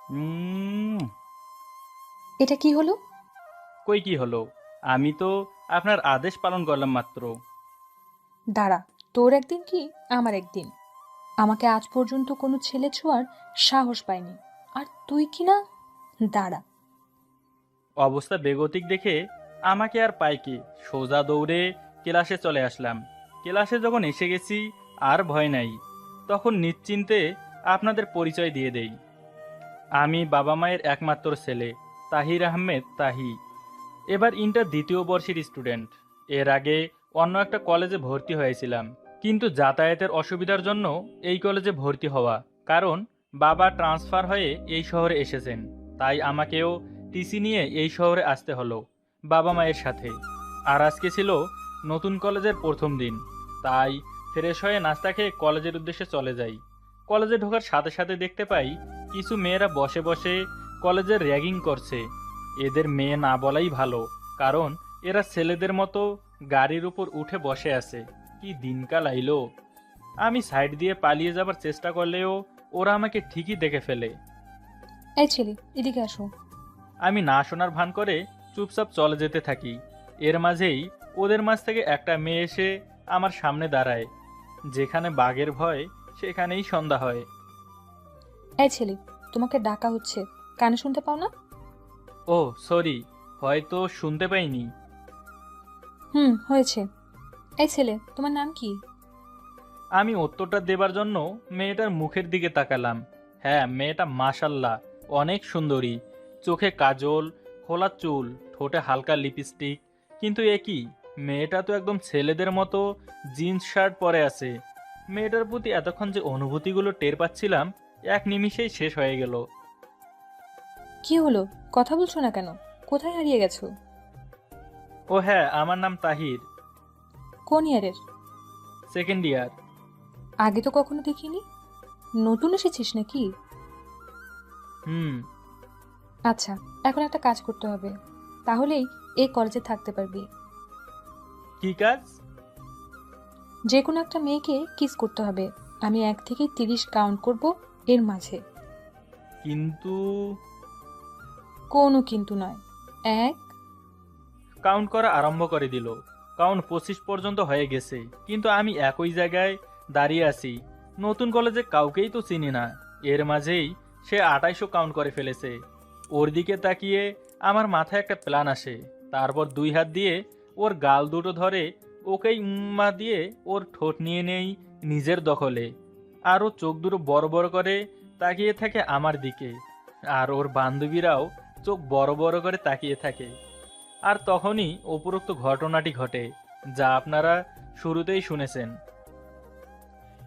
উম, এটা কি হলো? কই কি হলো? আমি তো আপনার আদেশ পালন করলাম মাত্র। দাঁড়া, তোর একদিন কি আমার একদিন। আমাকে আজ পর্যন্ত কোনো ছেলে ছোঁয়ার সাহস পায়নি, আর তুই কি না। দাঁড়া। অবস্থা বেগতিক দেখে আমাকে আর পায় কি, সোজা দৌড়ে ক্লাসে চলে আসলাম। ক্লাসে যখন এসে গেছি আর ভয় নাই, তখন নিশ্চিন্তে আপনাদের পরিচয় দিয়ে দেই। আমি বাবা মায়ের একমাত্র ছেলে, তাহির আহমেদ তাহি। এবার ইন্টার দ্বিতীয় বর্ষের স্টুডেন্ট। এর আগে অন্য একটা কলেজে ভর্তি হয়েছিলাম, কিন্তু যাতায়াতের অসুবিধার জন্য এই কলেজে ভর্তি হওয়া। কারণ বাবা ট্রান্সফার হয়ে এই শহরে এসেছেন, তাই আমাকেও টিসি নিয়ে এই শহরে আসতে হলো বাবা মায়ের সাথে। আর আজকে ছিল নতুন কলেজের প্রথম দিন, তাই ফ্রেশ হয়ে নাস্তা খেয়ে কলেজের উদ্দেশ্যে চলে যাই। কলেজে ঢোকার সাথে সাথে দেখতে পাই কিছু মেয়েরা বসে বসে কলেজের র্যাগিং করছে। এদের মেয়ে না বলাই ভালো, কারণ এরা ছেলেদের মতো গাড়ির উপর উঠে বসে আছে। কি দিনকাল আইলো! আমি সাইড দিয়ে পালিয়ে যাবার চেষ্টা করলেও ওরা আমাকে ঠিকই দেখে ফেলে। এই ছেলে, এদিকে আসো। আমি না শোনার ভান করে চুপচাপ চলে যেতে থাকি। এর মাঝেই ওদের মাঝ থেকে একটা মেয়ে এসে আমার সামনে দাঁড়ায়। যেখানে বাঘের ভয়, সেখানেই সন্ধ্যা হয়। এই ছেলে, তোমাকে ডাকা হচ্ছে, কানে শুনতে পাও না? ও সরি, হয়তো শুনতে পাইনি। হয়েছে। এই ছেলে, তোমার নাম কি? আমি উত্তরটা দেবার জন্য মেয়েটার মুখের দিকে তাকালাম। হ্যাঁ, মেয়েটা মাশাল্লাহ অনেক সুন্দরী। চোখে কাজল, খোলা চুল, ঠোঁটে হালকা লিপস্টিক। কিন্তু এ কি, মেয়েটা তো একদম ছেলেদের মতো জিন্স শার্ট পরে আছে। মেয়েটার প্রতি এতক্ষণ যে অনুভূতিগুলো টের পাচ্ছিলাম, এক নিমিষেই শেষ হয়ে গেল। কি হলো? কথা বলছো না কেন? কোথায় হারিয়ে গেছো? ও হ্যাঁ, আমার নাম তাহির। কোন ইয়ারের? Second year. আগে তো কখনো দেখিনি। নতুন এসেছিস নাকি? হুম। আচ্ছা, এখন একটা কাজ করতে হবে, তাহলেই এই কলেজে থাকতে পারবি। কি কাজ? যে কোনো একটা মেয়েকে কিস করতে হবে। আমি 1 থেকে 30 কাউন্ট করব এর মাঝে। কিন্তু কোনো কিন্তু নয়। 1। কাউন্ট করা আরম্ভ করে দিল। কাউন্ট 25 পর্যন্ত হয়ে গেছে, কিন্তু আমি একই জায়গায় দাঁড়িয়ে আছি। নতুন কলেজে কাউকেই তো চিনি না। এর মাঝেই সে 28ও কাউন্ট করে ফেলেছে। ওর দিকে তাকিয়ে আমার মাথায় একটা প্ল্যান আসে। তারপর দুই হাত দিয়ে ওর গাল দুটো ধরে ওকেই উম্মা দিয়ে ওর ঠোঁট নিয়ে নেই নিজের দখলে। আর ও চোখ দুটো বড় বড় করে তাকিয়ে থাকে আমার দিকে। আর ওর বান্ধবীরাও চোখ বড় বড় করে তাকিয়ে থাকে। আর তখনই উপরোক্ত ঘটনাটি ঘটে, যা আপনারা শুরুতেই শুনেছেন।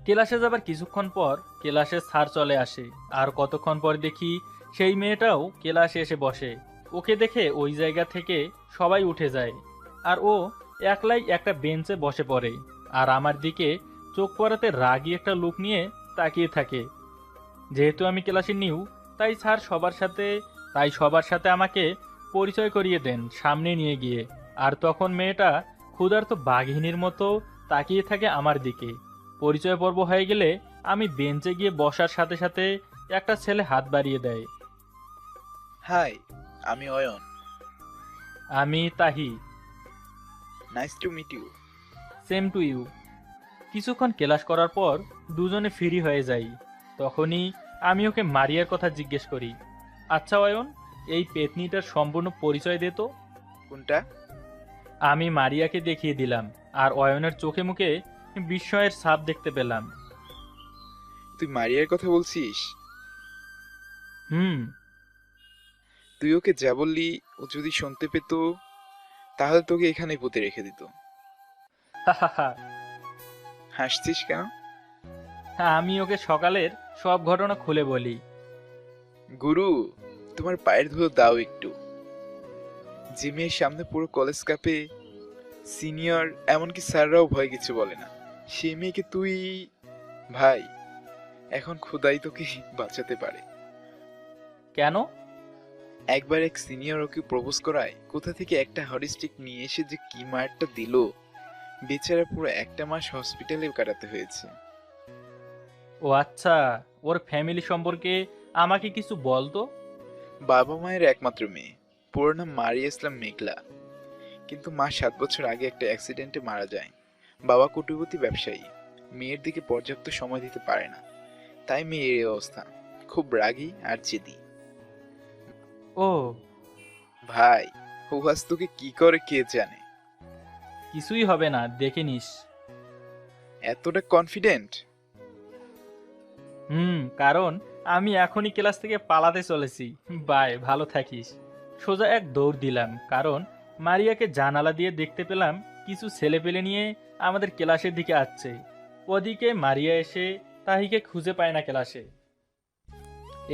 ক্লাসে যাবার কিছুক্ষণ পর ক্লাসে স্যার চলে আসে। আর কতক্ষণ পর দেখি সেই মেয়েটাও ক্লাসে এসে বসে। ওকে দেখে ওই জায়গা থেকে সবাই উঠে যায়, আর ও একলাই একটা বেঞ্চে বসে পড়ে। আর আমার দিকে চোখ পড়াতে রাগী একটা লুক নিয়ে তাকিয়ে থাকে। যেহেতু আমি ক্লাসে নিউ, তাই সবার সাথে আমাকে পরিচয় করিয়ে দেন সামনে নিয়ে গিয়ে। আর তখন মেয়েটা ক্ষুধার্ত বাঘিনীর মতো তাকিয়ে থাকে আমার দিকে। পরিচয় পর্ব হয়ে গেলে আমি বেঞ্চে গিয়ে বসার সাথে সাথে একটা ছেলে হাত বাড়িয়ে দেয়। হাই, আমি অয়ন। আমি Tahi. Nice to meet you. Same to you. কিছুক্ষণ ক্লাস করার পর দুজনে ফ্রি হয়ে যাই। তখনই আমি ওকে মারিয়ার কথা জিজ্ঞেস করি। আচ্ছা অয়ন, এই পেতনিটার সম্পূর্ণ পরিচয় দে তো। কোনটা? আমি মারিয়াকে দেখিয়ে দিলাম, আর অয়নের চোখে মুখে বিস্ময়ের ছাপ দেখতে পেলাম। তুই মারিয়ার কথা বলছিস? হুম। তুই ওকে যা বললি, ও যদি শুনতে পেত তাহলে তোকে এখানেই পুঁতে রেখে দিত। হাহাহা। হাসছিস কেন? হ্যাঁ, আমি ওকে সকালের সব ঘটনা খুলে বলি। গুরু, তোমার পায়ের ধুলো দাও একটু। যে মেয়ের সামনে পুরো কলেজ কাপে, সিনিয়র এমনকি স্যাররাও ভয় কিছু বলে না, সেই মেয়েকে তুই... ভাই, এখন খোদাই তোকে বাঁচাতে পারে। কেন? একবার এক সিনিয়র ওকে প্রপোজ করায় কোথা থেকে একটা হরিস্টিক নিয়ে এসে যে কি মারটা দিল, বেচারা পুরো একটা মাস হসপিটালে কাটাতে হয়েছে। ও আচ্ছা, ওর ফ্যামিলি সম্পর্কে আমাকে কিছু বল তো। বাবা মায়ের একমাত্র মেয়ে, পুরো নাম মারিয়া ইসলাম মেঘলা। কিন্তু মা 7 বছর আগে একটা অ্যাক্সিডেন্টে মারা যায়। বাবা কোটিপতি ব্যবসায়ী, মেয়ের দিকে পর্যাপ্ত সময় দিতে পারে না, তাই মেয়ের এই অবস্থা। খুব রাগী আর জেদি। ও, ভাই, হুহাস তোকে কি করে কে জানে। কিছুই হবে না, দেখে নিস। এতটা কনফিডেন্ট? কারণ আমি এখনই ক্লাস থেকে পালাতে চলেছি। বাই, ভালো থাকিস। সোজা এক দৌড় দিলাম, কারণ মারিয়াকে জানালা দিয়ে দেখতে পেলাম কিছু ছেলেপেলে নিয়ে আমাদের ক্লাসের দিকে আসছে। ওদিকে মারিয়া এসে তাহিকে খুঁজে পায় না ক্লাসে।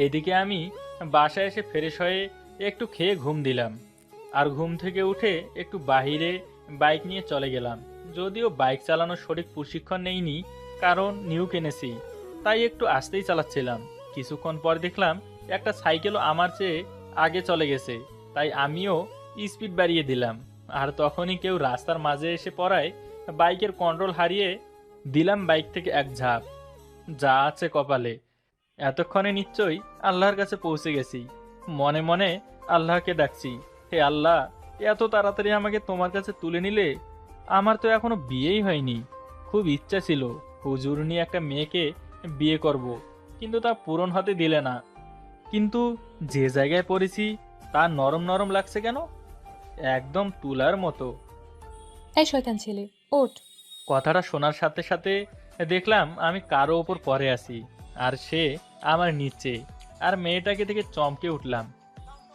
এদিকে আমি বাসায় এসে ফ্রেশ হয়ে একটু খেয়ে ঘুম দিলাম, আর ঘুম থেকে উঠে একটু বাহিরে বাইক নিয়ে চলে গেলাম। যদিও বাইক চালানোর সঠিক প্রশিক্ষণ নেইনি, কারণ নিউ কিনেছি, তাই একটু আস্তেই চালাচ্ছিলাম। কিছুক্ষণ পর দেখলাম একটা সাইকেলও আমার চেয়ে আগে চলে গেছে, তাই আমিও স্পিড বাড়িয়ে দিলাম। আর তখনই কেউ রাস্তার মাঝে এসে পড়ায় বাইকের কন্ট্রোল হারিয়ে দিলাম বাইক থেকে এক ঝাঁপ। যা আছে কপালে, এতক্ষণে নিশ্চয়ই আল্লাহর কাছে পৌঁছে গেছি। মনে মনে আল্লাহকে ডাকছি, হে আল্লাহ, এত তাড়াতাড়ি আমাকে তোমার কাছে তুলে নিলে। আমার তো এখনো বিয়েই হয়নি। খুব ইচ্ছা ছিল হুজুর নিয়ে একটা মেয়েকে বিয়ে করব, কিন্তু তা পূরণ হতে দিলে না। কিন্তু যে জায়গায় পড়েছি তা নরম নরম লাগছে কেন, একদম তুলার মতো। এই শয়তান ছেলে, ওঠ। কথাটা শোনার সাথে সাথে দেখলাম আমি কারো ওপর পরে আছি, আর সে আমার নিচে। আর মেয়েটাকে দেখে চমকে উঠলাম।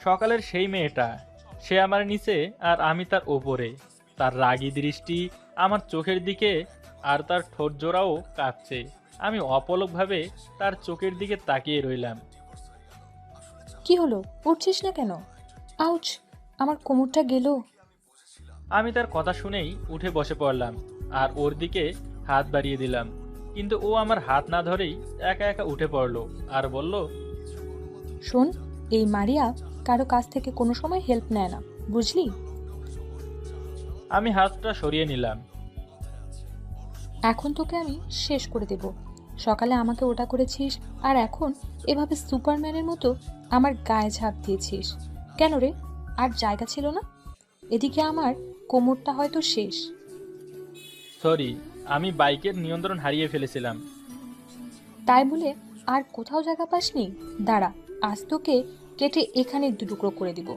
সকালের সেই মেয়েটা, সে আমার নিচে আর আমি তার ওপরে। তার রাগী দৃষ্টি আমার চোখের দিকে, আর তার ঠোঁট জোড়াও কাঁপছে। আমি অপলকভাবে তার চোখের দিকে তাকিয়ে রইলাম। কি হলো, উঠছিস না কেন? আউচ, আমার কোমরটা গেল। আমি তার কথা শুনেই উঠে বসে পড়লাম আর ওর দিকে হাত বাড়িয়ে দিলাম, কিন্তু ও আমার হাত না ধরেই একা একা উঠে পড়লো আর বলল, শোন, এই মারিয়া কারো কাছ থেকে কোনো সময় হেল্প নেয় না, বুঝলি? আমি হাতটা সরিয়ে নিলাম। এখন তোকে আমি শেষ করে দেব। সকালে আমাকে ওটা করেছিস, আর এখন এভাবে সুপারম্যানের মতো আমার গায়ে ঝাঁপ দিয়েছিস কেন রে? আর জায়গা ছিল না? এদিকে আমার কোমরটা হয়তো শেষ। সরি, আমি বাইকের নিয়ন্ত্রণ হারিয়ে ফেলেছিলাম। তাই বলে আর কোথাও জায়গা পাসনি? দাঁড়া, আজ তোকে কেটে এখানে দুটুকরো করে দিব।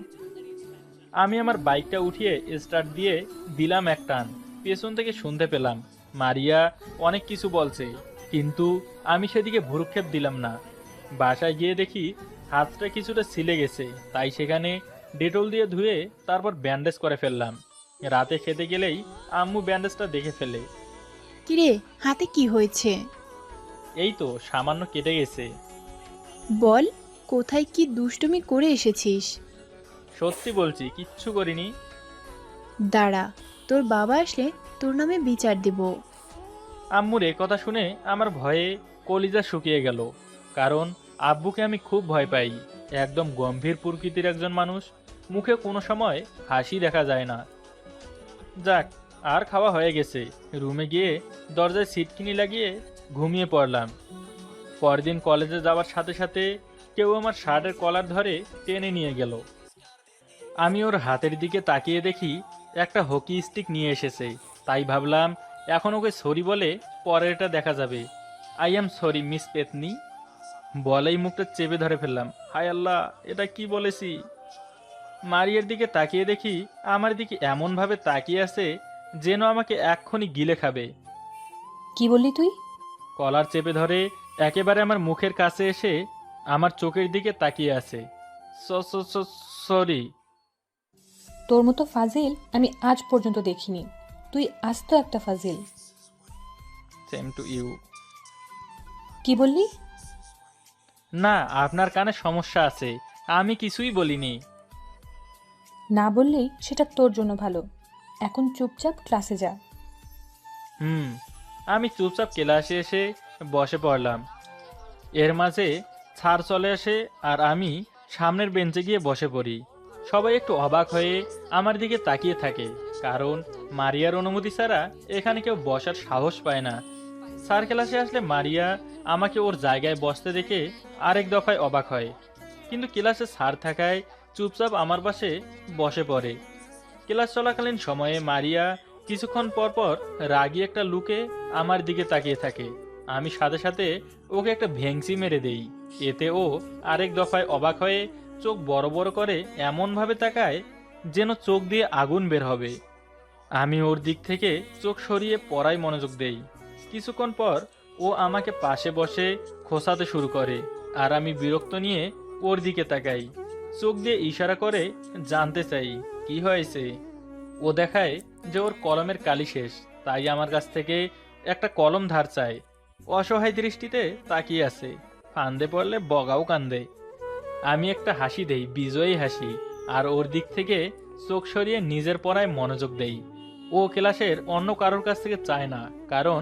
আমি আমার বাইকটা উঠিয়ে স্টার্ট দিয়ে দিলাম এক টান। পেছন থেকে শুনতে পেলাম মারিয়া অনেক কিছু বলছে, কিন্তু আমি সেদিকে ভ্রুক্ষেপ দিলাম না। বাসায় গিয়ে দেখি হাতটা কিছুটা ছিলে গেছে, তাই সেখানে ডেটল দিয়ে ধুয়ে তারপর ব্যান্ডেজ করে ফেললাম। রাতে খেতে গেলেই আম্মু ব্যান্ডেজটা দেখে ফেলে। কিরে, হাতে কি হয়েছে? এই তো সামান্য কেটে গেছে। বল, কোথায় কি দুষ্টুমি করে এসেছিস? সত্যি বলছি, কিচ্ছু করিনি। দাঁড়া, তোর বাবা আসলে তোর নামে বিচার দেব। আম্মুর এ কথা শুনে আমার ভয়ে কলিজা শুকিয়ে গেল, কারণ আব্বুকে আমি খুব ভয় পাই। একদম গম্ভীর প্রকৃতির একজন মানুষ, মুখে কোনো সময় হাসি দেখা যায় না। যাক, আর খাওয়া হয়ে গেছে। রুমে গিয়ে দরজায় সিটকিনি লাগিয়ে ঘুমিয়ে পড়লাম। পরদিন কলেজে যাওয়ার সাথে সাথে কেউ আমার শার্টের কলার ধরে টেনে নিয়ে গেল। আমি ওর হাতের দিকে তাকিয়ে দেখি একটা হকি স্টিক নিয়ে এসেছে, তাই ভাবলাম এখন ওকে সরি বলে পরেরটা দেখা যাবে। আই এম সরি মিস পেতনি বলেই মুখটা চেপে ধরে ফেললাম। হায় আল্লাহ, এটা কি বলেছি! মারিয়ার দিকে তাকিয়ে দেখি আমার দিকে এমনভাবে তাকিয়ে আছে যেন আমাকে এক্ষুনি গিলে খাবে। কি বললি তুই? কলার চেপে ধরে একেবারে আমার মুখের কাছে এসে আমার চোখের দিকে তাকিয়ে আছে। সরি। তোর মতো ফাজিল আমি আজ পর্যন্ত দেখিনি। তুই আস্ত একটা ফাজিল। Same to you. কি বললি? না, আপনার কানে সমস্যা আছে, আমি কিছুই বলিনি। না বললেই সেটা তোর জন্য ভালো। এখন চুপচাপ ক্লাসে যা। আমি চুপচাপ ক্লাসে এসে বসে পড়লাম। এর মাঝে স্যার চলে আসে আর আমি সামনের বেঞ্চে গিয়ে বসে পড়ি। সবাই একটু অবাক হয়ে আমার দিকে তাকিয়ে থাকে, কারণ মারিয়ার অনুমতি ছাড়া এখানে কেউ বসার সাহস পায় না। স্যার ক্লাসে আসলে মারিয়া আমাকে ওর জায়গায় বসতে দেখে আরেক দফায় অবাক হয়, কিন্তু ক্লাসে স্যার থাকায় চুপচাপ আমার পাশে বসে পড়ে। ক্লাস চলাকালীন সময়ে মারিয়া কিছুক্ষণ পর পর রাগী একটা লুকে আমার দিকে তাকিয়ে থাকে। আমি সাথে সাথে ওকে একটা ভেংচি মেরে দেই। এতে ও আরেক দফায় অবাক হয়ে চোখ বড় বড় করে এমনভাবে তাকায় যেন চোখ দিয়ে আগুন বের হবে। আমি ওর দিক থেকে চোখ সরিয়ে পড়ায় মনোযোগ দেই। কিছুক্ষণ পর ও আমাকে পাশে বসে খোঁচাতে শুরু করে, আর আমি বিরক্ত নিয়ে ওর দিকে তাকাই। চোখ দিয়ে ইশারা করে জানতে চাই কি হয়েছে। ও দেখায় যে ওর কলমের কালি শেষ, তাই আমার কাছ থেকে একটা কলম ধার চায়। অসহায় দৃষ্টিতে তাকিয়ে আছে, ফান্দে পড়লে বগাও কান্দে। আমি একটা হাসি দেই, বিজয়ী হাসি, আর ওর দিক থেকে চোখ সরিয়ে নিজের পড়ায় মনোযোগ দেই। ও ক্লাসের অন্য কারোর কাছ থেকে চায় না, কারণ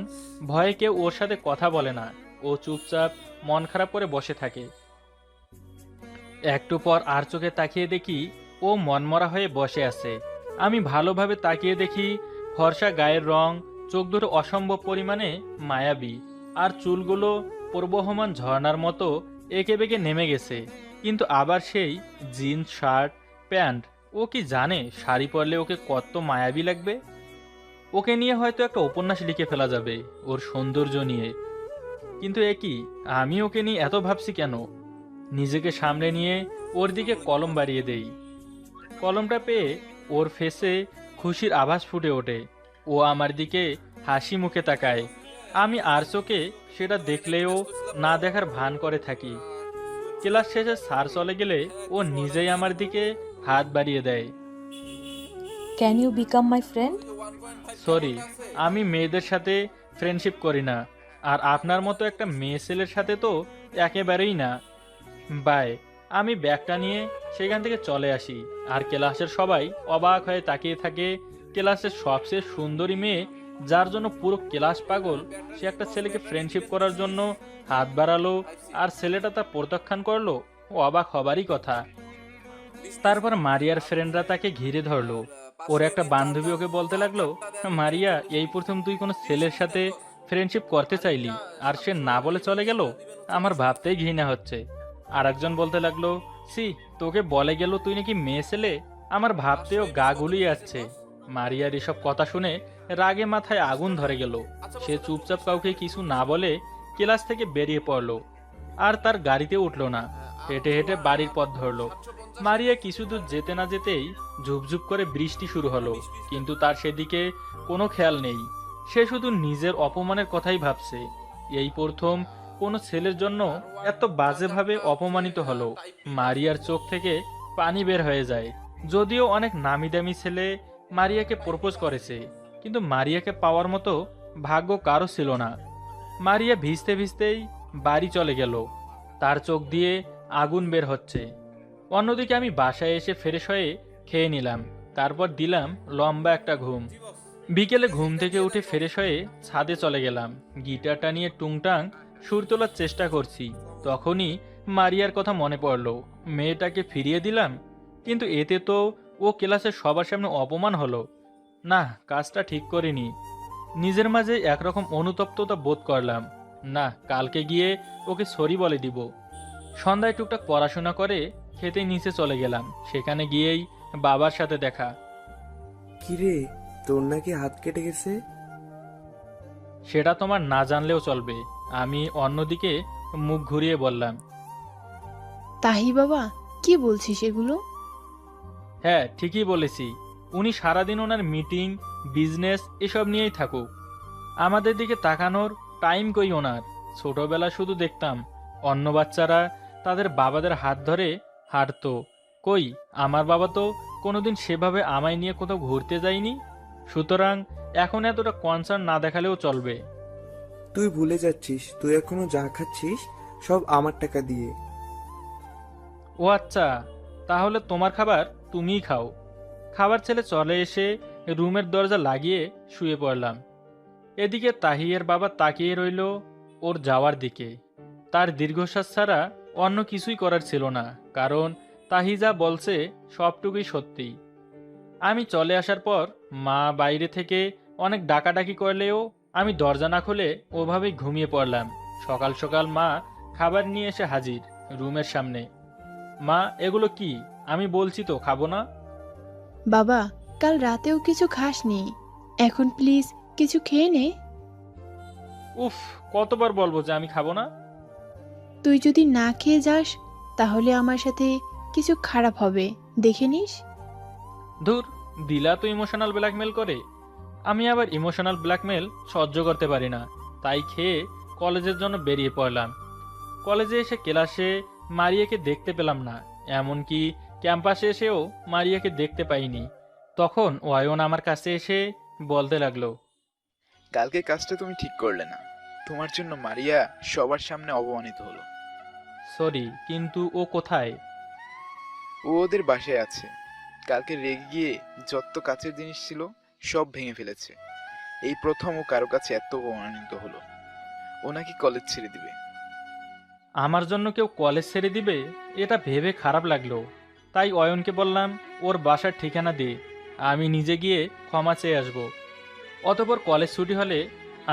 ভয়ে কেউ ওর সাথে কথা বলে না। ও চুপচাপ মন খারাপ করে বসে থাকে। একটু পর আর চোখে তাকিয়ে দেখি ও মনমরা হয়ে বসে আছে। আমি ভালোভাবে তাকিয়ে দেখি ফর্সা গায়ের রং, চোখ দুটো অসম্ভব পরিমাণে মায়াবী, আর চুলগুলো প্রবহমান ঝর্ণার মতো এঁকে বেঁকে নেমে গেছে। কিন্তু আবার সেই জিন্স শার্ট প্যান্ট। ও কি জানে শাড়ি পরলে ওকে কত মায়াবী লাগবে? ওকে নিয়ে হয়তো একটা উপন্যাস লিখে ফেলা যাবে, ওর সৌন্দর্য নিয়ে। কিন্তু এ কি, আমি ওকে নিয়ে এত ভাবছি কেন? নিজেকে সামলে নিয়ে ওর দিকে কলম বাড়িয়ে দেই। কলমটা পেয়ে ওর ফেসে খুশির আভাস ফুটে ওঠে। ও আমার দিকে হাসি মুখে তাকায়। আমি আর চোখে সেটা দেখলেও না দেখার ভান করে থাকি। ক্লাস শেষে স্যার চলে গেলে ও নিজেই আমার দিকে হাত বাড়িয়ে দেয়। Can you become my friend? Sorry, আমি মেয়েদের সাথে ফ্রেন্ডশিপ করি না, আর আপনার মতো একটা মেয়ে ছেলের সাথে তো একেবারেই না। বাই। আমি ব্যাগটা নিয়ে সেখান থেকে চলে আসি, আর ক্লাসের সবাই অবাক হয়ে তাকিয়ে থাকে। ক্লাসের সবচেয়ে সুন্দরী মেয়ে, যার জন্য পুরো ক্লাস পাগল, সে একটা ছেলেকে ফ্রেন্ডশিপ করার জন্য হাত বাড়ালো, আর ছেলেটা তা প্রত্যাখ্যান করলো। অবাক হবারই কথা। তারপর মারিয়ার ফ্রেন্ডরা তাকে ঘিরে ধরলো। ওর একটা বান্ধবী ওকে বলতে লাগলো, মারিয়া, এই প্রথম তুই কোনো ছেলের সাথে ফ্রেন্ডশিপ করতে চাইলি, আর সে না বলে চলে গেল। আমার ভাবতেই ঘৃণা হচ্ছে। আর একজন বলতে লাগলো, সি, তোকে বলে গেল তুই নাকি মেয়ে ছেলে। আমার ভাবতেও গা গুলিয়ে যাচ্ছে। মারিয়ার এসব কথা শুনে রাগে মাথায় আগুন ধরে গেল। সে চুপচাপ কাউকে কিছু না বলে ক্লাস থেকে বেরিয়ে পড়লো, আর তার গাড়িতে উঠলো না। হেঁটে হেঁটে বাড়ির পথ ধরলো। মারিয়া কিছু দূর যেতে না যেতেই ঝুপঝুপ করে বৃষ্টি শুরু হলো, কিন্তু তার সেদিকে কোনো খেয়াল নেই। সে শুধু নিজের অপমানের কথাই ভাবছে। এই প্রথম কোনো ছেলের জন্য এত বাজেভাবে অপমানিত হলো। মারিয়ার চোখ থেকে পানি বের হয়ে যায়। যদিও অনেক নামি দামি ছেলে মারিয়াকে প্রপোজ করেছে, কিন্তু মারিয়াকে পাওয়ার মতো ভাগ্য কারো ছিল না। মারিয়া ভিজতে ভিজতেই বাড়ি চলে গেল। তার চোখ দিয়ে আগুন বের হচ্ছে। অন্যদিকে আমি বাসায় এসে ফ্রেশ হয়ে খেয়ে নিলাম, তারপর দিলাম লম্বা একটা ঘুম। বিকেলে ঘুম থেকে উঠে ফ্রেশ হয়ে ছাদে চলে গেলাম। গিটারটা নিয়ে টুংটাং সুর তোলার চেষ্টা করছি, তখনই মারিয়ার কথা মনে পড়ল। মেয়েটাকে ফিরিয়ে দিলাম, কিন্তু এতে তো ও ক্লাসের সবার সামনে অপমান হলো। না, কাজটা ঠিক করিনি। নিজের মাঝে একরকম অনুতপ্ততা বোধ করলাম। না, কালকে গিয়ে ওকে সরি বলে দিব। সন্ধ্যায় টুকটাক পড়াশোনা করে খেতে নিচে চলে গেলাম। সেখানে গিয়েই বাবার সাথে দেখা। কিরে, তোর নাকি হাত কেটে গেছে? সেটা তোমার না জানলেও চলবে, আমি অন্যদিকে মুখ ঘুরিয়ে বললাম। তাহি বাবা, কি বলছিস এগুলো? হ্যাঁ, ঠিকই বলেছি। উনি সারাদিন ওনার মিটিং, বিজনেস এসব নিয়েই থাকুক। আমাদের দিকে তাকানোর টাইম কই ওনার। ছোটবেলা শুধু দেখতাম অন্য বাচ্চারা তাদের বাবাদের হাত ধরে হাঁটতো। কই, আমার বাবা তো কোনোদিন সেভাবে আমায় নিয়ে কোথাও ঘুরতে যায়নি। সুতরাং এখন এতটা কনসার্ন না দেখালেও চলবে। তুই ভুলে যাচ্ছিস, তুই এখনো যা খাচ্ছিস সব আমার টাকা দিয়ে। ও আচ্ছা, তাহলে তোমার খাবার তুমিই খাও। খাবার ছেলে চলে এসে রুমের দরজা লাগিয়ে শুয়ে পড়লাম। এদিকে তাহিয়ের বাবা তাকিয়ে রইল ওর যাওয়ার দিকে। তার দীর্ঘশ্বাস ছাড়া অন্য কিছুই করার ছিল না, কারণ তাহি যা বলছে সবটুকুই সত্যি। আমি চলে আসার পর মা বাইরে থেকে অনেক ডাকাডাকি করলেও আমি দরজা না খুলে ওভাবেই ঘুমিয়ে পড়লাম। সকাল সকাল মা খাবার নিয়ে এসে হাজির রুমের সামনে। মা, এগুলো কি? আমি বলছি তো খাবো না। বাবা, কাল রাতেও কিছু খাসনি, এখন প্লিজ কিছু খেয়ে নে। উফ, কতবার বলবো যে আমি খাবো না? তুই যদি না খেয়ে যাস তাহলে আমার সাথে কিছু খারাপ হবে, দেখে নিস। ধুর, দিলা তো ইমোশনাল ব্ল্যাকমেল করে। আমি আবার ইমোশনাল ব্ল্যাকমেল সহ্য করতে পারি না। তাই খেয়ে কলেজের জন্য বেরিয়ে পড়লাম। কলেজে এসে ক্লাসে মারিয়াকে দেখতে পেলাম না, এমনকি ক্যাম্পাসে এসেও মারিয়াকে দেখতে পাইনি। তখন অয়ন আমার কাছে এসে বলতে লাগলো, কালকে কাজটা তুমি ঠিক করলে না, তোমার জন্য মারিয়া সবার সামনে অপমানিত হলো। সরি, কিন্তু ও কোথায়? ও ওদের বাসায় আছে। কালকে রেগে গিয়ে যত কাছের জিনিস ছিল সব ভেঙে ফেলেছে। এই প্রথম ও কারো কাছে এত অপমানিত হলো। ও নাকি কলেজ ছেড়ে দিবে। আমার জন্য কেউ কলেজ ছেড়ে দিবে, এটা ভেবে খারাপ লাগলো। তাই অয়নকে বললাম ওর বাসার ঠিকানা দে, আমি নিজে গিয়ে ক্ষমা চেয়ে আসবো। অতঃপর কলেজ ছুটি হলে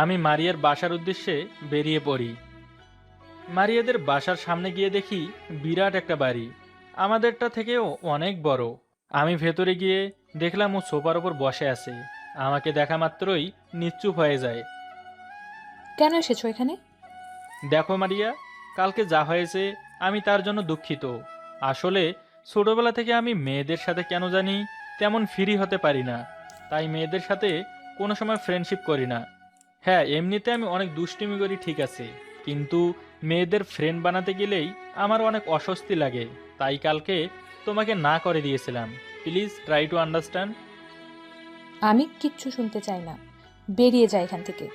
আমি মারিয়ার বাসার উদ্দেশ্যে বেরিয়ে পড়ি। মারিয়াদের বাসার সামনে গিয়ে দেখি বিরাট একটা বাড়ি, আমাদেরটা থেকেও অনেক বড়। আমি ভেতরে গিয়ে দেখলাম ও সোফার ওপর বসে আছে। আমাকে দেখা মাত্রই নিশ্চুপ হয়ে যায়। কেন এসেছো এখানে? দেখো মারিয়া, কালকে যা হয়েছে আমি তার জন্য দুঃখিত। আসলে ছোটবেলা থেকে আমি মেয়েদের সাথে কেন জানি তেমন ফ্রি হতে পারি না, তাই মেয়েদের সাথে কোনো সময় ফ্রেন্ডশিপ করি না। হ্যাঁ, এমনিতে আমি অনেক দুষ্টুমি করি ঠিক আছে, কিন্তু মেয়েদের ফ্রেন্ড বানাতে গেলেই আমার অনেক অস্বস্তি লাগে। তাই কালকে তোমাকে না করে দিয়েছিলাম। Please try to understand. আমি কিচ্ছু শুনতে চাই না, বেরিয়ে যাই এখান থেকে।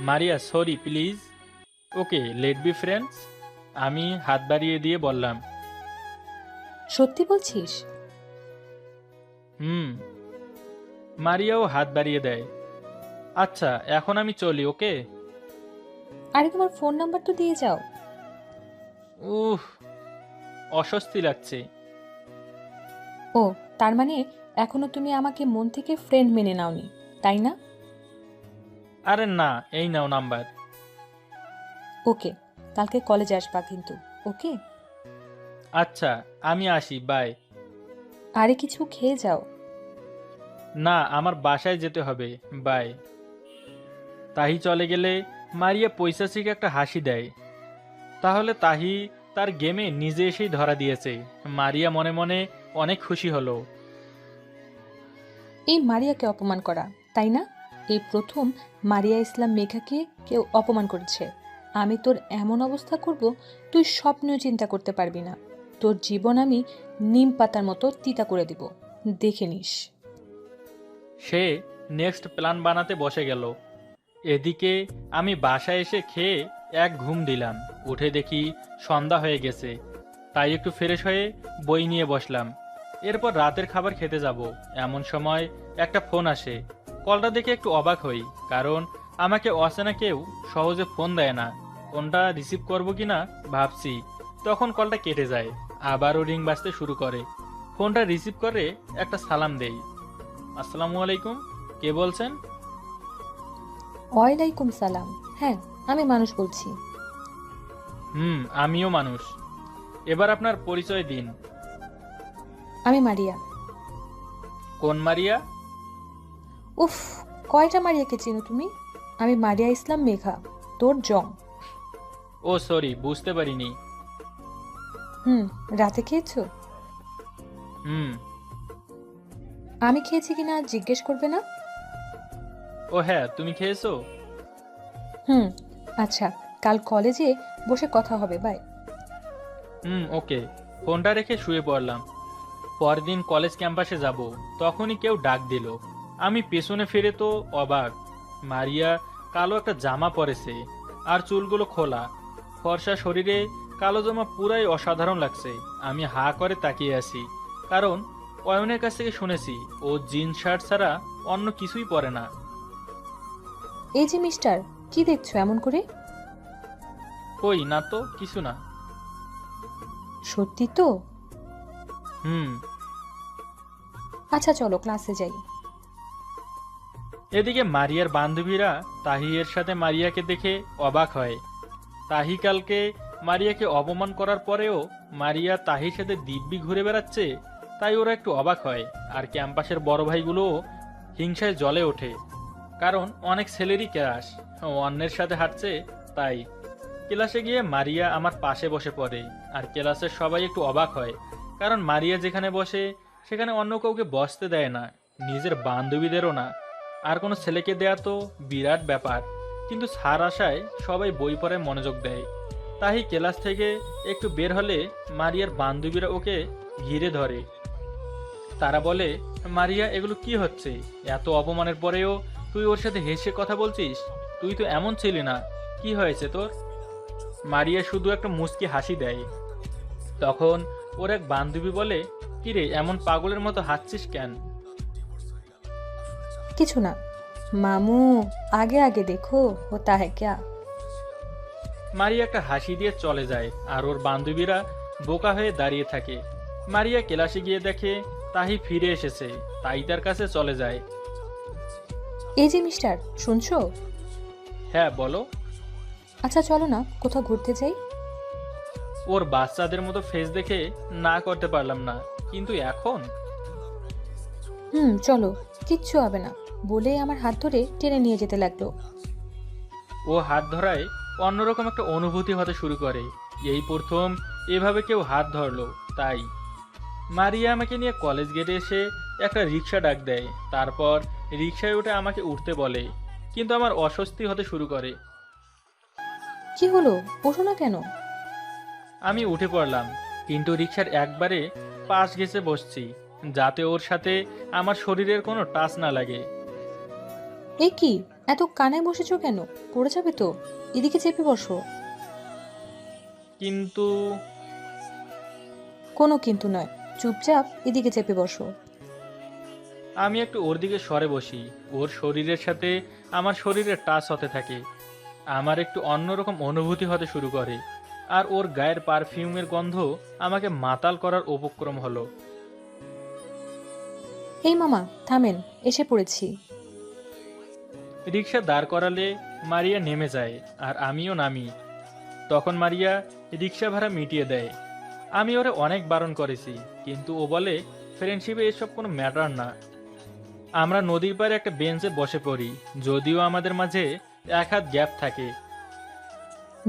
Maria, sorry please. Okay, let be friends. আমি হাত বাড়িয়ে দিয়ে বললাম, সত্যি বলছিস? হুম। মারিয়াও হাত বাড়িয়ে দেয়। আচ্ছা, এখন আমি চলি, ওকে? আরে তোমার ফোন নাম্বার তো দিয়ে যাও। উফ, অস্বস্তি লাগছে। ও, তার মানে এখনো তুমি আমাকে মন থেকে ফ্রেন্ড মেনে নাওনি, তাই না? আরে না, এই নাও নাম্বার। ওকে, কালকে কলেজে আসবা কিন্তু, ওকে? আচ্ছা, আমি আসি, বাই। আরে কিছু খেয়ে যাও। না, আমার বাসায় যেতে হবে, বাই। তাহি চলে গেলে মারিয়া পৈশাচিক একটা হাসি দেয়। তাহলে তাহি তার গেমে নিজে এসেই ধরা দিয়েছে। মারিয়া মনে মনে অনেক খুশি হলো। এই মারিয়াকে অপমান করা, তাই না? এই প্রথম মারিয়া ইসলাম মেঘাকে কেউ অপমান করেছে। আমি তোর এমন অবস্থা করব তুই স্বপ্নেও চিন্তা করতে পারবি না। তোর জীবন আমি নিম পাতার মতো তিতা করে দিব, দেখে নিস। সে নেক্সট প্ল্যান বানাতে বসে গেল। এদিকে আমি বাসায় এসে খেয়ে এক ঘুম দিলাম। উঠে দেখি সন্ধ্যা হয়ে গেছে, তাই একটু ফ্রেশ হয়ে বই নিয়ে বসলাম। এরপর রাতের খাবার খেতে যাব। এমন সময় একটা ফোন আসে। কলটা দেখে একটু অবাক হই, কারণ আমাকে অচেনা কেউ সহজে ফোন দেয় না। ফোনটা রিসিভ করব কিনা ভাবছি, তখন কলটা কেটে যায়। আবারও রিং বাজতে শুরু করে। ফোনটা রিসিভ করে একটা সালাম দেই। আসসালামু আলাইকুম, কে বলছেন? ওয়ালাইকুম সালাম। হ্যাঁ, আমি মানুষ বলছি। আমিও মানুষ। এবার আপনার পরিচয় দিন। আমি মারিয়া। কোন মারিয়া? উফ, কয়টা মারিয়াকে চিনো তুমি? আমি মারিয়া ইসলাম মেঘা, তোর জং। ও সরি, বুঝতে পারিনি। রাতে খেয়েছো? হুম। আমি খেয়েছি কিনা জিজ্ঞেস করবে না? ও হ্যাঁ, তুমি খেয়েছো? আচ্ছা, কাল কলেজে বসে কথা হবে, বাই। ওকে। ফোনটা রেখে শুয়ে পড়লাম। পরদিন কলেজ ক্যাম্পাসে যাব, তখনই কেউ ডাক দিল। আমি পেছনে ফিরে তো অবাক। মারিয়া কালো একটা জামা পরেছে, আর চুলগুলো খোলা। ফর্সা শরীরে কালো জামা পুরাই অসাধারণ লাগছে। আমি হা করে তাকিয়ে আছি, কারণ অয়নের কাছ থেকে শুনেছি ও জিন্স শার্ট ছাড়া অন্য কিছুই পরে না। এই যে মিস্টার, কি দেখছো এমন করে? কই না তো, কিছু না। সত্যি তো? হুম। আচ্ছা চলো ক্লাসে যাই। এদিকে মারিয়ার বান্ধবীরা তাহিয়ের সাথে মারিয়াকে দেখে অবাক হয়। তাহি কালকে মারিয়াকে অপমান করার পরেও মারিয়া তাহির সাথে দিব্যি ঘুরে বেড়াচ্ছে, তাই ওরা একটু অবাক হয়। আর ক্যাম্পাসের বড় ভাইগুলোও হিংসায় জ্বলে ওঠে, কারণ অনেক ছেলেরই ক্লাস অন্যের সাথে হাঁটছে। তাই ক্লাসে গিয়ে মারিয়া আমার পাশে বসে পড়ে, আর ক্লাসের সবাই একটু অবাক হয়, কারণ মারিয়া যেখানে বসে সেখানে অন্য কাউকে বসতে দেয় না, নিজের বান্ধবীদেরও না। আর কোনো ছেলেকে দেয়া তো বিরাট ব্যাপার, কিন্তু স্যার আসায় সবাই বই পড়ায় মনোযোগ দেয়। তাই ক্লাস থেকে একটু বের হলে মারিয়ার বান্ধবীরা ওকে ঘিরে ধরে। তারা বলে, মারিয়া এগুলো কি হচ্ছে? এত অপমানের পরেও তুই ওর সাথে হেসে কথা বলছিস? তুই তো এমন ছিলি না, কি হয়েছে তোর? মারিয়া শুধু একটা মুচকি হাসি দেয়। তখন ওর এক বান্ধবী বলে, কিরে এমন পাগলের মতো হাসছিস কেন? কিছু না মামু, আগে আগে দেখো হোতা হ্যায় ক্যা। মারিয়া একটা হাসি দিয়ে চলে যায়, আর ওর বান্ধবীরা বোকা হয়ে দাঁড়িয়ে থাকে। মারিয়া ক্লাসে গিয়ে দেখে তাহি ফিরে এসেছে, তাই তার কাছে চলে যায়। এই যে মিস্টার, শুনছো? হ্যাঁ বলো। আচ্ছা চলো না কোথাও ঘুরতে যাই। ওর বাচ্চাদের মতো ফেস দেখে না করতে পারলাম না, কিন্তু এখন চলো, কিচ্ছু হবে না বলেই আমার হাত ধরে টেনে নিয়ে যেতে লাগলো। ও হাত ধরায় অন্যরকম একটা অনুভূতি হতে শুরু করে। এই প্রথম এভাবে কেউ হাত ধরলো। তাই মারিয়া আমাকে নিয়ে কলেজ গেটে এসে একটা রিক্সা ডাক দেয়, তারপর রিক্সায় উঠে আমাকে উঠতে বলে, কিন্তু আমার অস্বস্তি হতে শুরু করে। কি হলো, ওঠো না কেন? আমি উঠে পড়লাম, কিন্তু রিক্সার একবারে পাশ ঘেঁষে বসছি, যাতে ওর সাথে আমার শরীরের কোনো টাচ না লাগে। এ কি, এত কানে বসেছো কেন? পড়ে যাবে তো, এদিকে চেপে বসো। কিন্তু কোনো কিন্তু নয়, চুপচাপ এদিকে চেপে বসো। আমি একটু ওর দিকে সরে বসি, ওর শরীরের সাথে আমার শরীরের টাচ হতে থাকে। আমার একটু অন্যরকম অনুভূতি হতে শুরু করে, আর ওর গায়ের পারফিউমের গন্ধ আমাকে মাতাল করার উপক্রম হলো। এই মামা থামেন, এসে পড়েছি। রিক্সা দাঁড় করালে মারিয়া নেমে যায়, আর আমিও নামি। তখন মারিয়া রিক্সা ভাড়া মিটিয়ে দেয়। আমি ওরে অনেক বারণ করেছি, কিন্তু ও বলে ফ্রেন্ডশিপে এসব কোনো ম্যাটার না। আমরা নদীর পাড়ে একটা বেঞ্চে বসে পড়ি, যদিও আমাদের মাঝে এক হাত গ্যাপ থাকে।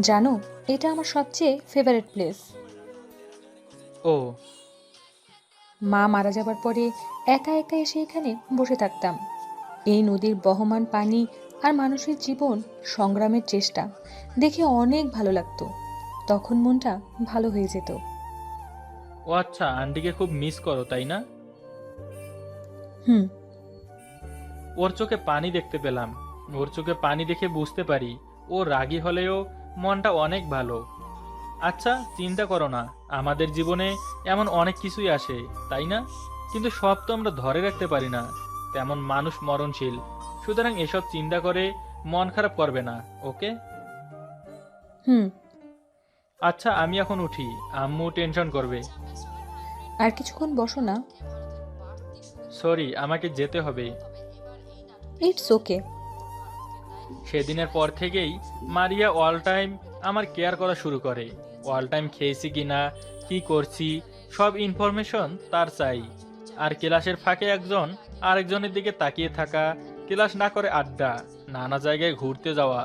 জানো, এটা আমার সবচেয়ে ফেভারিট প্লেস। ও, মা মারা যাবার পরে একা একা এসে এখানে বসে থাকতাম। এই নদীর বহমান পানি আর মানুষের জীবন সংগ্রামের চেষ্টা দেখে অনেক ভালো লাগতো। তখন মনটা ভালো হয়ে যেত। ও আচ্ছা, আন্টিকে খুব মিস করো তাই না? হুম। ওর চোখে পানি দেখতে পেলাম। ওর চোখে পানি দেখে বুঝতে পারি ও রাগী হলেও মনটা অনেক ভালো। আচ্ছা চিন্তা করো না, আমাদের জীবনে এমন অনেক কিছুই আসে তাই না? কিন্তু সব তো আমরা ধরে রাখতে পারি না, তেমন মানুষ মরণশীল। সুতরাং এসব চিন্তা করে মন খারাপ করবে না, ওকে? হুম। আচ্ছা আমি এখন উঠি, আম্মু টেনশন করবে। আর কিছুক্ষণ বসো না। সরি, আমাকে যেতে হবে। It's okay. সেদিনের পর থেকেই মারিয়া অল টাইম আমার কেয়ার করা শুরু করে। অল টাইম খেয়েছি কিনা, কি করছি, সব ইনফরমেশন তার চাই। আর ক্লাসের ফাঁকে একজন আরেকজনের দিকে তাকিয়ে থাকা, ক্লাস না করে আড্ডা, নানা জায়গায় ঘুরতে যাওয়া,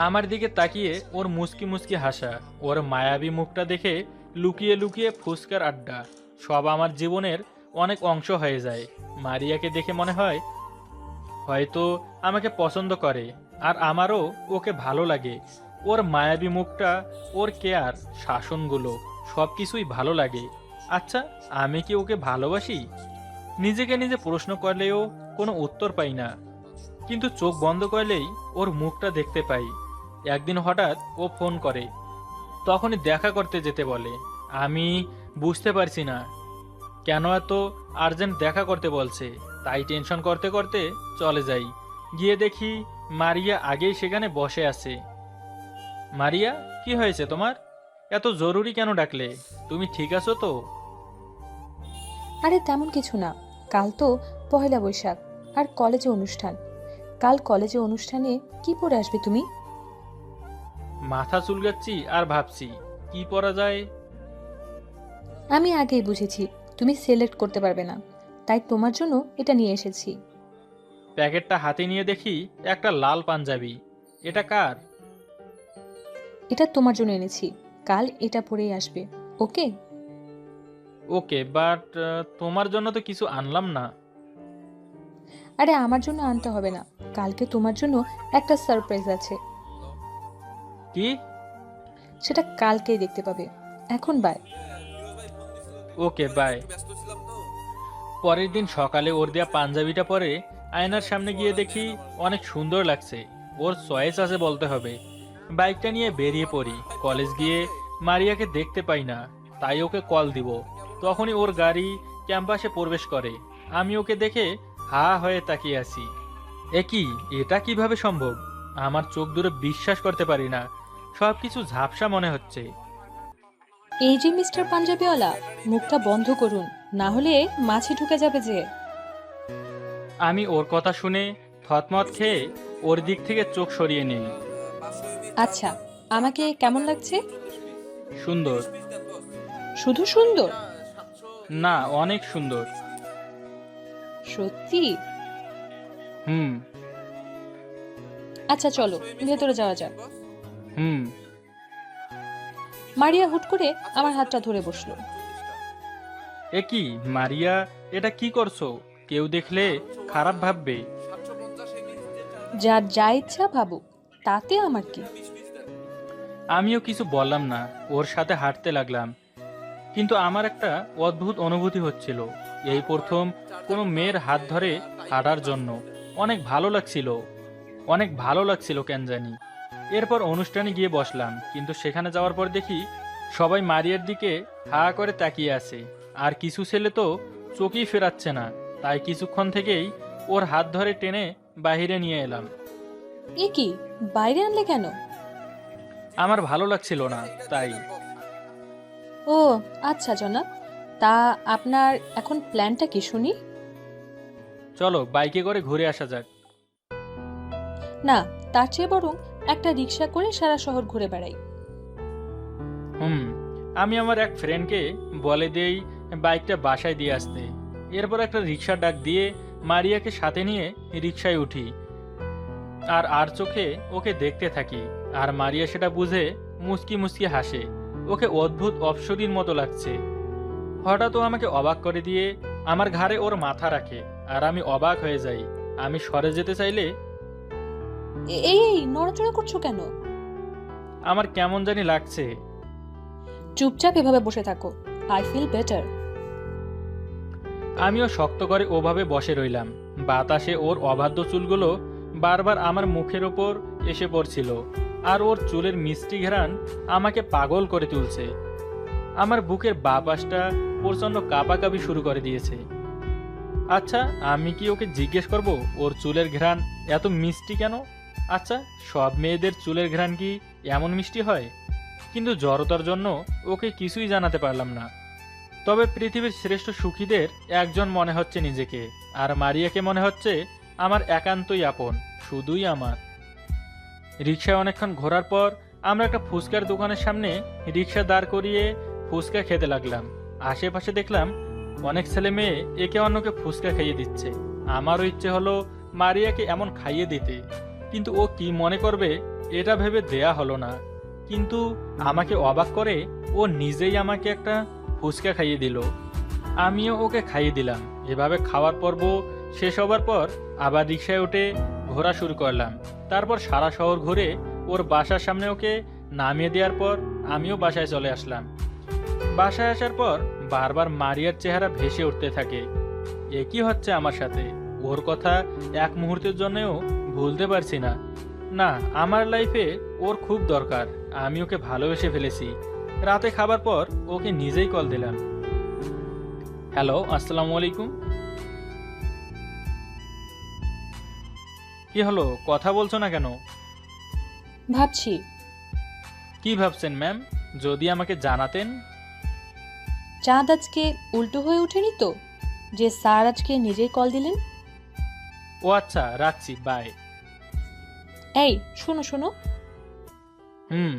আমার দিকে তাকিয়ে ওর মুচকি মুচকি হাসা, ওর মায়াবী মুখটা দেখে লুকিয়ে লুকিয়ে ফুসকার আড্ডা, সব আমার জীবনের অনেক অংশ হয়ে যায়। মারিয়াকে দেখে মনে হয় হয়তো আমাকে পছন্দ করে, আর আমারও ওকে ভালো লাগে। ওর মায়াবী মুখটা, ওর কেয়ার, শাসনগুলো সব কিছুই ভালো লাগে। আচ্ছা আমি কি ওকে ভালোবাসি? নিজেকে নিজে প্রশ্ন করলেও কোনো উত্তর পাই না, কিন্তু চোখ বন্ধ করলেই ওর মুখটা দেখতে পাই। একদিন হঠাৎ ও ফোন করে, তখনই দেখা করতে যেতে বলে। আমি বুঝতে পারছি না কেন এত আর্জেন্ট দেখা করতে বলছে, তাই টেনশন করতে করতে চলে যাই। গিয়ে দেখি মারিয়া আগেই সেখানে বসে আছে। মারিয়া, কি হয়েছে তোমার? এত জরুরি কেন ডাকলে? তুমি ঠিক আছো তো? আরে তেমন কিছু না, কাল তো পহেলা বৈশাখ আর কলেজে অনুষ্ঠান, কাল কলেজে অনুষ্ঠানে কি পরে আসবে তুমি? মাথা চুলকাচ্ছি আর ভাবছি কি পরা যায়। আমি আগেই বুঝেছি তুমি সিলেক্ট করতে পারবে না, তাই তোমার জন্য এটা নিয়ে এসেছি। প্যাকেটটা হাতে নিয়ে দেখি একটা লাল পাঞ্জাবি। এটা কার? এটা তোমার জন্য এনেছি, কাল এটা পরেই আসবে, ওকে? ওকে, বাট তোমার জন্য তো কিছু আনলাম না। আরে আমার জন্য আনতে হবে না, কালকে তোমার জন্য একটা সারপ্রাইজ আছে, কি? সেটা কালকেই দেখতে পাবে। এখন বাই। Okay, by. পরের দিন সকালে ওর দেয়া পাঞ্জাবিটা পরে আয়নার সামনে গিয়ে দেখি অনেক সুন্দর লাগছে। ওর চয়েস আছে বলতে হবে। বাইকটা নিয়ে বেরিয়ে পড়ি। কলেজ গিয়ে মারিয়াকে দেখতে পাই না, তাই ওকে কল দিব। তখনই ওর গাড়ি ক্যাম্পাসে প্রবেশ করে। আমি ওকে দেখে হা হয়ে তাকিয়ে আছি। এ কি, এটা কিভাবে সম্ভব? আমার চোখ দূরে বিশ্বাস করতে পারি না। সবকিছু ঝাপসা মনে হচ্ছে। এই যে মিস্টার পাঞ্জাবিওয়ালা, মুখটা বন্ধ করুন, না হলে মাছি ঢুকে যাবে যে। আমি ওর কথা শুনে থতমত খেয়ে ওর দিক থেকে চোখ সরিয়ে নিই। আচ্ছা, আমাকে কেমন লাগছে? সুন্দর। শুধু সুন্দর? না, অনেক সুন্দর। সত্যি? হুম। আচ্ছা চলো ভেতরে যাওয়া যাক। হুম। মারিয়া হুট করে আমার হাতটা ধরে বসলো। এ কি মারিয়া, এটা কি করছো? কেউ দেখলে খারাপ ভাববে। যার যা ইচ্ছা ভাবুক, তাতে আমার কি। আমিও কিছু বললাম না, ওর সাথে হাঁটতে লাগলাম। কিন্তু আমার একটা অদ্ভুত অনুভূতি হচ্ছিল। এই প্রথম কোনো মেয়ের হাত ধরে হাঁটার জন্য অনেক ভালো লাগছিল। অনেক ভালো লাগছিল কেন জানি। এরপর অনুষ্ঠানে গিয়ে বসলাম, কিন্তু সেখানে যাওয়ার পর দেখি সবাই মারিয়ার দিকে হা করে তাকিয়ে আছে। আর কিছু ছেলে তো চোখই ফেরাচ্ছে না। তাই কিছুক্ষণ থেকেই ওর হাত ধরে টেনে বাইরে নিয়ে এলাম। এ কি, বাইরে আনলে কেন? আমার ভালো লাগছিল না, তাই। ও আচ্ছা জনাব, তা আপনার এখন প্ল্যানটা কি শুনি? চলো বাইকে করে ঘুরে আসা যাক। না, তার চেয়ে বরং একটা রিক্সা করে সারা শহর ঘুরে বেড়াই। হুম। আমি আমার এক ফ্রেন্ডকে বলে দেই বাইকটা বাসায় দিয়ে আসতে। এরপর একটা রিক্সা ডাক দিয়ে মারিয়াকে সাথে নিয়ে রিক্সায় উঠি। আর চোখে ওকে দেখতে থাকি। আর মারিয়া সেটা বুঝে মুচকি মুচকি হাসে। ওকে অদ্ভুত অপসরীর মতো লাগছে। হঠাৎ ও আমাকে অবাক করে দিয়ে আমার ঘাড়ে ওর মাথা রাখে। আর আমি অবাক হয়ে যাই। আমি সরে যেতে চাইলে এই এই নড়াচড়া করছো কেন? আমার কেমন জানি লাগছে। চুপচাপ এভাবে বসে থাকো, আই ফিল বেটার। আমিও শক্ত করে ওভাবে বসে রইলাম। বাতাসে ওর অবাধ্য চুলগুলো বারবার আমার মুখের ওপর এসে পড়ছিল। আর ওর চুলের মিষ্টি ঘ্রাণ আমাকে পাগল করে তুলছে। আমার বুকের বাঁ পাশটা প্রচণ্ড কাঁপাকাঁপি শুরু করে দিয়েছে। আচ্ছা, আমি কি ওকে জিজ্ঞেস করব ওর চুলের ঘ্রাণ এত মিষ্টি কেন? আচ্ছা, সব মেয়েদের চুলের ঘ্রাণ কি এমন মিষ্টি হয়? কিন্তু জড়তার জন্য ওকে কিছুই জানাতে পারলাম না। তবে পৃথিবীর শ্রেষ্ঠ সুখীদের একজন মনে হচ্ছে নিজেকে। আর মারিয়াকে মনে হচ্ছে আমার একান্তই আপন, শুধুই আমার। রিক্সায় অনেকক্ষণ ঘোরার পর আমরা একটা ফুচকার দোকানের সামনে রিক্সা দাঁড় করিয়ে ফুচকা খেতে লাগলাম। আশেপাশে দেখলাম অনেক ছেলে মেয়ে একে অন্যকে ফুচকা খাইয়ে দিচ্ছে। আমারও ইচ্ছে হলো মারিয়াকে এমন খাইয়ে দিতে, কিন্তু ও কি মনে করবে এটা ভেবে দেয়া হলো না। কিন্তু আমাকে অবাক করে ও নিজেই আমাকে একটা ফুচকা খাইয়ে দিল। আমিও ওকে খাইয়ে দিলাম। এভাবে খাওয়ার পর্ব শেষ হবার পর আবার রিক্সায় উঠে ঘোরা শুরু করলাম। তারপর সারা শহর ঘুরে ওর বাসার সামনে ওকে নামিয়ে দেওয়ার পর আমিও বাসায় চলে আসলাম। বাসায় আসার পর বারবার মারিয়ার চেহারা ভেসে উঠতে থাকে। এ কি হচ্ছে আমার সাথে? ওর কথা এক মুহূর্তের জন্যও ভুলতে পারছি না। না, আমার লাইফে ওর খুব দরকার। আমি ওকে ভালোবেসে ফেলেছি। রাতে খাবার পর ওকে নিজেই কল দিলাম। হ্যালো, আসসালামু আলাইকুম। কি হলো, কথা বলছো না কেন? ভাবছি। কি ভাবছেন ম্যাম? যদি আমাকে জানাতেন। চাঁদ আজকে উল্টো হয়ে ওঠেনি তো, যে স্যার আজকে নিজেই কল দিলেন? ও আচ্ছা, রাখছি, বাই। এই শোনো শোনো, হুম।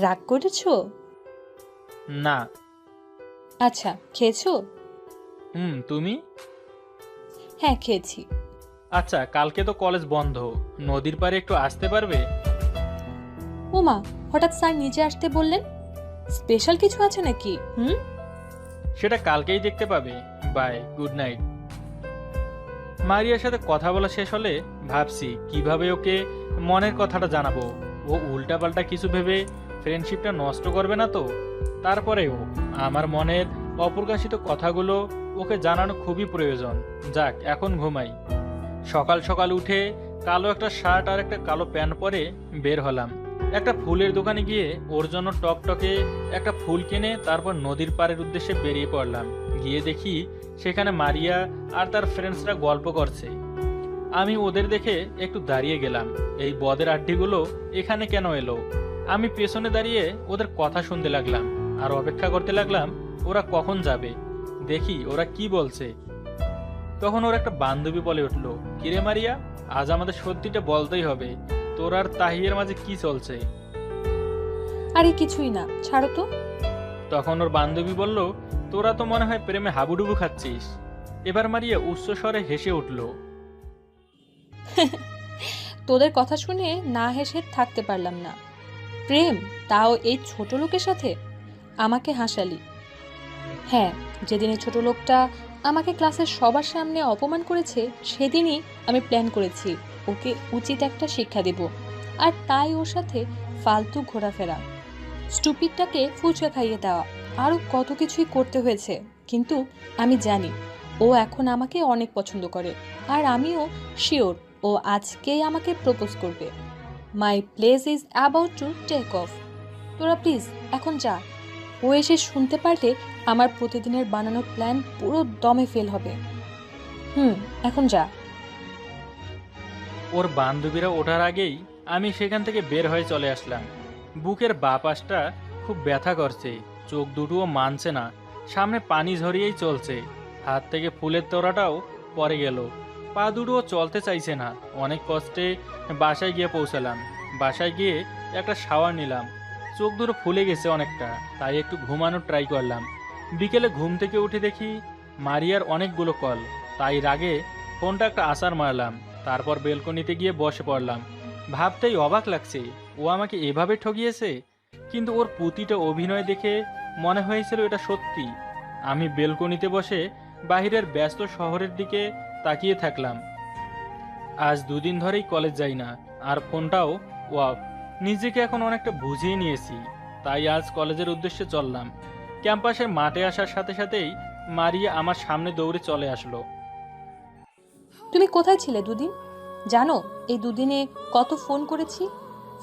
রাগ করেছো? না। আচ্ছা, খেয়েছো? হুম, তুমি? হ্যাঁ, খেয়েছি। আচ্ছা, কালকে তো কলেজ বন্ধ, নদীর পাড়ে একটু আসতে পারবে? ওমা, হঠাৎ স্যার নিজে আসতে বললেন? স্পেশাল কিছু আছে নাকি? হুম। সেটা কালকেই দেখতে পাবে। By, good night. মারিয়ার সাথে কথা বলা শেষ হলে ভাবছি কিভাবে ওকে মনের কথাটা জানাবো। ও উল্টাপাল্টা কিছু ভেবে ফ্রেন্ডশিপটা নষ্ট করবে না তো? তারপরেও আমার মনের অপ্রকাশিত কথাগুলো ওকে জানানো খুবই প্রয়োজন। যাক, এখন ঘুমাই। সকাল সকাল উঠে কালো একটা শার্ট আর একটা কালো প্যান্ট পরে বের হলাম। একটা ফুলের দোকানে গিয়ে ওর জন্য টকটকে একটা ফুল কিনে তারপর নদীর পাড়ের উদ্দেশ্যে বেরিয়ে পড়লাম। গিয়ে দেখি সেখানে মারিয়া আর তার ফ্রেন্ডসরা গল্প করছে। আমি ওদের দেখে একটু দাঁড়িয়ে গেলাম। এই বদের আড্ডিগুলো এখানে কেন এলো? আমি পেছনে দাঁড়িয়ে ওদের কথা শুনতে লাগলাম আর অপেক্ষা করতে লাগলাম ওরা কখন যাবে, দেখি ওরা কি বলছে। তখন ওর একটা বান্ধবী বলে উঠল, কিরে মারিয়া, আজ আমাদের সত্যিটা বলতেই হবে, তোর আর তাহিয়ের মাঝে কি চলছে? আরে কিছুই না, ছাড়ো তো। তখন ওর বান্ধবী বলল, তোরা তো মনে হয় প্রেমে হাবুডুবু খাচ্ছিস। এবার মারিয়া উচ্চ স্বরে হেসে উঠল। তোদের কথা শুনে না হেসে থাকতে পারলাম না। প্রেম, তাও এই ছোট লোকের সাথে? আমাকে হাসালি। হ্যাঁ, যেদিন এই ছোট লোকটা আমাকে ক্লাসের সবার সামনে অপমান করেছে সেদিনই আমি প্ল্যান করেছি ওকে উচিত একটা শিক্ষা দেব, আর তাই ওর সাথে ফালতু ঘোরাফেরা, স্টুপিডটাকে ফুচকা খাইয়ে দেওয়া, আরও কত কিছুই করতে হয়েছে। কিন্তু আমি জানি ও এখন আমাকে অনেক পছন্দ করে, আর আমিও শিওর ও আজকেই আমাকে প্রপোজ করবে। My place is about to take off. তোরা প্লিজ এখন যা। ও এসে শুনতে পারলে আমার প্রতিদিনের বানানো প্ল্যান পুরো দমে ফেল হবে। এখন যা। ওর বান্ধবীরা ওঠার আগেই আমি সেখান থেকে বের হয়ে চলে আসলাম। বুকের বাঁ পাশটা খুব ব্যথা করছে, চোখ দুটোও মানছে না, সামনে পানি ঝরিয়েই চলছে, হাত থেকে ফুলের তোড়াটাও পড়ে গেল, পা দুটোও চলতে চাইছে না। অনেক কষ্টে বাসায় গিয়ে পৌঁছালাম। বাসায় গিয়ে একটা শাওয়ার নিলাম। চোখ দুটো ফুলে গেছে অনেকটা, তাই একটু ঘুমানোর ট্রাই করলাম। বিকেলে ঘুম থেকে উঠে দেখি মারিয়ার অনেকগুলো কল, তাই রাগে ফোনটা একটা আছাড় মারলাম। তারপর বেলকনিতে গিয়ে বসে পড়লাম। ভাবতেই অবাক লাগছে, ও আমাকে এভাবে ঠকিয়েছে, কিন্তু ওর প্রতিটা অভিনয় দেখে মনে হয়েছিল এটা সত্যি। আমি বেলকনিতে বসে বাইরের ব্যস্ত শহরের দিকে তাকিয়ে থাকলাম। আজ দুদিন ধরেই কলেজ যাই না, আর ফোনটাও অফ। নিজেকে এখন অনেকটা বুঝিয়ে নিয়েছি, তাই আজ কলেজের উদ্দেশ্যে চললাম। ক্যাম্পাসের মাঠে আসার সাথে সাথেই মারিয়া আমার সামনে দৌড়ে চলে আসলো। তুমি কোথায় ছিলে দুদিন? জানো এই দুদিনে কত ফোন করেছি?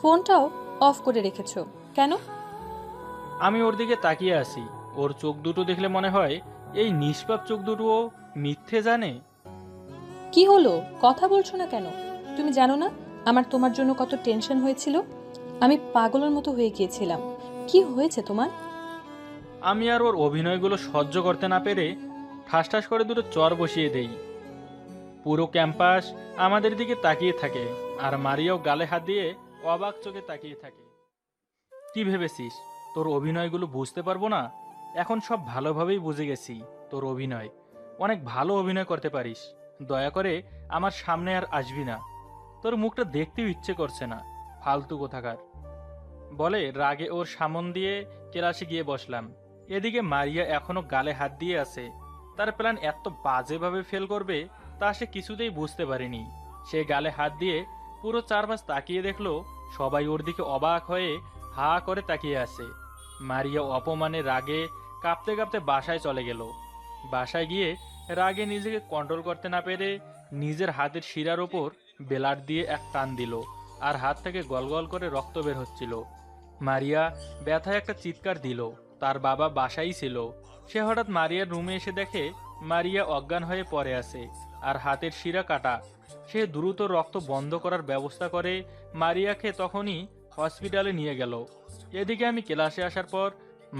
ফোনটাও অফ করে রেখেছো কেন? আমি ওর দিকে তাকিয়ে আছি। ওর চোখ দুটো দেখলে মনে হয় এই নিষ্পাপ চোখ দুটোও মিথ্যে জানে। কি হলো, কথা বলছো না কেন? তুমি জানো না আমার তোমার জন্য কত টেনশন হয়েছিল? আমি পাগলের মতো হয়ে গিয়েছিলাম। কি হয়েছে তোমার? আমি আর ওর অভিনয়গুলো সহ্য করতে না পেরে ঠাস ঠাস করে দুটো চর বসিয়ে দেই। পুরো ক্যাম্পাস আমাদের দিকে তাকিয়ে থাকে, আর মারিয়াও গালে হাত দিয়ে অবাক চোখে তাকিয়ে থাকে। কি ভেবেছিস তোর অভিনয়গুলো বুঝতে পারবো না? এখন সব ভালোভাবেই বুঝে গেছি। তোর অভিনয় অনেক ভালো অভিনয় করতে পারিস। দয়া করে আমার সামনে আর আসবি না। তোর মুখটা দেখতেও ইচ্ছে করছে না, ফালতু কোথাকার, বলে রাগে ওর সামন দিয়ে ক্লাসে গিয়ে বসলাম। এদিকে মারিয়া এখনো গালে হাত দিয়ে আছে। তার প্ল্যান এত বাজেভাবে ফেল করবে তা সে কিছুতেই বুঝতে পারেনি। সে গালে হাত দিয়ে পুরো চারপাশ তাকিয়ে দেখলো সবাই ওর দিকে অবাক হয়ে হা করে তাকিয়ে আছে। মারিয়া অপমানে রাগে কাঁপতে কাঁপতে বাসায় চলে গেল। বাসায় গিয়ে রাগে নিজেকে কন্ট্রোল করতে না পেরে নিজের হাতের শিরার ওপর বেলাট দিয়ে এক টান দিল, আর হাত থেকে গলগল করে রক্ত বের হচ্ছিল। মারিয়া ব্যথায় একটা চিৎকার দিল। তার বাবা বাসায় ছিল। সে হঠাৎ মারিয়ার রুমে এসে দেখে মারিয়া অজ্ঞান হয়ে পড়ে আছে আর হাতের শিরা কাটা। সে দ্রুত রক্ত বন্ধ করার ব্যবস্থা করে মারিয়াকে তখনই হসপিটালে নিয়ে গেল। এদিকে আমি ক্লাসে আসার পর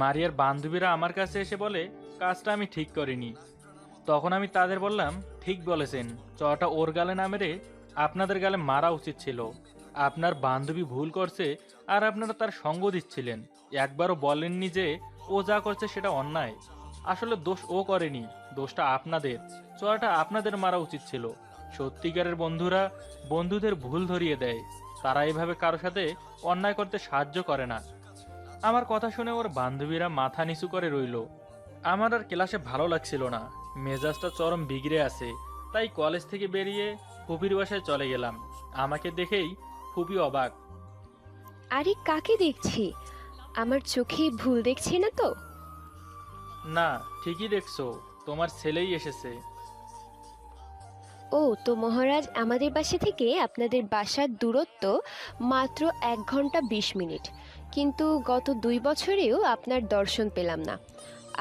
মারিয়ার বান্ধবীরা আমার কাছে এসে বলে কাজটা আমি ঠিক করিনি। তখন আমি তাদের বললাম, ঠিক বলেছেন, চটা ওর গালে না মেরে আপনাদের গালে মারা উচিত ছিল। আপনার বান্ধবী ভুল করছে আর আপনারা তার সঙ্গ দিচ্ছিলেন। একবারও বলেননি যে ও যা করছে সেটা অন্যায়। আসলে দোষ ও করেনি, দোষটা আপনাদের। চড়াটা আপনাদের মারা উচিত ছিল। সত্যিকারের বন্ধুরা বন্ধুদের ভুল ধরিয়ে দেয়, তারা এভাবে কারো সাথে অন্যায় করতে সাহায্য করে না। আমার কথা শুনে ওর বান্ধবীরা মাথা নিচু করে রইল। আমার আর ক্লাসে ভালো লাগছিল না, মেজাজটা চরম বিগড়ে আছে। তাই কলেজ থেকে বেরিয়ে ফুপির বাসায় চলে গেলাম। আমাকে দেখেই ফুপি অবাক। আরে কাকে দেখছি? আমার চোখে ভুল দেখছি না তো? না, ঠিকই দেখছো, তোমার ছেলেই এসেছে। ও তো মহারাজ, আমাদের বাসা থেকে আপনাদের বাসার দূরত্ব মাত্র 1 ঘন্টা 20 মিনিট, কিন্তু গত 2 বছরেও আপনার দর্শন পেলাম না।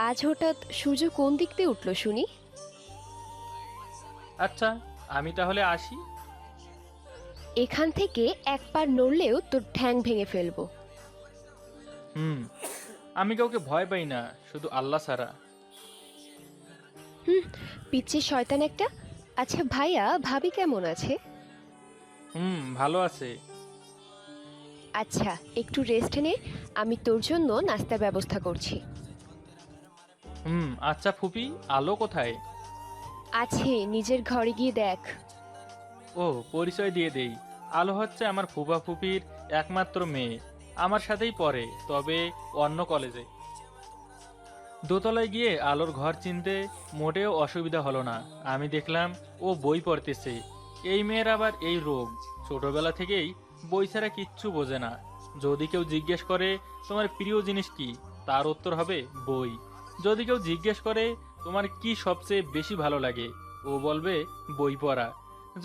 আজ হঠাৎ সূর্য কোন দিক দিয়ে উঠলো শুনি? আচ্ছা, আমি তাহলে আসি। এখান থেকে এক পা নড়লেও তোর ঠ্যাং ভেঙে ফেলবো। আমি কাউকে ভয় পাই না, শুধু আল্লাহ ছাড়া। পিচ্ছি শয়তান একটা। আচ্ছা ভাইয়া, ভাবি কেমন আছে? ভালো আছে। আচ্ছা, একটু রেস্ট নে, আমি তোর জন্য নাস্তার ব্যবস্থা করছি। আচ্ছা ফুপি, আলো কোথায়? আছে, নিজের ঘরে গিয়ে দেখ। ও, পরিচয় দিয়ে দেই। আলো হচ্ছে আমার ফুপা ফুপির একমাত্র মেয়ে। আমার সাথেই পড়ে, তবে অন্য কলেজে। দোতলায় গিয়ে আলোর ঘর চিনতে মোটেও অসুবিধা হলো না। আমি দেখলাম ও বই পড়তেছে। এই মেয়ের আবার এই রোগ, ছোটবেলা থেকেই বই ছাড়া কিচ্ছু বোঝে না। যদি কেউ জিজ্ঞেস করে তোমার প্রিয় জিনিস কি, তার উত্তর হবে বই। যদি কেউ জিজ্ঞেস করে তোমার কি সবচেয়ে বেশি ভালো লাগে, ও বলবে বই পড়া।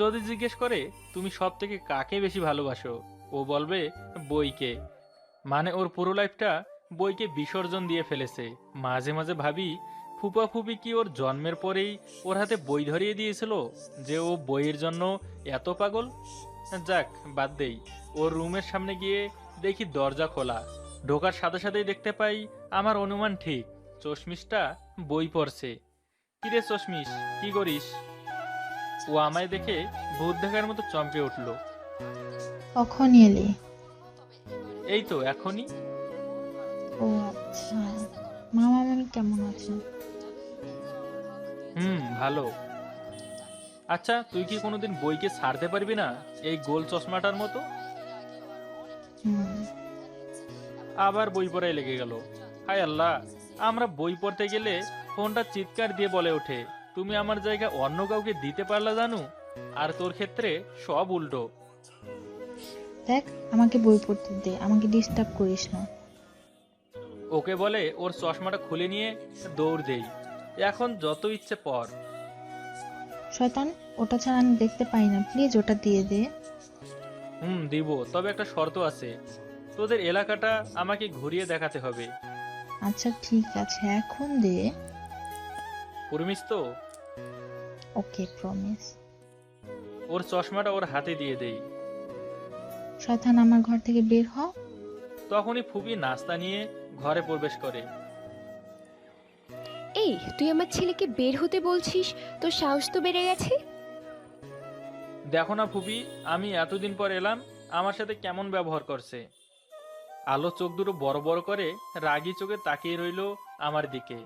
যদি জিজ্ঞেস করে তুমি সব থেকে কাকে বেশি ভালোবাসো, ও বলবে বইকে। মানে ওর পুরো লাইফটা বইকে বিসর্জন দিয়ে ফেলেছে। মাঝে মাঝে ভাবি, ফুপা ফুপি কি ওর জন্মের পরেই ওর হাতে বই ধরিয়ে দিয়েছিল, যে ও বইয়ের জন্য এত পাগল? যাক, বাদ দেই। ওর রুমের সামনে গিয়ে দেখি দরজা খোলা। ঢোকার সাথে সাথেই দেখতে পাই আমার অনুমান ঠিক, চশমিশটা বই পড়ছে। কিরে চশমিশ, কি করিস? ও আমায় দেখে ভূত দেখার মতো চমকে উঠল। কখন এলে? এই তো এখনই। ও আচ্ছা, মামা মামি কেমন আছেন? ভালো। আচ্ছা, তুই কি কোনোদিন বইকে ছাড়তে পারবি না, এই গোল চশমাটার মতো? হুম, আবার বই পড়ায় লেগে গেল। হায় আল্লাহ, আমরা বই পড়তে গেলে ফোনটা চিৎকার দিয়ে বলে ওঠে, তুমি আমার জায়গা অন্য কাউকে দিতে পারলা জানু। আর তোর ক্ষেত্রে সব উল্টো। দেখ, আমাকে বই পড়তে দে, আমাকে ডিস্টার্ব করিস না। ওকে বলে ওর চশমাটা খুলে নিয়ে দৌড় দেই। এখন যত ইচ্ছে পড়। শয়তান, ওটা ছাড়া আমি দেখতে পাই না, প্লিজ ওটা দিয়ে দে। দিব, তবে একটা শর্ত আছে। তোদের এলাকাটা আমাকে ঘুরিয়ে দেখাতে হবে। আচ্ছা ঠিক আছে, এখন দে। প্রমিস তো? ওকে, প্রমিস। ওর চশমাটা ওর হাতে দিয়ে দেই। শয়তান, আমার ঘর থেকে বের হ। তখনই ফুপি নাস্তা নিয়ে ঘরে প্রবেশ করে। এই, তুই আমার ছেলেকে বের হতে বলছিস? তোর সাহস তো বেড়ে গেছে। দেখো না ফুপি, আমি এতদিন পর এলাম, আমার সাথে কেমন ব্যবহার করছে। আলো চোখ দুটো বড় বড় করে রাগী চোখে তাকিয়ে রইল আমার দিকে।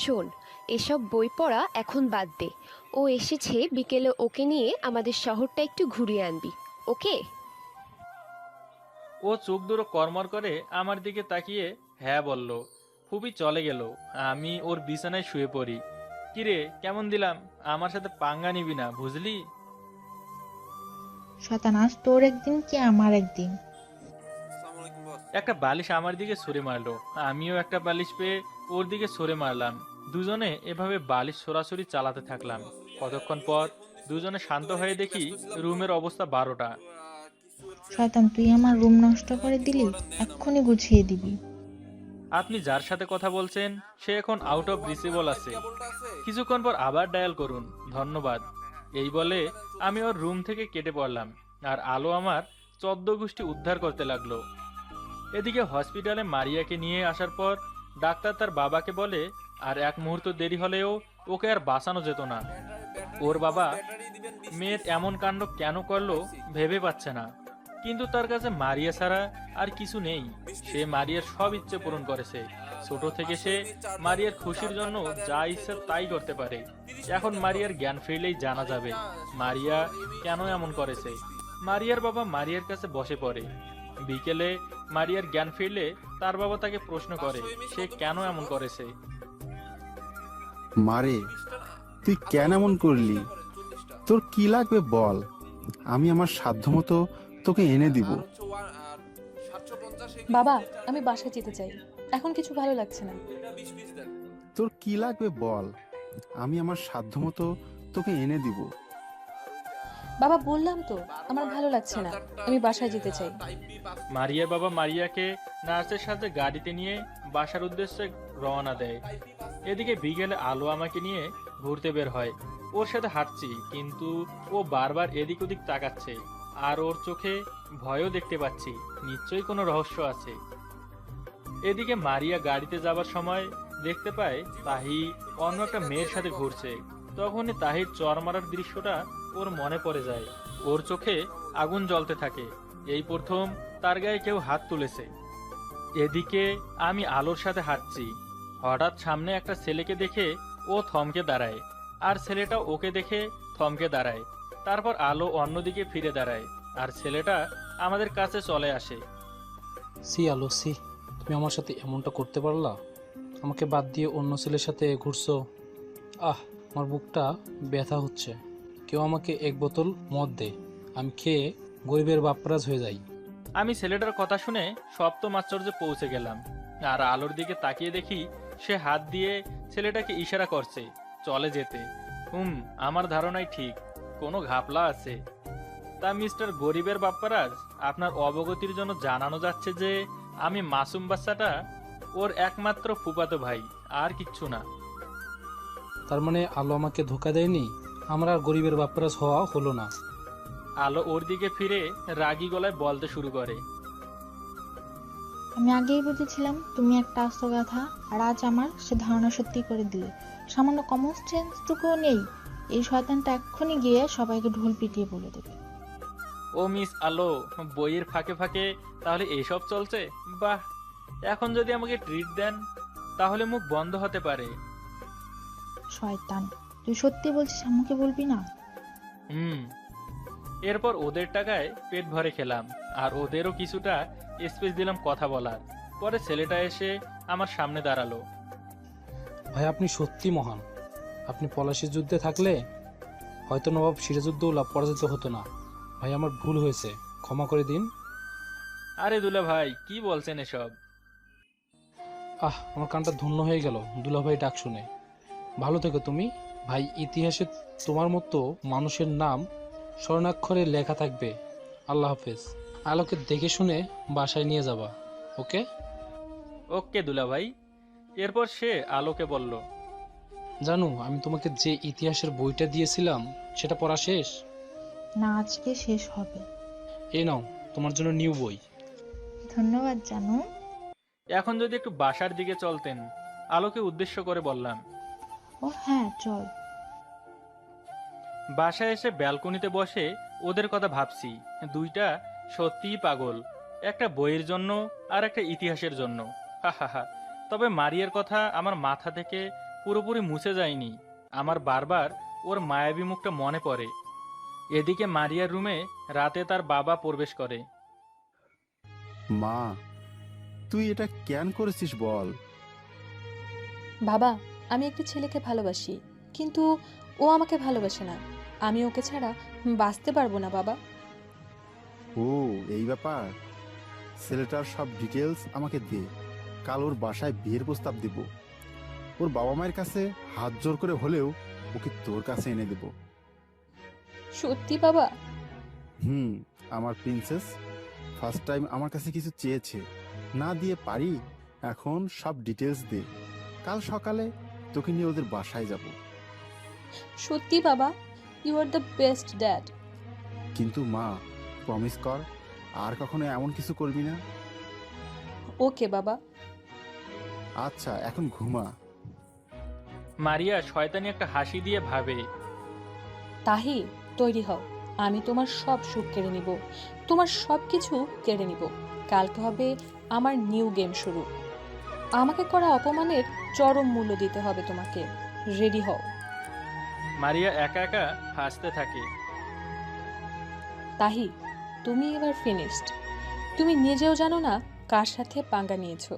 শোন, এসব বই পড়া এখন বাদ দে। ও এসেছে, বিকেলে ওকে নিয়ে আমাদের শহরটা একটু ঘুরিয়ে আনবি, ওকে? ও চোখ দুটো কর্মর করে আমার দিকে তাকিয়ে হ্যাঁ বলল। ফুপি চলে গেল। আমি ওর বিছানায় শুয়ে পড়ি। কিরে, কেমন দিলাম? আমার সাথে পাঙ্গা নিবি না, বুঝলি? শয়তান, আজ তোর একদিন কি আমার একদিন। একটা বালিশ আমার দিকে ছুঁড়ে মারলো, আমিও একটা বালিশ পেয়ে ওর দিকে ছুঁড়ে মারলাম। দুজনে এভাবে বালিশ ছোড়াছুড়ি চালাতে থাকলাম। কতক্ষণ পর দুজনে শান্ত হয়ে দেখি রুমের অবস্থা 12টা। শয়তান, তুই আমার রুম নষ্ট করে দিলি, এক্ষুনি গুছিয়ে দিবি। আপনি যার সাথে কথা বলছেন সে এখন আউট অফ রিসিবল আছে, কিছুক্ষণ পর আবার ডায়াল করুন, ধন্যবাদ। এই বলে আমি ওর রুম থেকে কেটে পড়লাম। আর আলো আমার 14 গোষ্ঠী উদ্ধার করতে লাগলো। এদিকে হসপিটালে মারিয়াকে নিয়ে আসার পর ডাক্তার তার বাবাকে বলে আর এক মুহূর্ত দেরি হলেও ওকে আর বাঁচানো যেত না। ওর বাবা মেয়ের এমন কাণ্ড কেন করলো ভেবে পাচ্ছে না, কিন্তু তার কাছে মারিয়া ছাড়া আর কিছু নেই। সে মারিয়ার সব ইচ্ছে পূরণ করেছে। ছোট থেকে সে মারিয়ার খুশির জন্য যা ইচ্ছে তাই করতে পারে। এখন মারিয়ার জ্ঞান ফিরলেই জানা যাবে মারিয়া কেন এমন করেছে। মারিয়ার বাবা মারিয়ার কাছে বসে পড়ে। বিকেলে মারিয়ার জ্ঞান ফিরলে তার বাবা তাকে প্রশ্ন করে সে কেন এমন করেছে। মারে, তুই কেন এমন করলি? তোর কি লাগবে বল, আমি আমার সাধ্যমতো তোকে এনে দিব। বাবা, আমি বাসায় যেতে চাই, এখন কিছু ভালো লাগছে না। তোর কি লাগবে বল, আমি আমার সাধ্যমতো তোকে এনে দিব। বাবা, বললাম তো আমার ভালো লাগছে না, আমি বাসায় যেতে চাই। মারিয়ার বাবা মারিয়াকে নার্সের সাথে গাড়িতে নিয়ে বাসার উদ্দেশ্যে রওনা দেয়। এদিকে বিকেলে আলো আমাকে নিয়ে ঘুরতে বের হয়। ওর সাথে হাঁটছি, কিন্তু ও বারবার এদিক ওদিক তাকাচ্ছে, আর ওর চোখে ভয়ও দেখতে পাচ্ছি। নিশ্চয়ই কোনো রহস্য আছে। এদিকে মারিয়া গাড়িতে যাবার সময় দেখতে পায় তাহি অন্য একটা মেয়ের সাথে ঘুরছে। তখনই তাহির চর মারার দৃশ্যটা ওর মনে পড়ে যায়। ওর চোখে আগুন জ্বলতে থাকে। এই প্রথম তার গায়ে কেউ হাত তুলেছে। এদিকে আমি আলোর সাথে হাঁটছি। হঠাৎ সামনে একটা ছেলেকে দেখে ও থমকে দাঁড়ায়, আর ছেলেটা ওকে দেখে থমকে দাঁড়ায়। তারপর আলো অন্যদিকে ফিরে দাঁড়ায়, আর ছেলেটা আমাদের কাছে চলে আসে। সি আলো, সি, তুমি আমার সাথে এমনটা করতে পারলা? আমাকে বাদ দিয়ে অন্য ছেলের সাথে ঘুরছো। আমার বুকটা ব্যথা হচ্ছে। কেউ আমাকে এক বোতল মদ দে, আমি খেয়ে গরিবের বাপ্পারাজ হয়ে যাই। আমি ছেলেটার কথা শুনে সপ্তম আশ্চর্যে পৌঁছে গেলাম, আর আলোর দিকে তাকিয়ে দেখি সে হাত দিয়ে ছেলেটাকে ইশারা করছে চলে যেতে। আমার ধারণাই ঠিক, কোনো ঘাপলা আছে। তা মিস্টার গরিবের বাপ্পারাজ, আপনার অবগতির জন্য জানানো যাচ্ছে যে আমি মাসুম বাচ্চাটা ওর একমাত্র ফুফাতো ভাই, আর কিচ্ছু না। তার মানে আলো আমাকে ধোকা দেয়নি, আমার আর গরিবের বাপ্পারাজ হওয়া হলো না। আলো ওর দিকে ফিরে রাগী গলায় বলতে শুরু করে, আমি আগেই বুঝেছিলাম তুমি একটা আস্ত গাধা, আর আজ আমার সে ধারণা সত্যি করে দিলে। সামান্য কমন সেন্সটুকুও নেই। এই শয়তানটা এক্ষুনি গিয়ে সবাইকে ঢোল পিটিয়ে বলে দেবে। ও মিস আলো, বইয়ের ফাঁকে ফাঁকে তাহলে এইসব চলছে? বাহ, এখন যদি আমাকে ট্রিট দেন তাহলে মুখ বন্ধ হতে পারে। শয়তান, তুই সত্যি বলছিস, আমাকে বলবি না? এরপর ওদের টাকায় পেট ভরে খেলাম, আর ওদেরও কিছুটা স্পেস দিলাম কথা বলার। পরে ছেলেটা এসে আমার সামনে দাঁড়ালো। ভাই, আপনি সত্যি মহান। আপনি পলাশির যুদ্ধে থাকলে হয়তো নবাব সিরাজউদ্দৌলা পরাজিত হতো না। ভাই, আমার ভুল হয়েছে, ক্ষমা করে দিন। আরে দুলা ভাই, কি বলছেন এসব? আমার কানটা ধন্য হয়ে গেল দুলাভাই ডাক শুনে। ভালো থেকো তুমি ভাই। ইতিহাসে তোমার মতো মানুষের নাম স্বর্ণাক্ষরে লেখা থাকবে। আল্লাহ হাফেজ। আলোকে দেখে শুনে বাসায় নিয়ে যাবা, ওকে? ওকে দুলা ভাই। এরপর সে আলোকে বলল, জানো, আমি তোমাকে যে ইতিহাসের বইটা দিয়েছিলাম সেটা পড়া শেষ? না, আজকে শেষ হবে। এই নাও তোমার জন্য নিউ বই। ধন্যবাদ জানু। এখন যদি একটু বাসার দিকে চলতেন। আলোকে উদ্দেশ্য করে বললাম। ও হ্যাঁ, চল। বাসায় এসে ব্যালকনিতে বসে ওদের কথা ভাবছি। দুইটা সত্যিই পাগল, একটা বইয়ের জন্য আর একটা ইতিহাসের জন্য। হা। তবে মারিয়ার কথা আমার মাথা থেকে পুরোপুরি মুছে যায়নি। আমার বারবার ওর মায়াবী মুখটা মনে পড়ে। এদিকে মারিয়ার রুমে রাতে তার বাবা প্রবেশ করে। মা, তুই এটা কেন করেছিস বল? বাবা, আমি একটি ছেলেকে ভালোবাসি, কিন্তু ও আমাকে ভালোবাসে না। আমি ওকে ছাড়া বাঁচতে পারবো না বাবা। ও, এই ব্যাপার। ছেলেটার সব ডিটেলস আমাকে দে, কাল ওর বাসায় বিয়ের প্রস্তাব দেব। ওর বাবা মায়ের কাছে হাত জোর করে হলেও ওকে তোর কাছে এনে দেব। সত্যি বাবা? আমার প্রিন্সেস ফার্স্ট টাইম আমার কাছে কিছু চেয়েছে, না দিয়ে পারি। এখন সব ডিটেলস দে, কাল সকালে তোকে নিয়ে ওদের বাসায় যাব। সত্যি বাবা? You are the best dad. কিন্তু মা, প্রমিস কর আর কখনো এমন কিছু করবি না। ওকে বাবা। আচ্ছা, এখন ঘুমা। মারিয়া শয়তানি একটা হাসি দিয়ে ভাবে, তাহি, তৈরি হও, আমি তোমার সব সুখ কেড়ে নিব, তোমার সব কিছু কেড়ে নিব। কালকে হবে আমার নিউ গেম শুরু। আমাকে করা অপমানের চরম মূল্য দিতে হবে তোমাকে। রেডি হও। মারিয়া একা একা হাসতে থাকে। তাহি, তুমি এবার ফিনিশড। তুমি নিজেও জানো না কার সাথে পাঙ্গা নিয়েছো।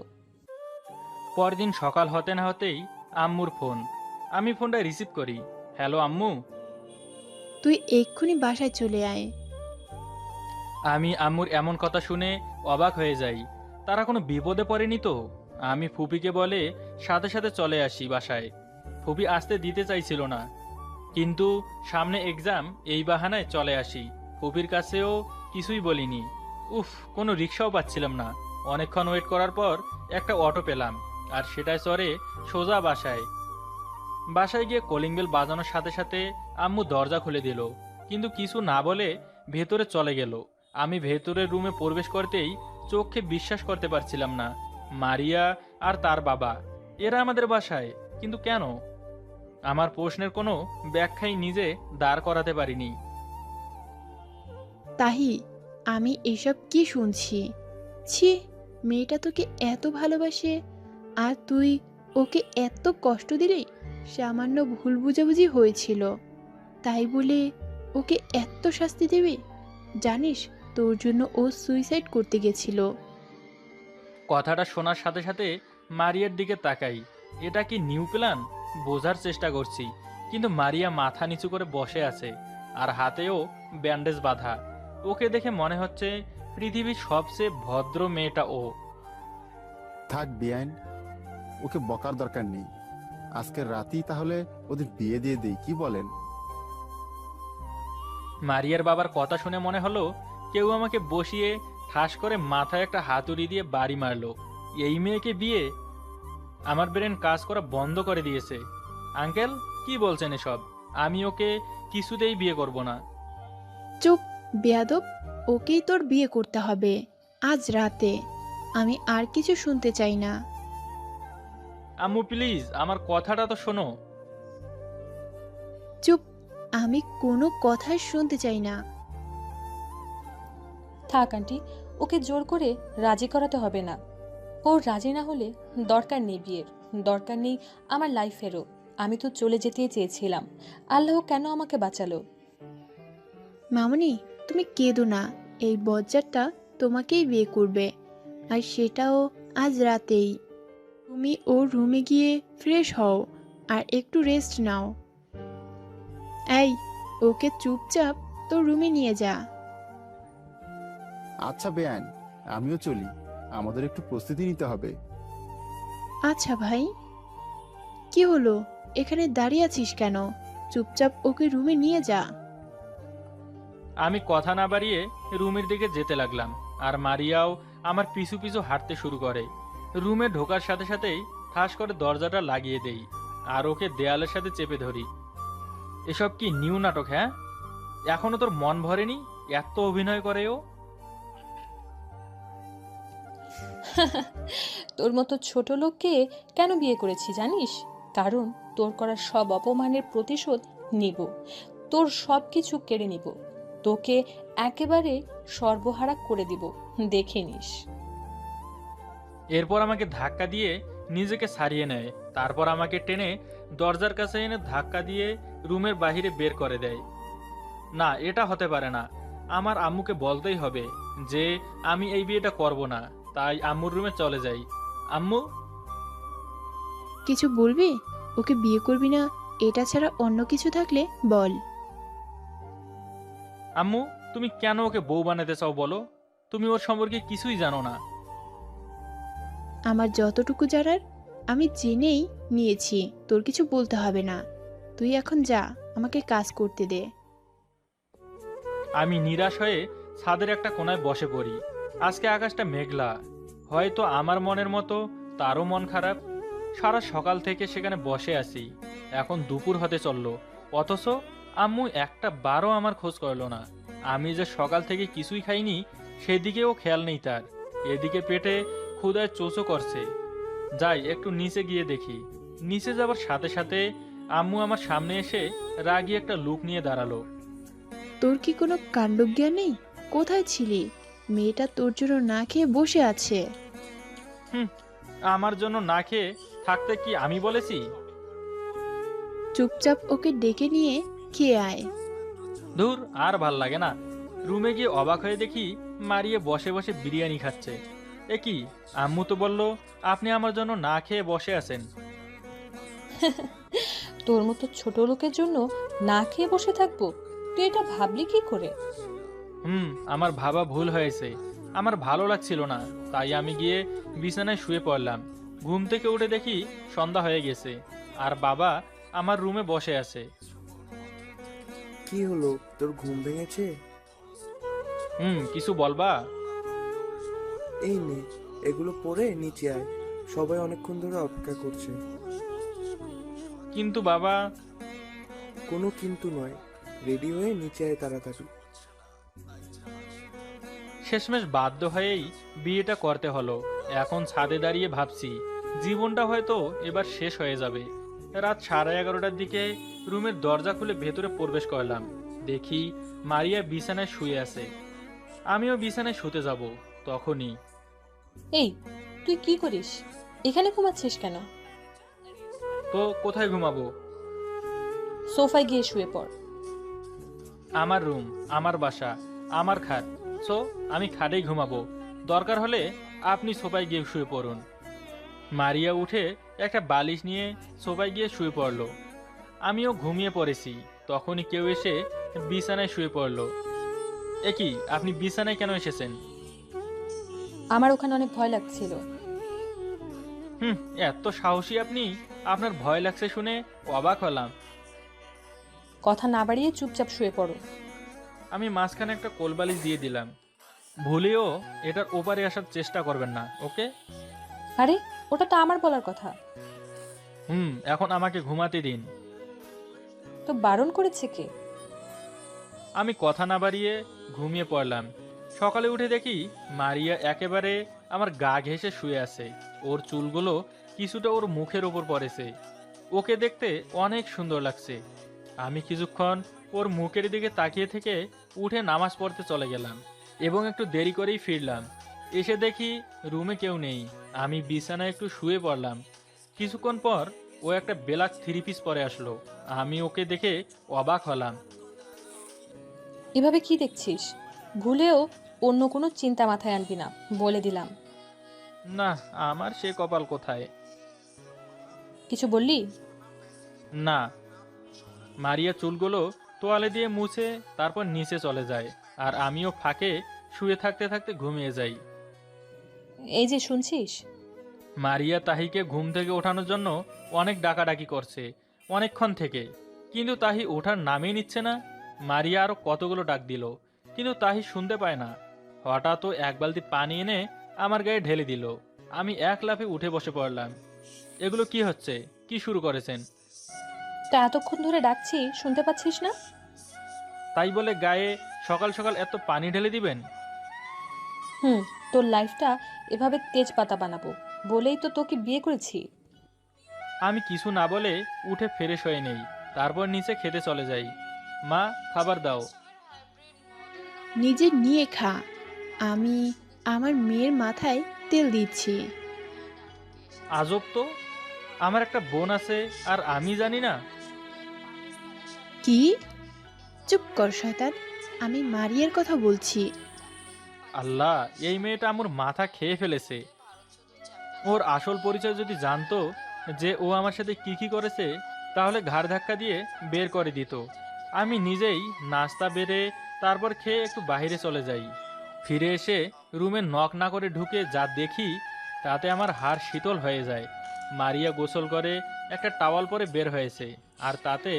পরদিন সকাল হতে না হতেই আম্মুর ফোন। আমি ফোনটা রিসিভ করি। হ্যালো আম্মু। তুই এক্ষুনি বাসায় চলে আয়। আমি আম্মুর এমন কথা শুনে অবাক হয়ে যাই। তারা কোনো বিপদে পড়েনি তো? আমি ফুপিকে বলে সাথে সাথে চলে আসি বাসায়। ফুপি আসতে দিতে চাইছিল না, কিন্তু সামনে এক্সাম, এই বাহানায় চলে আসি। ফুপির কাছেও কিছুই বলিনি। উফ, কোনো রিক্সাও পাচ্ছিলাম না। অনেকক্ষণ ওয়েট করার পর একটা অটো পেলাম, আর সেটায় চড়ে সোজা বাসায়। বাসায় গিয়ে কলিং বেল বাজানোর সাথে সাথে আম্মু দরজা খুলে দিল, কিন্তু কিছু না বলে ভেতরে চলে গেল। আমি ভেতরের রুমে প্রবেশ করতেই চোখে বিশ্বাস করতে পারছিলাম না। মারিয়া আর তার বাবা, এরা আমাদের বাসায়, কিন্তু কেন? আমার প্রশ্নের কোনো ব্যাখ্যাই নিজে দাঁড় করাতে পারিনি। তাহি, আমি এসব কি শুনছি? ছি, মেয়েটা তোকে এত ভালোবাসে আর তুই ওকে এত কষ্ট দিলি। সামান্য ভুল বুঝাবুঝি হয়েছিল, তাই বলে ওকে এত শাস্তি দেবে? জানিস, তোর জন্য ও সুইসাইড করতে গেছিল। কথাটা শোনার সাথে সাথে মারিয়ার দিকে তাকাই। এটা কি নিউ প্ল্যান? বোঝার চেষ্টা করছি, কিন্তু মারিয়া মাথা নিচু করে বসে আছে, আর হাতেও ব্যান্ডেজ বাঁধা। ওকে দেখে মনে হচ্ছে পৃথিবীর সবচেয়ে ভদ্র মেয়েটা ও। থাক বিয়ান, ওকে বকার দরকার নেই। আজকের রাতেই তাহলে ওদের বিয়ে দিয়ে দেই, কি বলেন? মারিয়ার বাবার কথা শুনে মনে হলো কেউ আমাকে বসিয়ে ঠাস করে মাথায় একটা হাতুড়ি দিয়ে বাড়ি মারলো। এই মেয়েকে বিয়ে? আমার ব্রেন কাজ করা বন্ধ করে দিয়েছে। আঙ্কেল, কি বলছেন এসব? আমি ওকে কিছুতেই বিয়ে করব না। চুপ বেয়াদব, ওকেই তোর বিয়ে করতে হবে আজ রাতে। আমি আর কিছু শুনতে চাই না। আম্মু প্লিজ, আমার কথাটা তো শোনো। চুপ, আমি কোনো কথাই শুনতে চাই না। থাক আন্টি, ওকে জোর করে রাজি করাতে হবে না। ওর রাজি না হলে দরকার নেই বিয়ের, দরকার নেই আমার লাইফেরও। আমি তো চলে যেতে চেয়েছিলাম, আল্লাহ কেন আমাকে বাঁচালো? মামনি, তুমি কেঁদো না। এই বজ্জারটা তোমাকেই বিয়ে করবে, আর সেটাও আজ রাতেই। তুমি ওর রুমে গিয়ে ফ্রেশ হও আর একটু রেস্ট নাও। এই, ওকে চুপচাপ তোর রুমে নিয়ে যা। আচ্ছা বেয়ান, আমিও চলি, আমাদের একটু প্রস্তুতি নিতে হবে। আচ্ছা ভাই। কি হলো, এখানে দাঁড়িয়ে আছিস কেন? চুপচাপ ওকে রুমে নিয়ে যা। আমি কথা না বাড়িয়ে রুমের দিকে যেতে লাগলাম, আর মারিয়াও আমার পিছু পিছু হাঁটতে শুরু করে। রুমে ঢোকার সাথে সাথেই ঠাস করে দরজাটা লাগিয়ে দেই, আর ওকে দেয়ালের সাথে চেপে ধরি। এসব কি নিউ নাটক? হ্যাঁ, এখনো তোর মন ভরেনি? এত অভিনয় করে ও। তোর মতো ছোট লোককে কেন বিয়ে করেছি জানিস? কারণ তোর করা সব অপমানের প্রতিশোধ নিব, তোর সব কিছু কেড়ে নিব, তোকে একেবারে সর্বহারা করে দিব, দেখে নিস। এরপর আমাকে ধাক্কা দিয়ে নিজেকে ছাড়িয়ে নেয়, তারপর আমাকে টেনে দরজার কাছে এনে ধাক্কা দিয়ে রুমের বাহিরে বের করে দেয়। না, এটা হতে পারে না। আমার আম্মুকে বলতেই হবে যে আমি এই বিয়েটা করব না। তাই আম্মুর রুমে চলে যাই। আম্মু। কিছু বলবি? ওকে বিয়ে করবি না এটা ছাড়া অন্য কিছু থাকলে বল। আম্মু, তুমি কেন ওকে বউ বানাতে চাও বলো? তুমি ওর সম্পর্কে কিছুই জানো না। আমার যতটুকু জানার আমি জেনেই নিয়েছি, তোর কিছু বলতে হবে না। তুই এখন যা, আমাকে কাজ করতে দে। আমি নিরাশ হয়ে ছাদের একটা কোনায় বসে পড়ি। আজকে আকাশটা মেঘলা, হয়তো আমার মনের মতো তারও মন খারাপ। সারা সকাল থেকে সেখানে বসে আছি, এখন দুপুর হতে চলল, অথচ আম্মু একটা বারও আমার খোঁজ করলো না। আমি যে সকাল থেকে কিছুই খাইনি সেদিকেও খেয়াল নেই তার। এদিকে পেটে ক্ষুধায় চোচো করছে। যাই একটু নিচে গিয়ে দেখি। নিচে যাবার সাথে সাথে আম্মু আমার সামনে এসে রাগী একটা লুক নিয়ে দাঁড়ালো। তোর কি কোনো কাণ্ডজ্ঞান নেই? কোথায় ছিলি? মেয়েটা তোর জন্য না খেয়ে বসে আছে। আমার জন্য না খেয়ে থাকতে কি আমি বলেছি? চুপচাপ ওকে ডেকে নিয়ে খেয়ে আয়। ধুর, আর ভাল লাগে না। রুমে গিয়ে অবাক হয়ে দেখি মারিয়ে বসে বসে বিরিয়ানি খাচ্ছে। এ কি, আম্মু তো বলল আপনি আমার জন্য না খেয়ে বসে আছেন। তোর মতো ছোট লোকের জন্য না খেয়ে বসে থাকবো? তুই এটা ভাবলি কি করে? আমার ভাবা ভুল হয়েছে। আমার ভালো লাগছিল না, তাই আমি গিয়ে বিছানায় শুয়ে পড়লাম। ঘুম থেকে উঠে দেখি সন্ধ্যা হয়ে গেছে আর বাবা আমার রুমে বসে আছে। কি হলো, তোর ঘুম ভেঙেছে? কিছু বলবা? এই নে, এগুলো পরে নিচে আয়, সবাই অনেকক্ষণ ধরে অপেক্ষা করছে। কিন্তু বাবা। কোনো কিন্তু নয়, রেডি হয়ে নিচে আয় তাড়াতাড়ি। শেষমেশ বাধ্য হয়েই বিয়েটা করতে হলো। এখন ছাদে দাঁড়িয়ে ভাবছি জীবনটা হয়তো এবার শেষ হয়ে যাবে। রাত 11:30টার দিকে রুমের দরজা খুলে ভেতরে প্রবেশ করলাম। দেখি মারিয়া বিছানায় শুয়ে আছে। আমিও বিছানায় শুতে যাব, তখনই। এই, তুই কি করিস? এখানে ঘুমাচ্ছিস কেন? তো কোথায় ঘুমাবো? সোফায় গিয়ে শুয়ে পড়। আমার রুম, আমার বাসা, আমার খাট। সো আমি খাটেই ঘুমাবো। দরকার হলে আপনি সোফায় গিয়ে শুয়ে পড়ুন। মারিয়া উঠে একটা বালিশ নিয়ে সোফায় গিয়ে শুয়ে পড়ল। আমিও ঘুমিয়ে পড়েছি। তখনই কেউ এসে বিছানায় শুয়ে পড়ল। এ কি, আপনি বিছানায় কেন এসেছেন? আমার ওখানে অনেক ভয় লাগছিল। এত সাহসী আপনি! আপনার ভয় লাগছে শুনে অবাক হলাম। কথা না বাড়িয়ে চুপচাপ শুয়ে পড়ো। আমি মাঝখানে একটা কোলবালিশ দিয়ে দিলাম। ভুলেও এটার ওপারে আসার চেষ্টা করবেন না, ওকে? আরে, ওটা তো আমার বলার কথা। এখন আমাকে ঘুমাতে দিন। তো বারণ করেছে কে? আমি কথা না বাড়িয়ে ঘুমিয়ে পড়লাম। সকালে উঠে দেখি মারিয়া একেবারে আমার গা ঘেঁষে শুয়ে আছে। ওর চুলগুলো কিছুটা ওর মুখের ওপর পড়েছে। ওকে দেখতে অনেক সুন্দর লাগছে। আমি কিছুক্ষণ ওর মুখের দিকে তাকিয়ে থেকে উঠে নামাজ পড়তে চলে গেলাম এবং একটু দেরি করেই ফিরলাম। এসে দেখি রুমে কেউ নেই। আমি বিছানায় একটু শুয়ে পড়লাম। কিছুক্ষণ পর ও একটা ব্ল্যাক 3 পিস পরে আসলো। আমি ওকে দেখে অবাক হলাম। এভাবে কি দেখছিস? ভুলেও অন্য কোনো চিন্তা মাথায় আনবি না, বলে দিলাম। না, আমার সে কপাল কোথায়। কিছু বললি? না। মারিয়া চুলগুলো তোয়ালে দিয়ে মুছে তারপর নিচে চলে যায় আর আমিও ফাঁকে শুয়ে থাকতে থাকতে ঘুমিয়ে যাই। এই যে শুনছিস? মারিয়া তাহিকে ঘুম থেকে ওঠানোর জন্য অনেক ডাকাডাকি করছে অনেকক্ষণ থেকে, কিন্তু তাহি ওঠার নামই নিচ্ছে না। মারিয়া আরো কতগুলো ডাক দিল, কিন্তু তাহি শুনতে পায় না। হঠাৎ এক বালতি পানি এনে আমার গায়ে ঢেলে দিল। আমি এক লাফে উঠে বসে পড়লাম। এগুলো কি হচ্ছে? কি শুরু করেছেন? তা এতক্ষণ ধরে ডাকছি, শুনতে পাচ্ছিস না? তাই বলে গায়ে সকাল সকাল এত পানি ঢেলে দিবেন? তোর লাইফটা এভাবে তেজপাতা বানাবো বলেই তো তোকে বিয়ে করেছি। আমি কিছু না বলে উঠে ফ্রেশ হয়ে নেই, তারপর নিচে খেতে চলে যাই। মা, খাবার দাও। নিজে নিয়ে খা। আমি আমার মেয়ের মাথায় তেল দিচ্ছি। আজব তো, আমার একটা বোন আছে আর আমি জানি না। কি? চুপ কর শয়তান, আমি মারিয়ার কথা বলছি। আল্লাহ, এই মেয়েটা আমার মাথা খেয়ে ফেলেছে। ওর আসল পরিচয় যদি জানতো যে ও আমার সাথে কি কি করেছে, তাহলে ঘাড় ধাক্কা দিয়ে বের করে দিত। আমি নিজেই নাস্তা বেড়ে তারপর খেয়ে একটু বাইরে চলে যাই। ফিরে এসে রুমে নক না করে ঢুকে যা দেখি তাতে আমার হাড় শীতল হয়ে যায়। মারিয়া গোসল করে একটা টাওয়াল পরে বের হয়েছে আর তাতে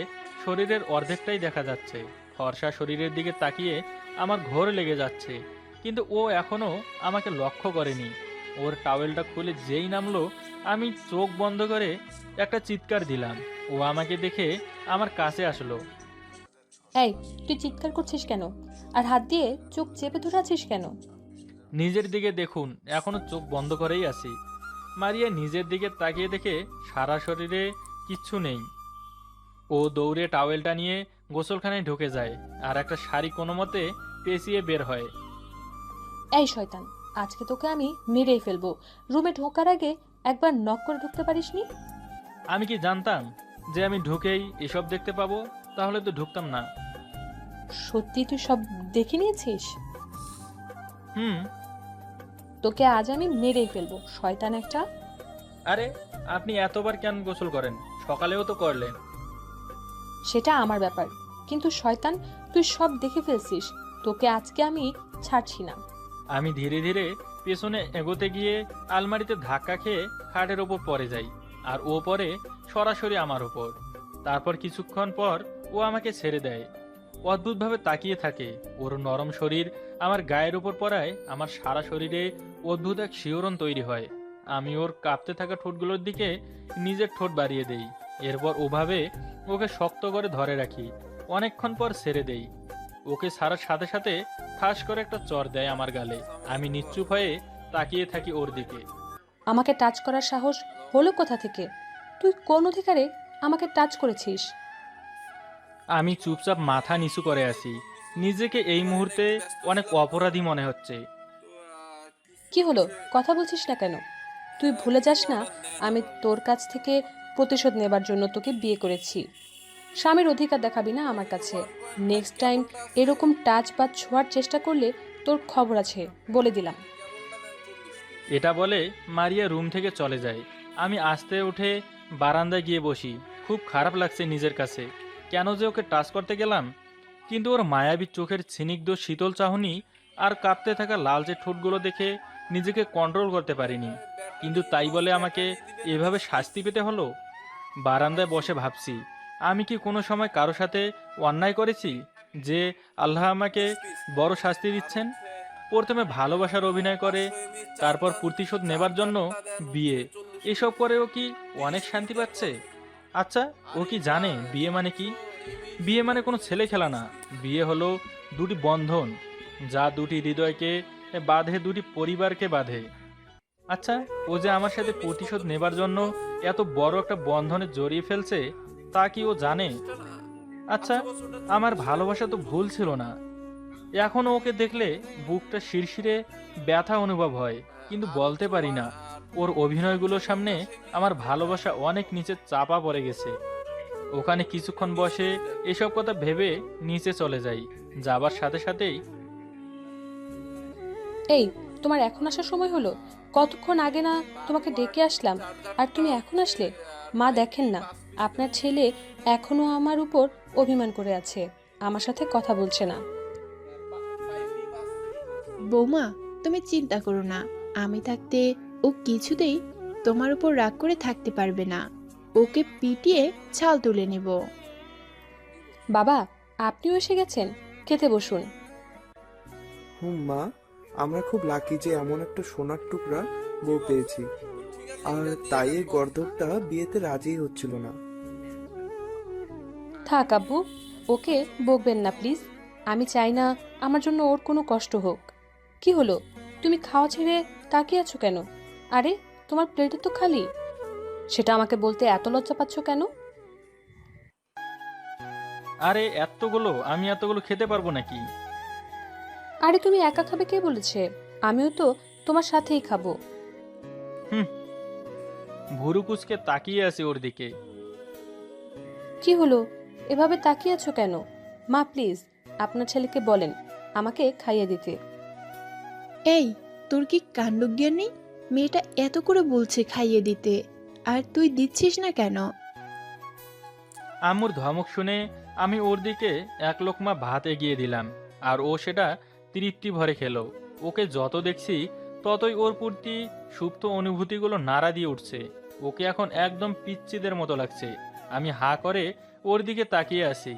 শরীরের অর্ধেকটাই দেখা যাচ্ছে। ফর্সা শরীরের দিকে তাকিয়ে আমার ঘোর লেগে যাচ্ছে, কিন্তু ও এখনো আমাকে লক্ষ্য করেনি। ওর টাওয়েলটা খুলে যেই নামলো, আমি চোখ বন্ধ করে একটা চিৎকার দিলাম। ও আমাকে দেখে আমার কাছে আসলো। এই, তুই চিৎকার করছিস কেন? আর হাত দিয়ে চোখ চেপে ধরে আছিস কেন? নিজের দিকে দেখুন, এখনো চোখ বন্ধ করেই আছি। মারিয়া নিজের দিকে তাকিয়ে দেখে সারা শরীরে কিচ্ছু নেই। ও দৌড়ে টাওয়েলটা নিয়ে গোসলখানায় ঢুকে যায় আর একটা শাড়ি কোনো মতে পেঁচিয়ে বের হয়। এই শয়তান, আজকে তোকে আমি মেরেই ফেলবো। রুমে ঢোকার আগে একবার নক করে ঢুকতে পারিসনি? আমি কি জানতাম যে আমি ঢুকেই এসব দেখতে পাবো? তাহলে তো ঢুকতাম না। সত্যি তুই সব দেখে নিয়েছিস? হুম। তোকে আজ আমি মেরেই ফেলবো, শয়তান একটা। আরে আপনি এতবার কেন গোসল করেন? সকালেও তো করলেন। সেটা আমার ব্যাপার, কিন্তু শয়তান তুই সব দেখে ফেলছিস। তোকে আজকে আমি ছাড়ছি না। আমি ধীরে ধীরে পেছনে এগোতে গিয়ে আলমারিতে ধাক্কা খেয়ে খাটের ওপর পড়ে যাই, আর ও পরে সরাসরি আমার ওপর। তারপর কিছুক্ষণ পর ও আমাকে ছেড়ে দেয়। অদ্ভুতভাবে তাকিয়ে থাকে। ওর নরম শরীর আমার গায়ের ওপর পড়ায় আমার সারা শরীরে অদ্ভুত এক শিহরণ তৈরি হয়। আমি ওর কাঁপতে থাকা ঠোঁটগুলোর দিকে নিজের ঠোঁট বাড়িয়ে দেই। এরপর ওভাবে ওকে শক্ত করে ধরে রাখি। অনেকক্ষণ পর ছেড়ে দেই। ওকে ছাড়ার সাথে সাথে ঠাস করে একটা চর দেয় আমার গালে। আমি নিশ্চুপ হয়ে তাকিয়ে থাকি ওর দিকে। আমাকে টাচ করার সাহস হলো কোথা থেকে? তুই কোন অধিকারে আমাকে টাচ করেছিস? আমি চুপচাপ মাথা নিচু করে আছি। নিজেকে এই মুহূর্তে অনেক অপরাধী মনে হচ্ছে। কি হলো, কথা বলছিস না কেন? তুই ভুলে যাস না আমি তোর কাছ থেকে প্রতিশোধ নেবার জন্য তোকে বিয়ে করেছি। স্বামীর অধিকার দেখাবি না আমার কাছে। নেক্সট টাইম এরকম টাচ বা ছোঁয়ার চেষ্টা করলে তোর খবর আছে, বলে দিলাম। এটা বলে মারিয়া রুম থেকে চলে যায়। আমি আস্তে উঠে বারান্দায় গিয়ে বসি। খুব খারাপ লাগছে নিজের কাছে। কেন যে ওকে টাচ করতে গেলাম। কিন্তু ওর মায়াবী চোখের স্নিগ্ধ শীতল চাহনি আর কাঁপতে থাকা লালচে ঠোঁটগুলো দেখে নিজেকে কন্ট্রোল করতে পারিনি। কিন্তু তাই বলে আমাকে এভাবে শাস্তি পেতে হলো। বারান্দায় বসে ভাবছি, আমি কি কোনো সময় কারো সাথে অন্যায় করেছি যে আল্লাহ আমাকে বড় শাস্তি দিচ্ছেন? প্রথমে ভালোবাসার অভিনয় করে, তারপর প্রতিশোধ নেবার জন্য বিয়ে। এসব করেও কি অনেক শান্তি পাচ্ছে? আচ্ছা, ও কি জানে বিয়ে মানে কি? বিয়ে মানে কোনো ছেলে খেলা না। বিয়ে হলো দুটি বন্ধন, যা দুটি হৃদয়কে বাঁধে, দুটি পরিবারকে বাঁধে। আচ্ছা, ও যে আমার সাথে প্রতিশোধ নেবার জন্য এত বড় একটা বন্ধনে জড়িয়ে ফেলছে, তা কি ও জানে? আচ্ছা, আমার ভালোবাসা তো ভুল ছিল না। এখনো ওকে দেখলে বুকটা শিরশিরে ব্যথা অনুভব হয়, কিন্তু বলতে পারি না। ওর অভিনয়গুলোর সামনে আমার ভালোবাসা অনেক নিচে চাপা পড়ে গেছে। ওখানে কিছুক্ষণ বসে এসব কথা ভেবে নিচে চলে যাই। যাবার সাথে সাথেই, এই, তোমার এখন আসার সময় হলো? কতক্ষণ আগে না তোমাকে ডেকে আসলাম, আর তুমি এখন আসলে? মা দেখেন না, আপনার ছেলে এখনো আমার উপর অভিমান করে আছে, আমার সাথে কথা বলছে না। বৌমা, তুমি চিন্তা করো না। আমি থাকতে ও কিছুতেই তোমার উপর রাগ করে থাকতে পারবে না। ওকে পিটিয়ে ছাল তুলে নেব। বাবা, আপনিও এসে গেছেন, খেতে বসুন। মা, আমরা খুব লাকি যে এমন একটা সোনার টুকরা বউ পেয়েছি। আর তাই এই গর্ধবটা বিয়েতে রাজি হচ্ছিল না। থাক আব্বু, ওকে বকবেন না প্লিজ। আমি চাই না আমার জন্য ওর কোনো কষ্ট হোক। কি হলো, তুমি খাওয়া ছেড়ে তাকিয়ে আছো কেন? আরে, তোমার প্লেটে তো খালি। সেটা আমাকে বলতে এত লজ্জা পাচ্ছ কেন? আরে আমি এতগুলো খেতে পারবো নাকি? আরে তুমি একা খাবে কে বলেছে? আমিও তো তোমার সাথেই খাবো। হুম। ভুরু কুচকে তাকিয়ে আছে ওর দিকে। কি হলো, এভাবে তাকিয়ে আছো কেন? মা প্লিজ, আপনার ছেলেকে বলেন আমাকে খাইয়ে দিতে। এই, তোর কি কাণ্ডজ্ঞান নেই? মেয়েটা এত করে বলছে খাইয়ে দিতে, আর তুই দিচ্ছিস না কেন? আম্মুর ধমক শুনে আমি ওর দিকে এক লোকমা ভাত এগিয়ে দিলাম, আর ও সেটা তৃপ্তি ভরে খেলো। ওকে যত দেখছি ততই ওর প্রতি সুপ্ত অনুভূতিগুলো নাড়া দিয়ে উঠছে। ওকে এখন একদম পিচ্চিদের মতো লাগছে। আমি হা করে ওর দিকে তাকিয়ে আছি।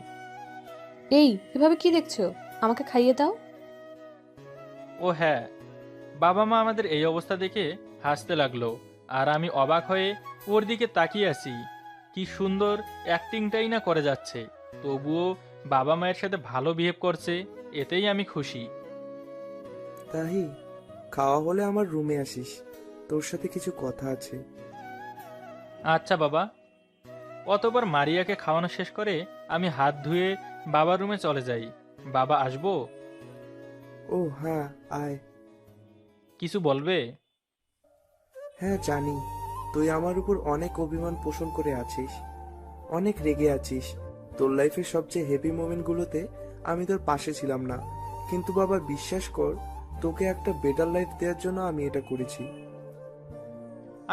এই, এভাবে কি দেখছো? আমাকে খাইয়ে দাও। ও হ্যাঁ, বাবা মা আমাদের এই অবস্থা দেখে হাসতে লাগলো, আর আমি অবাক হয়ে ওর দিকে তাকিয়ে আছি। কি সুন্দর অ্যাক্টিংটাই না করে যাচ্ছে, তবুও বাবা মায়ের সাথে ভালো বিহেভ করছে, এতেই আমি খুশি। তাহি, খাওয়া হলে আমার রুমে আসিস, তোর সাথে কিছু কথা আছে। আচ্ছা বাবা। অতবার মারিয়াকে খাওয়ানো শেষ করে আমি হাত ধুয়ে বাবার রুমে চলে যাই। বাবা, আসবো? ও হ্যাঁ, আয়। কিছু বলবে? হ্যাঁ জানি, তুই আমার উপর অনেক অভিমান পোষণ করে আছিস, অনেক রেগে আছিস। তোর লাইফের সবচেয়ে হেভি মোমেন্টগুলোতে আমি তোর পাশে ছিলাম না, কিন্তু বাবা বিশ্বাস কর, তোকে একটা বেটার লাইফ দেওয়ার জন্য আমি এটা করেছি।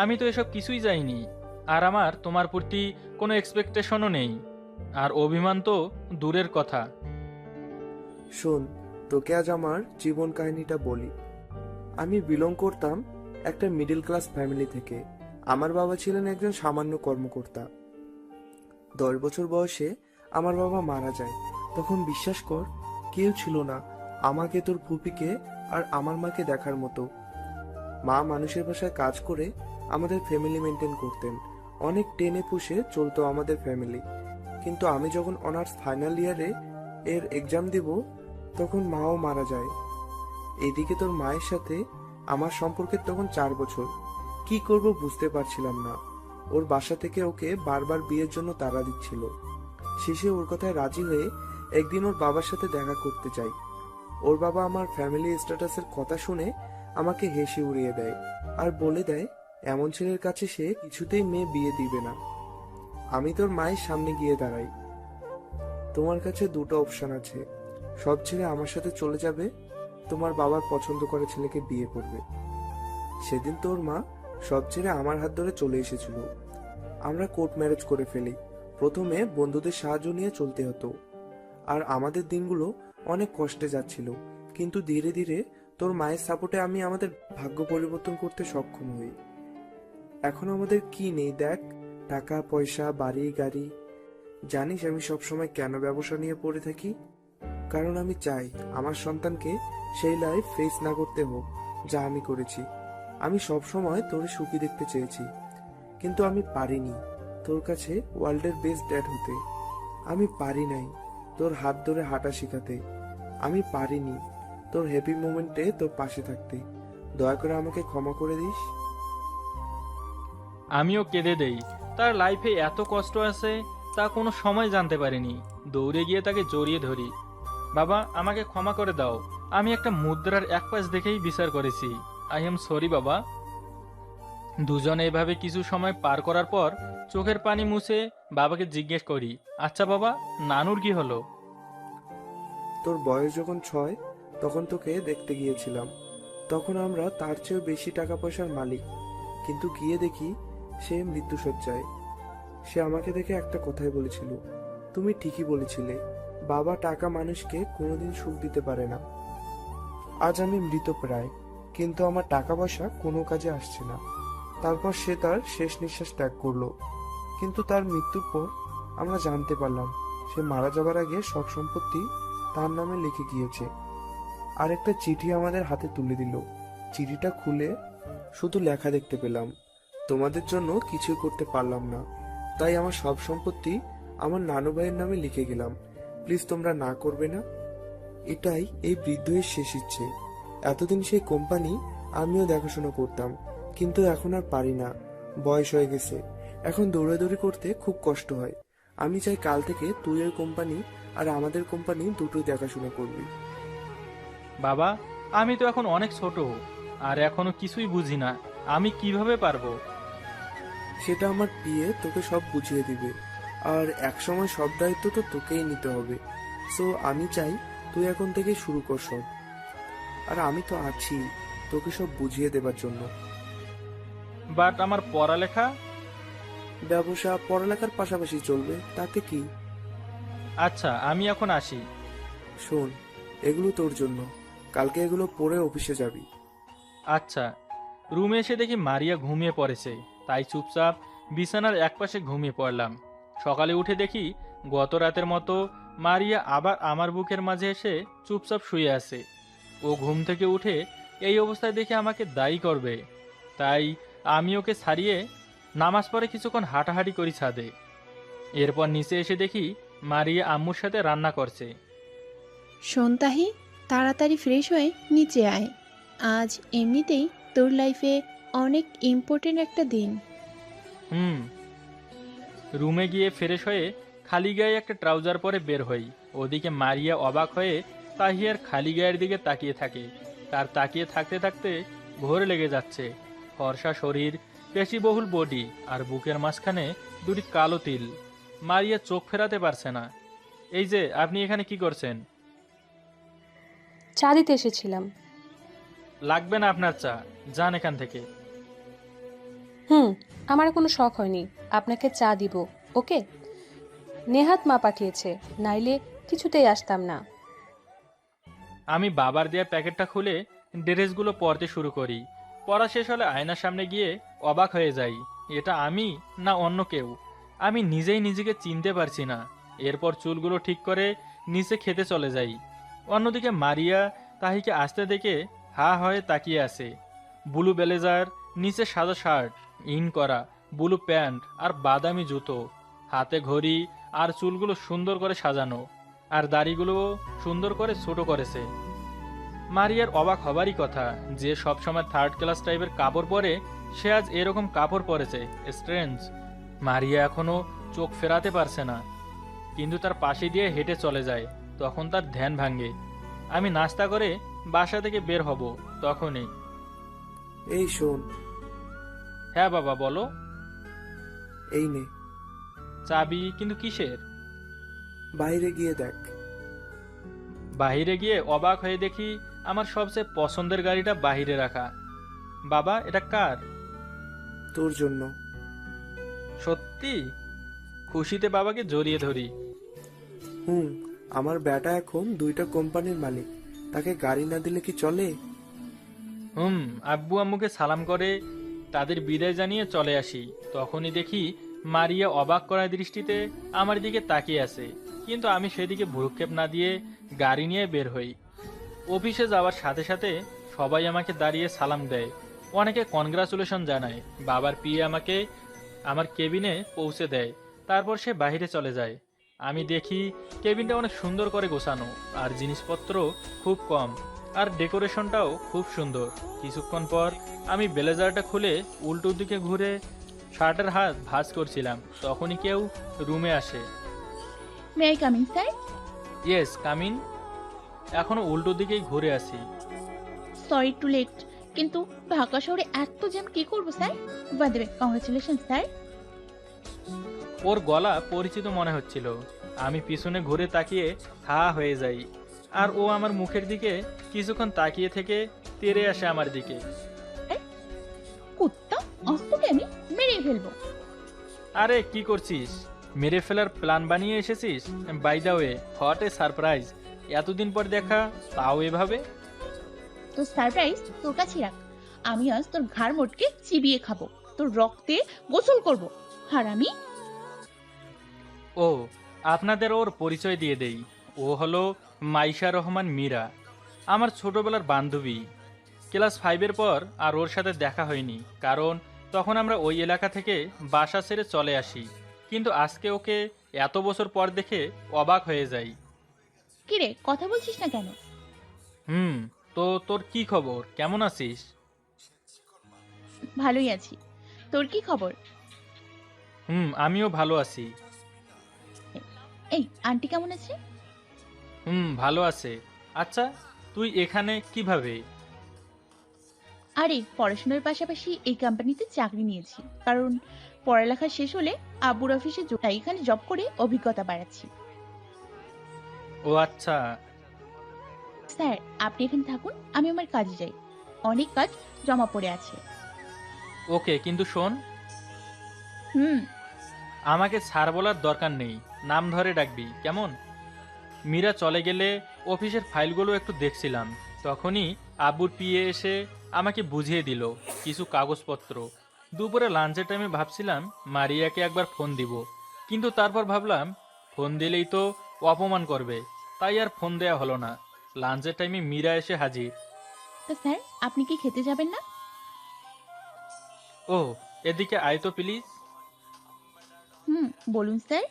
আমি তো এসব কিছুই চাইনি, আর আমার তোমার প্রতি কোনো এক্সপেকটেশনও নেই, আর অভিমান তো দূরের কথা। শোন, তোকে আজ আমার জীবন কাহিনীটা বলি। আমি বিলং করতাম একটা মিডল ক্লাস ফ্যামিলি থেকে। আমার বাবা ছিলেন একজন সামান্য কর্মকর্তা। 10 বছর বয়সে আমার বাবা মারা যায়। তখন বিশ্বাস কর, কেউ ছিল না আমাকে, তোর ফুপিকে আর আমার মাকে দেখার মতো। মা মানুষের বাসায় কাজ করে আমাদের ফ্যামিলি মেনটেন করতেন। অনেক টেনে পুষে চলতো আমাদের ফ্যামিলি। কিন্তু আমি যখন অনার্স ফাইনাল ইয়ারে এর এক্সাম দিব, তখন মাও মারা যায়। এদিকে তোর মায়ের সাথে আমার সম্পর্কের তখন 4 বছর। কি করব বুঝতে পারছিলাম না। ওর বাসা থেকে ওকে বারবার বিয়ের জন্য তাড়া দিচ্ছিল। শেষে ওর কথায় রাজি হয়ে একদিন ওর বাবার সাথে দেখা করতে চাই। ওর বাবা আমার ফ্যামিলি স্ট্যাটাসের কথা শুনে আমাকে হেসে উড়িয়ে দেয় আর বলে দেয়, এমন ছেলের কাছে সে কিছুতেই মেয়ে বিয়ে দিবে না। আমি তোর মায়ের সামনে গিয়ে দাঁড়াই। তোমার কাছে দুটো অপশন আছে, সব ছেলে আমার সাথে চলে যাবে, তোমার বাবার পছন্দ করা ছেলেকে বিয়ে করবে। সেদিন তোর মা সব ছেড়ে আমার হাত ধরে চলে এসেছিল। আমরা কোর্ট ম্যারেজ করে ফেলি। প্রথমে বন্ধুদের সাহায্য নিয়ে চলতে হতো, আর আমাদের দিনগুলো অনেক কষ্টে যাচ্ছিল। কিন্তু ধীরে ধীরে তোর মায়ের সাপোর্টে আমি আমাদের ভাগ্য পরিবর্তন করতে সক্ষম হই। এখন আমাদের কি নেই দেখ, টাকা পয়সা, বাড়ি গাড়ি। জানিস আমি সবসময় কেন ব্যবসা নিয়ে পড়ে থাকি? কারণ আমি চাই আমার সন্তানকে সেই লাইফ ফেস না করতে হোক যা আমি করেছি। আমি সবসময় তোর সুখী দেখতে চেয়েছি, কিন্তু আমি পারিনি তোর কাছে ওয়ার্ল্ডের বেস্ট ড্যাড হতে। আমি পারি নাই তোর হাত ধরে হাঁটা শেখাতে। আমি পারিনি তোর হ্যাপি মোমেন্টে তোর পাশে থাকতে। দয়া করে আমাকে ক্ষমা করে দিস। আমিও কেঁদে দেই। তার লাইফে এত কষ্ট আছে তা কোনো সময় জানতে পারিনি। দৌড়ে গিয়ে তাকে জড়িয়ে ধরি। বাবা, আমাকে ক্ষমা করে দাও। আমি একটা মুদ্রার এক পাশ দেখেই বিচার করেছি। আই এম সরি বাবা। দুজনে এভাবে কিছু সময় পার করার পর চোখের পানি মুছে বাবাকে জিজ্ঞেস করি, আচ্ছা বাবা, নানুর কি হলো? তোর বয়স যখন 6 তখন তোকে দেখতে গিয়েছিলাম। তখন আমরা তার চেয়েও বেশি টাকা পয়সার মালিক, কিন্তু গিয়ে দেখি সে মৃত্যুশয্যায়। সে আমাকে দেখে একটা কথাই বলেছিল, তুমি ঠিকই বলেছিলে, বাবা টাকা মানুষকে কোনোদিন সুখ দিতে পারে না। আজ আমি মৃতপ্রায়, কিন্তু আমার টাকা পয়সা কোনো কাজে আসছে না। তারপর সে তার শেষ নিঃশ্বাস ত্যাগ করলো। কিন্তু তার মৃত্যুর পর আমরা জানতে পারলাম সে মারা যাবার আগে সব সম্পত্তি তার নামে লিখে গিয়েছে। আর একটা চিঠি আমাদের হাতে তুলে দিল। চিঠিটা খুলে শুধু লেখা দেখতে পেলাম, তোমাদের জন্য কিছুই করতে পারলাম না, তাই আমার সব সম্পত্তি আমার নানু ভাইয়ের নামে লিখে গেলাম। প্লিজ তোমরা না করবে না। এটাই এই বৃদ্ধের শেষ ইচ্ছে। এতদিন সেই কোম্পানি আমিও দেখাশোনা করতাম, কিন্তু এখন আর পারি না। বয়স হয়ে গেছে, এখন দৌড়াদৌড়ি করতে খুব কষ্ট হয়। আমি চাই কাল থেকে তুই এর কোম্পানি আর আমাদের কোম্পানি দুটোই দেখাশোনা করবি। বাবা, আমি তো এখন অনেক ছোট, আর এখনো কিছুই বুঝি না। আমি কিভাবে পারবো? সেটা আমার বিয়ে তোকে সব বুঝিয়ে দিবে, আর একসময় সব দায়িত্ব তো তোকেই নিতে হবে। সো আমি চাই তুই এখন থেকে শুরু কর সব, আর আমি তো আছি তোকে সব বুঝিয়ে দেবার জন্য। বাট আমার পড়ালেখা? ব্যবসা পড়ালেখার পাশাপাশি চলবে, তাতে কি। আচ্ছা, আমি এখন আসি। শোন, এগুলো তোর জন্য, কালকে এগুলো পরে অফিসে যাবি। আচ্ছা। রুমে এসে দেখি মারিয়া ঘুমিয়ে পড়েছে, তাই চুপচাপ বিছানার একপাশে ঘুমিয়ে পড়লাম। সকালে উঠে দেখি গত রাতের মতো মারিয়া আবার আমার বুকের মাঝে এসে চুপচাপ শুয়ে আছে। ও ঘুম থেকে উঠে এই অবস্থায় দেখে আমাকে দায়ী করবে, তাই আমি ওকে ছাড়িয়ে নামাজ পড়ে কিছুক্ষণ হাঁটাহাঁটি করি ছাদে। এরপর নিচে এসে দেখি মারিয়া আম্মুর সাথে রান্না করছে। শোন তাহি, তাড়াতাড়ি ফ্রেশ হয়ে নিচে আয়। আজ এমনিতেই তোর লাইফে অনেক ইম্পর্টেন্ট একটা দিন। হুম। রুমে গিয়ে ফ্রেশ হয়ে খালি গায়ে একটা ট্রাউজার পরে বের হই। ওদিকে মারিয়া অবাক হয়ে তাহিয়ার খালি গায়ের দিকে তাকিয়ে থাকে। তার তাকিয়ে থাকতে থাকতে ঘোর লেগে যাচ্ছে। ফর্সা শরীর, পেশিবহুল বডি আর বুকের মাঝখানে দুটি কালো তিল। মারিয়া চোখ ফেরাতে পারছে না। এই যে, আপনি এখানে কি করছেন? চা দিতে এসেছিলাম। লাগবে না আপনার চা, যান এখান থেকে। আমার কোনো শখ হয়নি আপনাকে চা দিব। ওকে, নেহাত মা পাঠিয়েছে, নাইলে কিছুতেই আসতাম না। আমি বাবার দেয়া প্যাকেটটা খুলে ড্রেসগুলো পরতে শুরু করি। পরা শেষ হলে আয়নার সামনে গিয়ে অবাক হয়ে যাই। এটা আমি না অন্য কেউ? আমি নিজেই নিজেকে চিনতে পারছি না। এরপর চুলগুলো ঠিক করে নিচে খেতে চলে যাই। অন্যদিকে মারিয়া তাহিকে আসতে দেখে হা হয়ে তাকিয়ে আছে। ব্লু ব্লেজার, নিচে সাদা শার্ট, ইন করা ব্লু প্যান্ট আর বাদামি জুতো, হাতে ঘড়ি, আর চুলগুলো সুন্দর করে সাজানো, আর দাড়িগুলোও সুন্দর করে ছোট করেছে। মারিয়ার অবাক হবারই কথা, যে সবসময় থার্ড ক্লাস টাইপের কাপড় পরে সে আজ এরকম কাপড় পরেছে। স্ট্রেঞ্জ। মারিয়া এখনো চোখ ফেরাতে পারছে না, কিন্তু তার পাশে দিয়ে হেঁটে চলে যায়। তখন তার ধ্যান ভাঙে। আমি নাস্তা করে বাসা থেকে বের হব তখনই। এই শোন, হ্যাঁ বাবা, বলো। এই নে, চাবি? কিন্তু কিসের? বাইরে গিয়ে দেখ। বাহিরে গিয়ে অবাক হয়ে দেখি আমার সবচেয়ে পছন্দের গাড়িটা বাহিরে রাখা। বাবা, এটা কার? তোর জন্য। সত্যি? খুশিতে বাবাকে জড়িয়ে ধরি। আমার ব্যাটা এখন 2টা কোম্পানির মালিক, তাকে গাড়ি না দিলে কি চলে? আব্বু আম্মুকে সালাম করে তাদের বিদায় জানিয়ে চলে আসি। তখনই দেখি মারিয়া অবাক করা দৃষ্টিতে আমার দিকে তাকিয়ে আছে, কিন্তু আমি সেদিকে ভ্রুক্ষেপ না দিয়ে গাড়ি নিয়ে বের হই। অফিসে যাওয়ার সাথে সাথে সবাই আমাকে দাঁড়িয়ে সালাম দেয়, অনেকে কনগ্রাচুলেশন জানায়। বাবার পিএ আমাকে আমার কেবিনে পৌঁছে দেয়, তারপর সে বাইরে চলে যায়। আমি দেখি কেবিনটা অনেক সুন্দর করে গোছানো, আর জিনিসপত্র খুব কম, আর ডেকোরেশনটাও খুব সুন্দর। কিছুক্ষণ পর আমি ব্লেজারটা খুলে উল্টো দিকে ঘুরে শার্টের হাত ভাঁজ করছিলাম, তখনই কেউ রুমে আসে। May I coming sir? Yes, come in. এখনো উল্টো দিকেই ঘুরে আসি। সরি টু লেট, কিন্তু ঢাকা শহরে এত জ্যাম কি করবো sir? By the way, congratulation sir. ওর গলা পরিচিত মনে হচ্ছিল। আমি পিছনে ঘুরে তাকিয়ে হা হয়ে যাই, আর ও আমার মুখের দিকে কিছুক্ষণ তাকিয়ে থেকে তেড়ে আসে আমার দিকে। কুত্তা, আজ তোকে আমি মেরে ফেলবো। আরে কি করছিস? মেরে ফেলার প্ল্যান বানিয়ে এসেছিস? By the way, what a surprise! এতদিন পর দেখা, তাও এভাবে। তোর সারপ্রাইজ তোর কাছে রাখ। আমি আজ তোর ঘাড় মোটকে চিবিয়ে খাবো, তোর রক্তে গোসল করবো। আর আমি ও, আপনাদের ওর পরিচয় দিয়ে দেই। ও হলো মাইশা রহমান মীরা, আমার ছোটবেলার বান্ধবী। ক্লাস 5-এর পর আর ওর সাথে দেখা হয়নি, কারণ তখন আমরা ওই এলাকা থেকে বাসা ছেড়ে চলে আসি। কিন্তু আজকে ওকে এত বছর পর দেখে অবাক হয়ে যাই। কিরে, কথা বলছিস না কেন? তো তোর কি খবর? কেমন আছিস? ভালোই আছি, তোর কি খবর? আমিও ভালো আছি। এই আন্টি কেমন আছে? ভালো আছে। আচ্ছা, তুই এখানে কিভাবে? আরে পড়াশোনার পাশাপাশি এই কোম্পানিতে চাকরি নিয়েছি, কারণ পড়ালেখা শেষ হলে আব্বুর অফিসে তাই এখানে জব করে অভিজ্ঞতা বাড়াচ্ছি। ও আচ্ছা। স্যার, আপনি এখানে থাকুন, আমি আমার কাজে যাই, অনেক কাজ জমা পড়ে আছে। ওকে, কিন্তু শোন, হুম আমাকে স্যার বলার দরকার নেই, নাম ধরে ডাকবি, কেমন? মীরা চলে গেলে অফিসের ফাইলগুলো একটু দেখছিলাম, তখনই আব্বুর পিএ এসে আমাকে বুঝিয়ে দিল কিছু কাগজপত্র। দুপুরে লাঞ্চের টাইমে ভাবছিলাম মারিয়াকে একবার ফোন দিব, কিন্তু তারপর ভাবলাম ফোন দিলেই তো অপমান করবে, তাই আর ফোন দেয়া হলো না। লাঞ্চের টাইমে মীরা এসে হাজির। তো স্যার, আপনি কি খেতে যাবেন না? ও, এদিকে আয় তো প্লিজ। বলুন স্যার।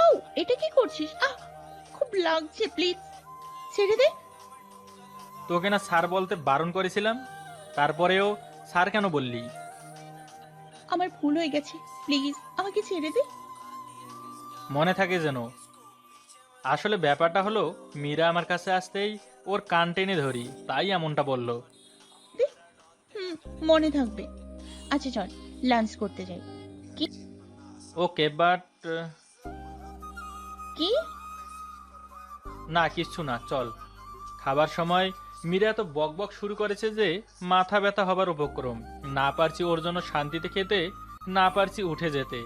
ও, এটা কি করছিস? খুব লাগছে, প্লিজ ছেড়ে দে। তোকে না স্যার বলতে বারণ করেছিলাম, তারপরেও স্যার কেন বললি? আমার ভুল হয়ে গেছে, প্লিজ আমাকে ছেড়ে দে। মনে থাকে যেন। আসলে ব্যাপারটা হলো, মীরা আমার কাছে আসতেই ওর কান টেনে ধরি, তাই এমনটা বলল। দে। হুম, মনে থাকবে। আচ্ছা চল, লাঞ্চ করতে যাই। ওকে, বাট কি? না, কিচ্ছু না, চল। খাবার সময় মীরা এত বকবক শুরু করেছে যে মাথা ব্যথা হবার উপক্রম। না পারছি ওর জন্য শান্তিতে খেতে, না পারছি উঠে যেতে।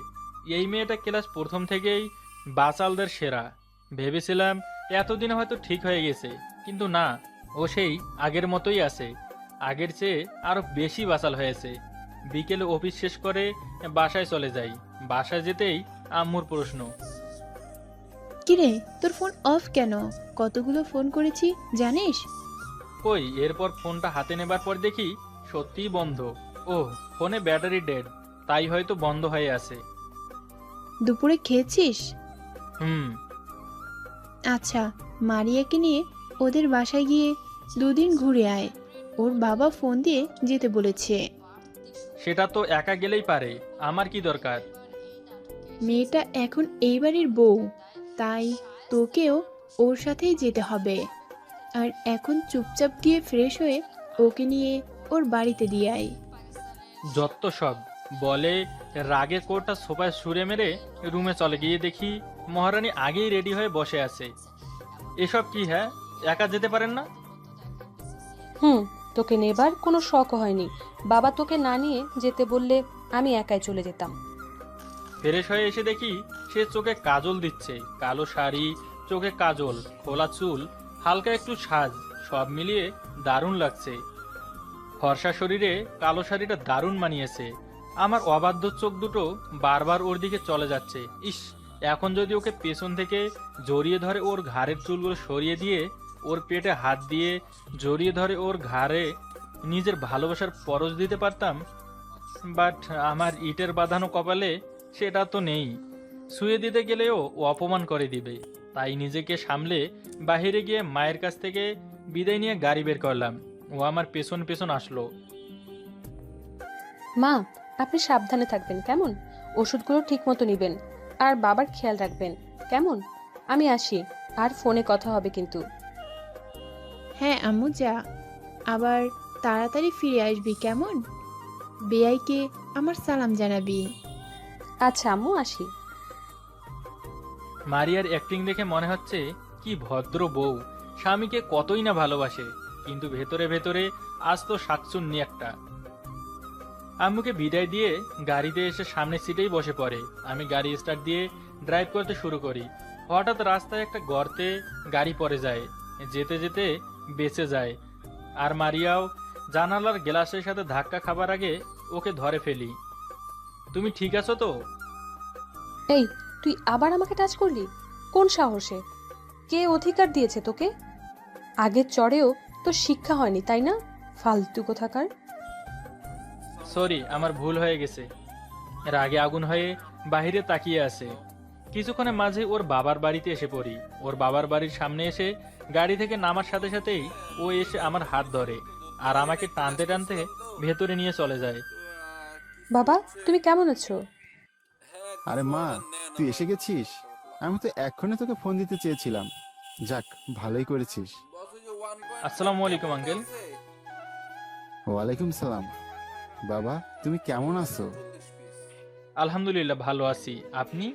এই মেয়েটা ক্লাস প্রথম থেকেই বাচালদের সেরা। ভেবেছিলাম এতদিনে হয়তো ঠিক হয়ে গেছে, কিন্তু না, ও সেই আগের মতোই আছে। আগের চেয়ে আরো বেশি বাচাল হয়েছে। বিকেলে অফিস শেষ করে বাসায় চলে যাই। বাসায় যেতেই আম্মুর প্রশ্ন, কিরে, তোর ফোন অফ কেন? কতগুলো ফোন করেছি জানিস? কই। এরপর ফোনটা হাতে নেবার পর দেখি সত্যিই বন্ধ। ও, ফোনে ব্যাটারি ডেড, তাই হয়তো বন্ধ হয়ে আছে। দুপুরে খেয়েছিস? হুম। আচ্ছা, মারিয়াকে নিয়ে ওদের বাসায় গিয়ে 2 দিন ঘুরে আয়। ওর বাবা ফোন দিয়ে যেতে বলেছে। সেটা তো একা গেলেই পারে, আমার কি দরকার? মেয়েটা এখন এই বাড়ির বউ, তাই তোকেও ওর সাথেই যেতে হবে। আর এখন চুপচাপ গিয়ে ফ্রেশ হয়ে ওকে নিয়ে ওর বাড়িতে দিয়ে আয়। যত সব বলে, রাগে কোটটা সোফায় ছুঁড়ে মেরে রুমে চলে গিয়ে দেখি মহারানী আগেই রেডি হয়ে বসে আছে। এসব কি? হ্যাঁ, একা যেতে পারেন না? তোকে নেবার কোনো শখ হয়নি। বাবা তোকে না নিয়ে যেতে বললে আমি একাই চলে যেতাম। ফ্রেশ হয়ে এসে দেখি সে চোখে কাজল দিচ্ছে। কালো শাড়ি, চোখে কাজল, খোলা চুল, হালকা একটু সাজ, সব মিলিয়ে দারুণ লাগছে। ফর্সা শরীরে কালো শাড়িটা দারুণ মানিয়েছে। আমার অবাধ্য চোখ দুটো বারবার ওর দিকে চলে যাচ্ছে। ইস, এখন যদি ওকে পেছন থেকে জড়িয়ে ধরে ওর ঘাড়ের চুলগুলো সরিয়ে দিয়ে ওর পেটে হাত দিয়ে জড়িয়ে ধরে ওর ঘাড়ে নিজের ভালোবাসার পরশ দিতে পারতাম। বাট আমার ইটের বাঁধানো কপালে সেটা তো নেই। শুয়ে দিতে গেলেও ও অপমান করে দিবে। তাই নিজেকে সামলে বাইরে গিয়ে মায়ের কাছ থেকে বিদায় নিয়ে গাড়ি বের করলাম। ও আমার পেছন পেছন আসলো। মা, আপনি সাবধানে থাকবেন কেমন? ওষুধগুলো ঠিক মতো নেবেন আর বাবার খেয়াল রাখবেন কেমন? আমি আসি, আর ফোনে কথা হবে কিন্তু। হ্যাঁ আম্মু, যা, আবার তাড়াতাড়ি ফিরে আসবি কেমন? বেয়াইকে আমার সালাম জানাবি। আচ্ছা আম্মু, আসি। মারিয়ার অ্যাক্টিং দেখে মনে হচ্ছে কি ভদ্র বউ, স্বামীকে কতই না ভালোবাসে, কিন্তু ভেতরে ভেতরে আজ তো শাকচুন্নি একটা। আম্মুকে বিদায় দিয়ে গাড়িতে এসে সামনের সিটেই বসে পড়ে। আমি গাড়ি স্টার্ট দিয়ে ড্রাইভ করতে শুরু করি। হঠাৎ রাস্তায় একটা গর্তে গাড়ি পড়ে যায়। যেতে যেতে বেঁচে যায়। আর মারিয়াও জানালার গ্লাসের সাথে ধাক্কা খাবার আগে ওকে ধরে ফেলি। তুমি ঠিক আছো তো? এই, তুই আবার আমাকে টাচ করলি? কোন সাহসে? কে অধিকার দিয়েছে তোকে? আগের চড়েও তো শিক্ষা হয়নি, তাই না? ফালতু কোথাকার। সরি, আমার ভুল হয়ে গেছে। রাগে আগুন হয়ে বাইরে তাকিয়ে আছে। কিছুক্ষণের মাঝে ওর বাবার বাড়িতে এসে পড়ি। ওর বাবার বাড়ির সামনে এসে গাড়ি থেকে নামার সাথে সাথেই ও এসে আমার হাত ধরে আর আমাকে টানতে টানতে ভেতরে নিয়ে চলে যায়। বাবা, তুমি কেমন আছো? আরে মা, তুই এসে গেছিস? আমি তো এক্ষুনি তোকে ফোন দিতে চেয়েছিলাম। যাক, ভালোই করেছিস। আসসালামু আলাইকুম আঙ্কেল। ওয়ালাইকুম সালাম। বাবা, তুমি কেমন আছো? আলহামদুলিল্লাহ, ভালো আছি। আপনি?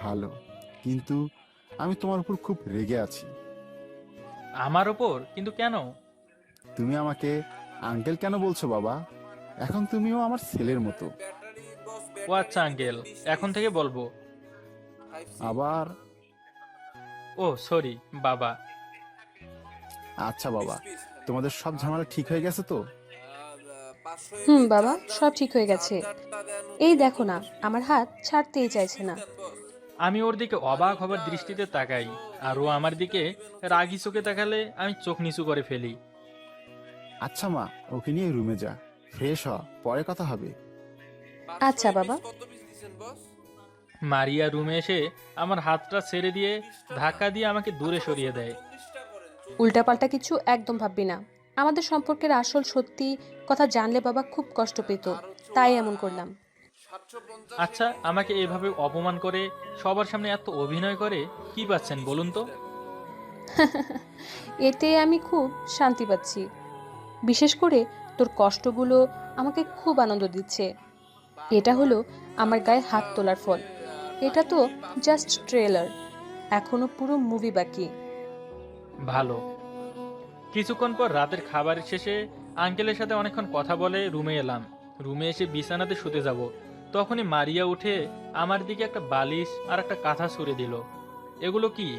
ভালো, কিন্তু আমি তোমার উপর খুব রেগে আছি। আমার ওপর? কিন্তু কেন? তুমি আমাকে আঙ্কেল কেন বলছো বাবা? এখন তুমিও আমার ছেলের মতো। ও আচ্ছা আঙ্কেল, এখন থেকে বলবো। আবার? ও সরি বাবা। আচ্ছা বাবা, তোমাদের সব ঝামেলা ঠিক হয়ে গেছে তো? বাবা, সব ঠিক হয়ে গেছে। এই দেখো না, আমার হাত ছাড়তেই চাইছে না। আমি ওর দিকে অবাক হবার দৃষ্টিতে তাকাই, আর ও আমার দিকে রাগি চোখে তাকালে আমি চোখ নিচু করে ফেলি। আচ্ছা মা, ওকে নিয়ে রুমে যা, ফ্রেশ হ, পরে কথা হবে। আচ্ছা বাবা। মারিয়া রুমে এসে আমার হাতটা ছেড়ে দিয়ে ধাক্কা দিয়ে আমাকে দূরে সরিয়ে দেয়। উল্টাপাল্টা কিছু একদম ভাববি না। আমাদের সম্পর্কের আসল সত্যি কথা জানলে বাবা খুব কষ্ট পেত। তাই এমন করলাম। আচ্ছা, আমাকে এভাবে অপমান করে সবার সামনে এত অভিনয় করে কি পাচ্ছেন বলুন তো? এতে আমি খুব শান্তি পাচ্ছি। বিশেষ করে তোর কষ্টগুলো আমাকে খুব আনন্দ দিচ্ছে। এটা হলো আমার গায়ে হাত তোলার ফল। এটা তো জাস্ট ট্রেলার, এখনো পুরো মুভি বাকি। ভালো। কিছুক্ষণ পর রাতের খাবারের শেষে আঙ্কেলের সাথে অনেকক্ষণ কথা বলে রুমে এলাম। রুমে এসে বিছানাতে শুতে যাব, তখনই মারিয়া উঠে আমার দিকে একটা বালিশ আর একটা কাঁথা ছুঁড়ে দিল। এগুলো কি?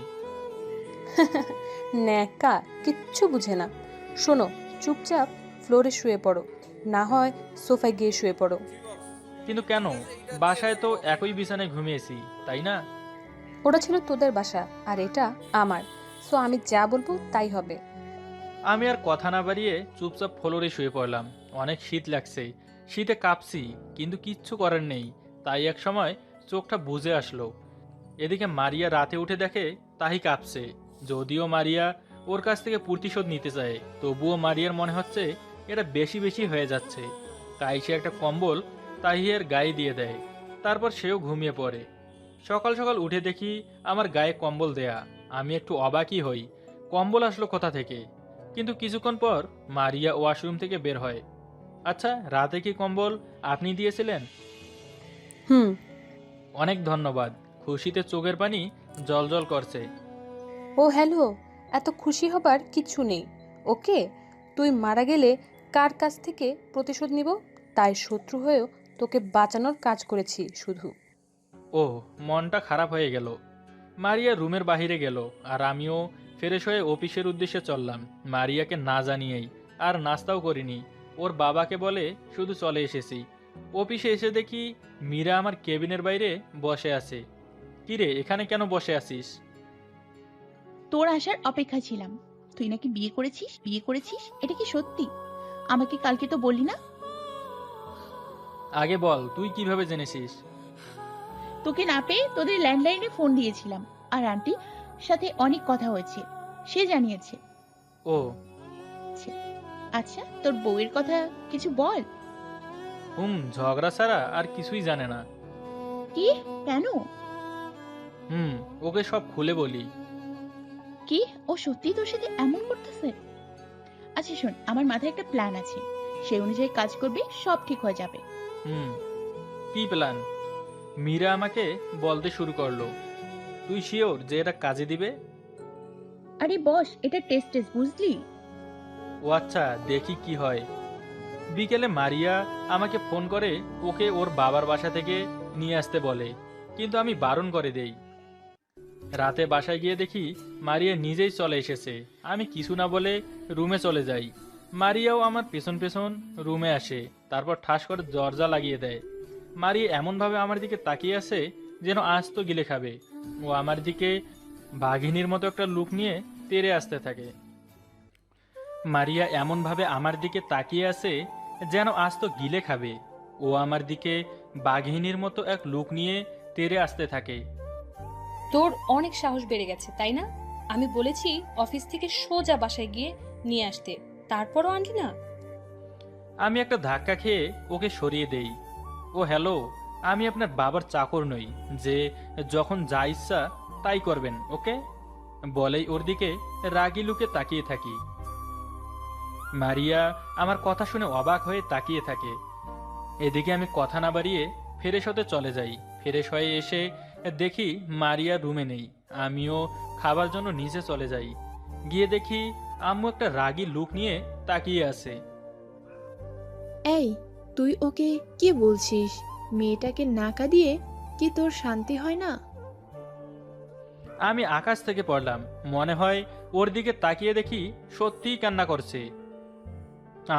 ন্যাকা কিচ্ছু বুঝে না। শোনো, চুপচাপ ফ্লোরে শুয়ে পড়ো, না হয় সোফায় গিয়ে শুয়ে পড়ো। কিন্তু কেন? বাসায় তো একই বিছানায় ঘুমিয়েছি, তাই না? ওটা ছিল তোদের বাসা আর এটা আমার, সো আমি যা বলবো তাই হবে। আমি আর কথা না বাড়িয়ে চুপচাপ ফ্লোরে শুয়ে পড়লাম। অনেক শীত লাগছে, শীতে কাঁপছি, কিন্তু কিচ্ছু করার নেই। তাই এক সময় চোখটা বুজে আসলো। এদিকে মারিয়া রাতে উঠে দেখে তাহি কাঁপছে। যদিও মারিয়া ওর কাছ থেকে প্রতিশোধ নিতে চায়, তবুও মারিয়ার মনে হচ্ছে এটা বেশি বেশি হয়ে যাচ্ছে। তাই সে একটা কম্বল তাহিয়ের গায়ে দিয়ে দেয়। তারপর সেও ঘুমিয়ে পড়ে। সকাল সকাল উঠে দেখি আমার গায়ে কম্বল দেয়া। আমি একটু অবাকই হই, কম্বল আসলো কোথা থেকে। কিন্তু কিছুক্ষণ পর মারিয়া ওয়াশরুম থেকে বের হয়। আচ্ছা, রাতে কি কম্বল আপনি দিয়েছিলেন? হুম। অনেক ধন্যবাদ। খুশিতে চোখের পানি জলজল করছে। ও হ্যালো, এত খুশি হবার কিচ্ছু নেই। ওকে, তুই মারা গেলে কার কাছ থেকে প্রতিশোধ নিব? তাই শত্রু হয়েও তোকে বাঁচানোর কাজ করেছি শুধু। ও, মনটা খারাপ হয়ে গেল। মারিয়া রুমের বাইরে গেল আর আমিও ফ্রেশ হয়ে অফিসের উদ্দেশ্যে চললাম, মারিয়াকে না জানিয়েই। আর নাস্তাও করিনি, ওর বাবাকে বলে শুধু চলে এসেছি। অফিসে এসে দেখি মীরা আমার কেবিনের বাইরে বসে আছে। কিরে, এখানে কেন বসে আছিস? তোর আসার অপেক্ষা ছিলাম। তুই নাকি বিয়ে করেছিস, এটা কি সত্যি? আমাকে কালকে তো বললি না। আগে বল, তুই কিভাবে জেনেছিস? তোকে না পেয়ে তোদের ল্যান্ডলাইনে ফোন দিয়েছিলাম, আর আন্টির সাথে অনেক কথা হয়েছে, সে জানিয়েছে। ও, আচ্ছা, তোর বউয়ের কথা কিছু বল। ঝগড়া ছাড়া আর কিছুই জানে না। কি? কেন? ওকে সব খুলে বলি। কি, ও সত্যি তোর সাথে এমন করতেছে? আচ্ছা শোন, আমার মাথায় একটা প্ল্যান আছে, সেই অনুযায়ী কাজ করবে, সব ঠিক হয়ে যাবে। কি প্ল্যান? মীরা আমাকে বলতে শুরু করলো। তুই শিওর যে এটা কাজে দিবে? আরে বস, এটা টেস্ট বুঝলি? ও আচ্ছা, দেখি কি হয়। বিকেলে মারিয়া আমাকে ফোন করে ওকে ওর বাবার বাসা থেকে নিয়ে আসতে বলে, কিন্তু আমি বারণ করে দেই। রাতে বাসায় গিয়ে দেখি মারিয়া নিজেই চলে এসেছে। আমি কিছু না বলে রুমে চলে যাই। মারিয়াও আমার পেছন পেছন রুমে আসে, তারপর ঠাস করে দরজা লাগিয়ে দেয়। মারিয়া এমনভাবে আমার দিকে তাকিয়ে আছে যেন আজ তো গিলে খাবে। ও আমার দিকে বাঘিনীর মতো একটা লুক নিয়ে তেড়ে আসতে থাকে। মারিয়া এমনভাবে আমার দিকে তাকিয়ে আছে যেন আজ তো গিলে খাবে। ও আমার দিকে বাঘিনীর মতো এক লুক নিয়ে তেড়ে আসতে থাকে। তোর অনেক সাহস বেড়ে গেছে, তাই না? আমি বলেছি অফিস থেকে সোজা বাসায় গিয়ে নিয়ে আসতে, তারপরও আনলি না। আমি একটা ধাক্কা খেয়ে ওকে সরিয়ে দেই। ও হ্যালো, আমি আপনার বাবার চাকর নই যে যখন যা ইচ্ছা তাই করবেন, ওকে? বলেই ওর দিকে রাগি লুকে তাকিয়ে থাকি। মারিয়া আমার কথা শুনে অবাক হয়ে তাকিয়ে থাকে। এদিকে আমি কথা না বাড়িয়ে ফ্রেশ হতে চলে যাই। ফ্রেশ হয়ে এসে দেখি মারিয়া রুমে নেই। আমিও খাবার জন্য নিচে চলে যাই। গিয়ে দেখি আম্মু একটা রাগী লুক নিয়ে তাকিয়ে আছে। এই, তুই ওকে কি বলছিস? মেয়েটাকে নাকা দিয়ে কি তোর শান্তি হয় না? আমি আকাশ থেকে পড়লাম, মনে হয় ওর দিকে তাকিয়ে দেখি সত্যিই কান্না করছে।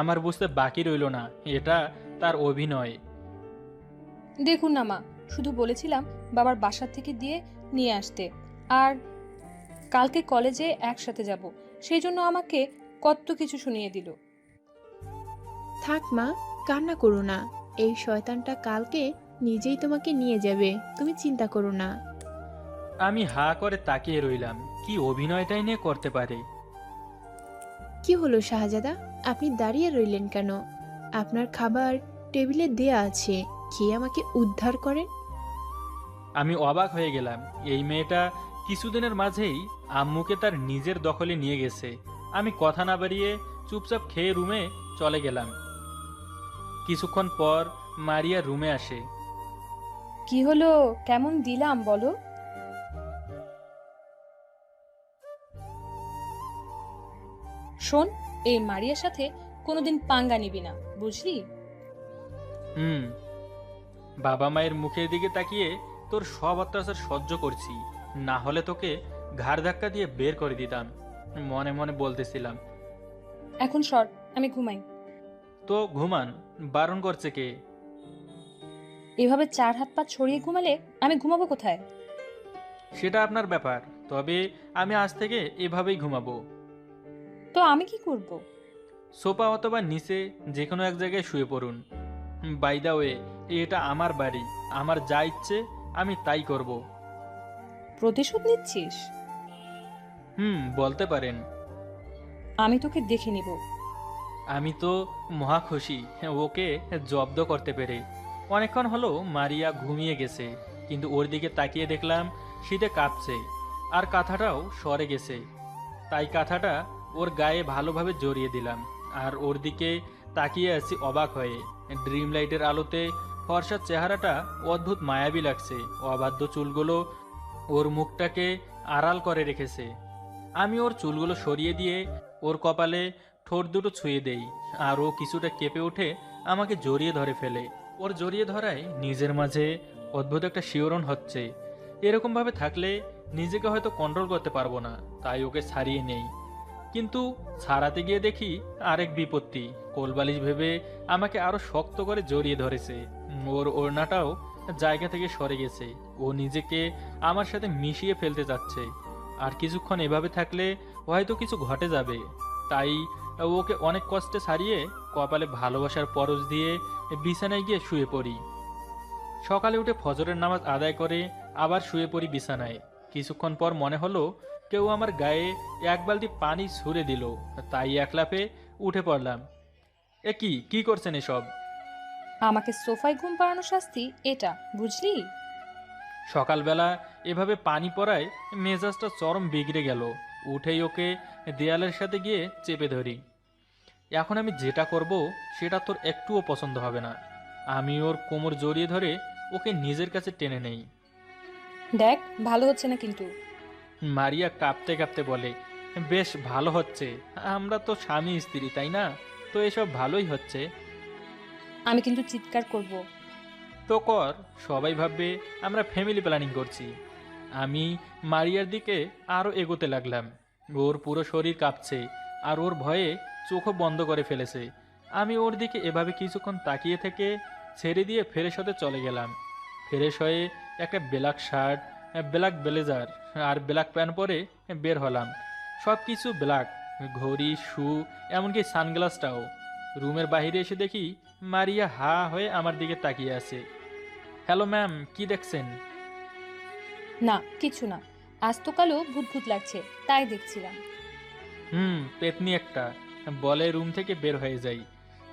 আমার বুঝতে বাকি রইল না এটা তার অভিনয়। দেখুন না মা, শুধু বলেছিলাম বাবার বাসা থেকে দিয়ে নিয়ে আসতে, আর কালকে কলেজে একসাথে যাব, সেই জন্য আমাকে কত কিছু শুনিয়ে দিল। থাক মা, কান্না করো না। এই শয়তানটা কালকে নিজেই তোমাকে নিয়ে যাবে, তুমি চিন্তা করো না। আমি হা করে তাকিয়ে রইলাম, কি অভিনয়টাই নিয়ে করতে পারে। কি হলো শাহজাদা, আপনি দাঁড়িয়ে রইলেন কেন? আপনার খাবার টেবিলে দেয়া আছে, খেয়ে আমাকে উদ্ধার করেন। আমি অবাক হয়ে গেলাম। এই মেয়েটা কিছুদিনের মাঝেই আম্মুকে তার নিজের দখলে নিয়ে গেছে। আমি কথা না বাড়িয়ে চুপচাপ খেয়ে রুমে চলে গেলাম। কিছুক্ষণ পর মারিয়া রুমে আসে। কি হলো, কেমন দিলাম বলো? শোন, এই মারিয়ার সাথে কোনোদিন পাঙ্গা নিবি না, বুঝলি? হুম। বাবা মায়ের মুখের দিকে তাকিয়ে তোর সব অত্যাচার সহ্য করছি, না হলে তোকে ঘাড় ধাক্কা দিয়ে বের করে দিতাম, মনে মনে বলতেছিলাম। এখন সর, আমি ঘুমাই। তো ঘুমান, বারণ করছে কে? এভাবে চার হাত পা ছড়িয়ে ঘুমালে আমি ঘুমাবো কোথায়? সেটা আপনার ব্যাপার, তবে আমি আজ থেকে এভাবেই ঘুমাবো। তো আমি কি করব? সোফা অথবা নিচে যে কোনো এক জায়গায় শুয়ে পড়ুন। বাই দা ওয়ে, এটা আমার বাড়ি, আমার যা ইচ্ছে আমি তাই করব। প্রতিশোধ নিচ্ছিস? বলতে পারেন। আমি তোকে দেখে নিব। আমি তো মহা খুশি ওকে জব্দ করতে পেরে। অনেকক্ষণ হলো মারিয়া ঘুমিয়ে গেছে, কিন্তু ওর দিকে তাকিয়ে দেখলাম শীতে কাঁপছে আর কাঁথাটাও সরে গেছে। তাই কাঁথাটা ওর গায়ে ভালোভাবে জড়িয়ে দিলাম আর ওর দিকে তাকিয়ে আছি অবাক হয়ে। ড্রিম লাইটের আলোতে ফর্সার চেহারাটা অদ্ভুত মায়াবী লাগছে। অবাধ্য চুলগুলো ওর মুখটাকে আড়াল করে রেখেছে। আমি ওর চুলগুলো সরিয়ে দিয়ে ওর কপালে ঠোঁট দুটো ছুঁয়ে দেই আর ও কিছুটা কেঁপে উঠে আমাকে জড়িয়ে ধরে ফেলে। ওর জড়িয়ে ধরায় নিজের মাঝে অদ্ভুত একটা শিহরণ হচ্ছে। এরকমভাবে থাকলে নিজেকে হয়তো কন্ট্রোল করতে পারবো না, তাই ওকে ছাড়িয়ে নেই। কিন্তু ছাড়াতে গিয়ে দেখি আরেক বিপত্তি। কোলবালিশ ভেবে আমাকে আরো শক্ত করে জড়িয়ে ধরেছে। ওর ওড়নাটাও জায়গা থেকে সরে গেছে। ও নিজেকে আমার সাথে মিশিয়ে ফেলতে চাচ্ছে। আর কিছুক্ষণ এভাবে থাকলে হয়তো কিছু ঘটে যাবে, তাই ওকে অনেক কষ্টে ছাড়িয়ে কপালে ভালোবাসার পরশ দিয়ে বিছানায় গিয়ে শুয়ে পড়ি। সকালে উঠে ফজরের নামাজ আদায় করে আবার শুয়ে পড়ি বিছানায়। কিছুক্ষণ পর মনে হলো কেউ আমার গায়ে এক বালতি পানি ছুঁড়ে দিল, তাই এক লাফে উঠে পড়লাম। এ কি করছেন এসব? আমাকে সোফায় ঘুম পাড়ানো শাস্তি এটা, বুঝলি? সকালবেলা এভাবে পানি পড়ায় মেজাজটা চরম বিগড়ে গেল। উঠেই ওকে দেয়ালের সাথে গিয়ে চেপে ধরি। এখন আমি যেটা করব সেটা তোর একটুও পছন্দ হবে না। আমি ওর কোমর জড়িয়ে ধরে ওকে নিজের কাছে টেনে নেই। দেখ, ভালো হচ্ছে না কিন্তু। মারিয়া কাঁপতে কাঁপতে বলে, বেশ ভালো হচ্ছে, আমরা তো স্বামী স্ত্রী তাই না, তো এসব ভালোই হচ্ছে। আমি কিন্তু চিৎকার করব। তো কর, সবাই ভাববে আমরা ফ্যামিলি প্ল্যানিং করছি। আমি মারিয়ার দিকে আরও এগোতে লাগলাম। ওর পুরো শরীর কাঁপছে আর ওর ভয়ে চোখও বন্ধ করে ফেলেছে। আমি ওর দিকে এভাবে কিছুক্ষণ তাকিয়ে থেকে ছেড়ে দিয়ে ফ্রেশ হতে চলে গেলাম। ফ্রেশ হয়ে একটা ব্ল্যাক শার্ট, ব্ল্যাক ব্লেজার আর ব্ল্যাক প্যান্ট পরে বের হলাম। সব কিছু ব্ল্যাক, ঘড়ি, শু, এমনকি সানগ্লাসটাও। রুমের বাইরে এসে দেখি মারিয়া হা হয়ে আমার দিকে তাকিয়ে আছে। হ্যালো ম্যাম, কি দেখছেন? না, কিছু না। আজ তো কালো ভূত ভূত লাগছে, তাই দেখছিলাম। পেতনি একটা, বলে রুম থেকে বের হয়ে যাই।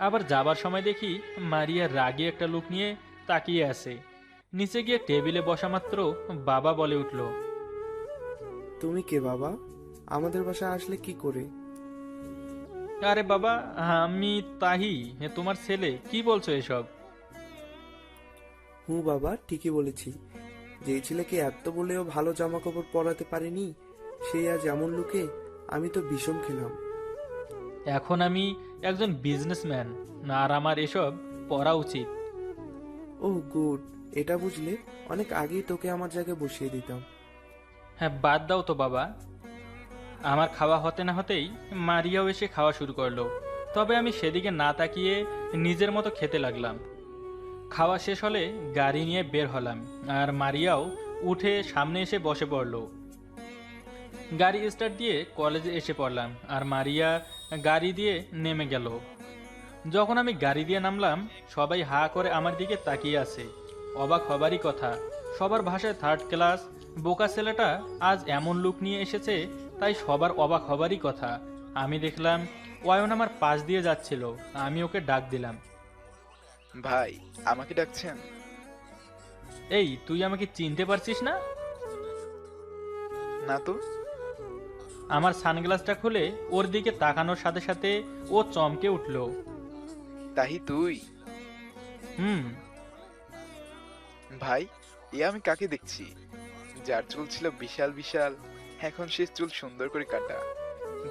আবার যাবার সময় দেখি মারিয়া রাগে একটা লুক নিয়ে তাকিয়ে আছে। নিচে গিয়ে টেবিলে বসা মাত্র বাবা বলে উঠল, তুমি কে বাবা? আমাদের বাসায় আসলে কি করে? আরে বাবা, আমি তাহি, তোমার ছেলে। কি বলছো এসব? বাবা, ঠিকই বলেছি। যে ছেলেকে এত বলেও ভালো জামা কাপড় পরাতে পারিনি, সেই আজ এমন লুকে, আমি তো বিষম খেলাম। এখন আমি একজন বিজনেসম্যান, আর আমার এসব পড়া উচিত। ওহ গুড, এটা বুঝলে অনেক আগেই তোকে আমার জায়গায় বসিয়ে দিতাম। হ্যাঁ, বাদ দাও তো বাবা। আমার খাওয়া হতে না হতেই মারিয়াও এসে খাওয়া শুরু করলো। তবে আমি সেদিকে না তাকিয়ে নিজের মতো খেতে লাগলাম। খাওয়া শেষ হলে গাড়ি নিয়ে বের হলাম আর মারিয়াও উঠে সামনে এসে বসে পড়ল। গাড়ি স্টার্ট দিয়ে কলেজে এসে পড়লাম আর মারিয়া গাড়ি দিয়ে নেমে গেল। যখন আমি গাড়ি দিয়ে নামলাম সবাই হা করে আমার দিকে তাকিয়ে আছে। অবাক হবারই কথা, সবার ভাষায় থার্ড ক্লাস, বোকা ছেলেটা আজ এমন লুক নিয়ে এসেছে, তাই সবার অবাক হবারই কথা। আমি দেখলাম অয়ন আমার পাশ দিয়ে যাচ্ছিল। আমি ওকে ডাক দিলাম, ভাই, আমাকে ডাকছেন? এই, তুই আমাকে চিনতে পারছিস না? না তো। আমার সানগ্লাসটা খুলে ওর দিকে তাকানোর সাথে সাথে ও চমকে উঠল। তাহি তুই? হুম। ভাই, এ আমি কাকে দেখছি? যার চুল ছিল বিশাল বিশাল, এখন সে চুল সুন্দর করে কাটা।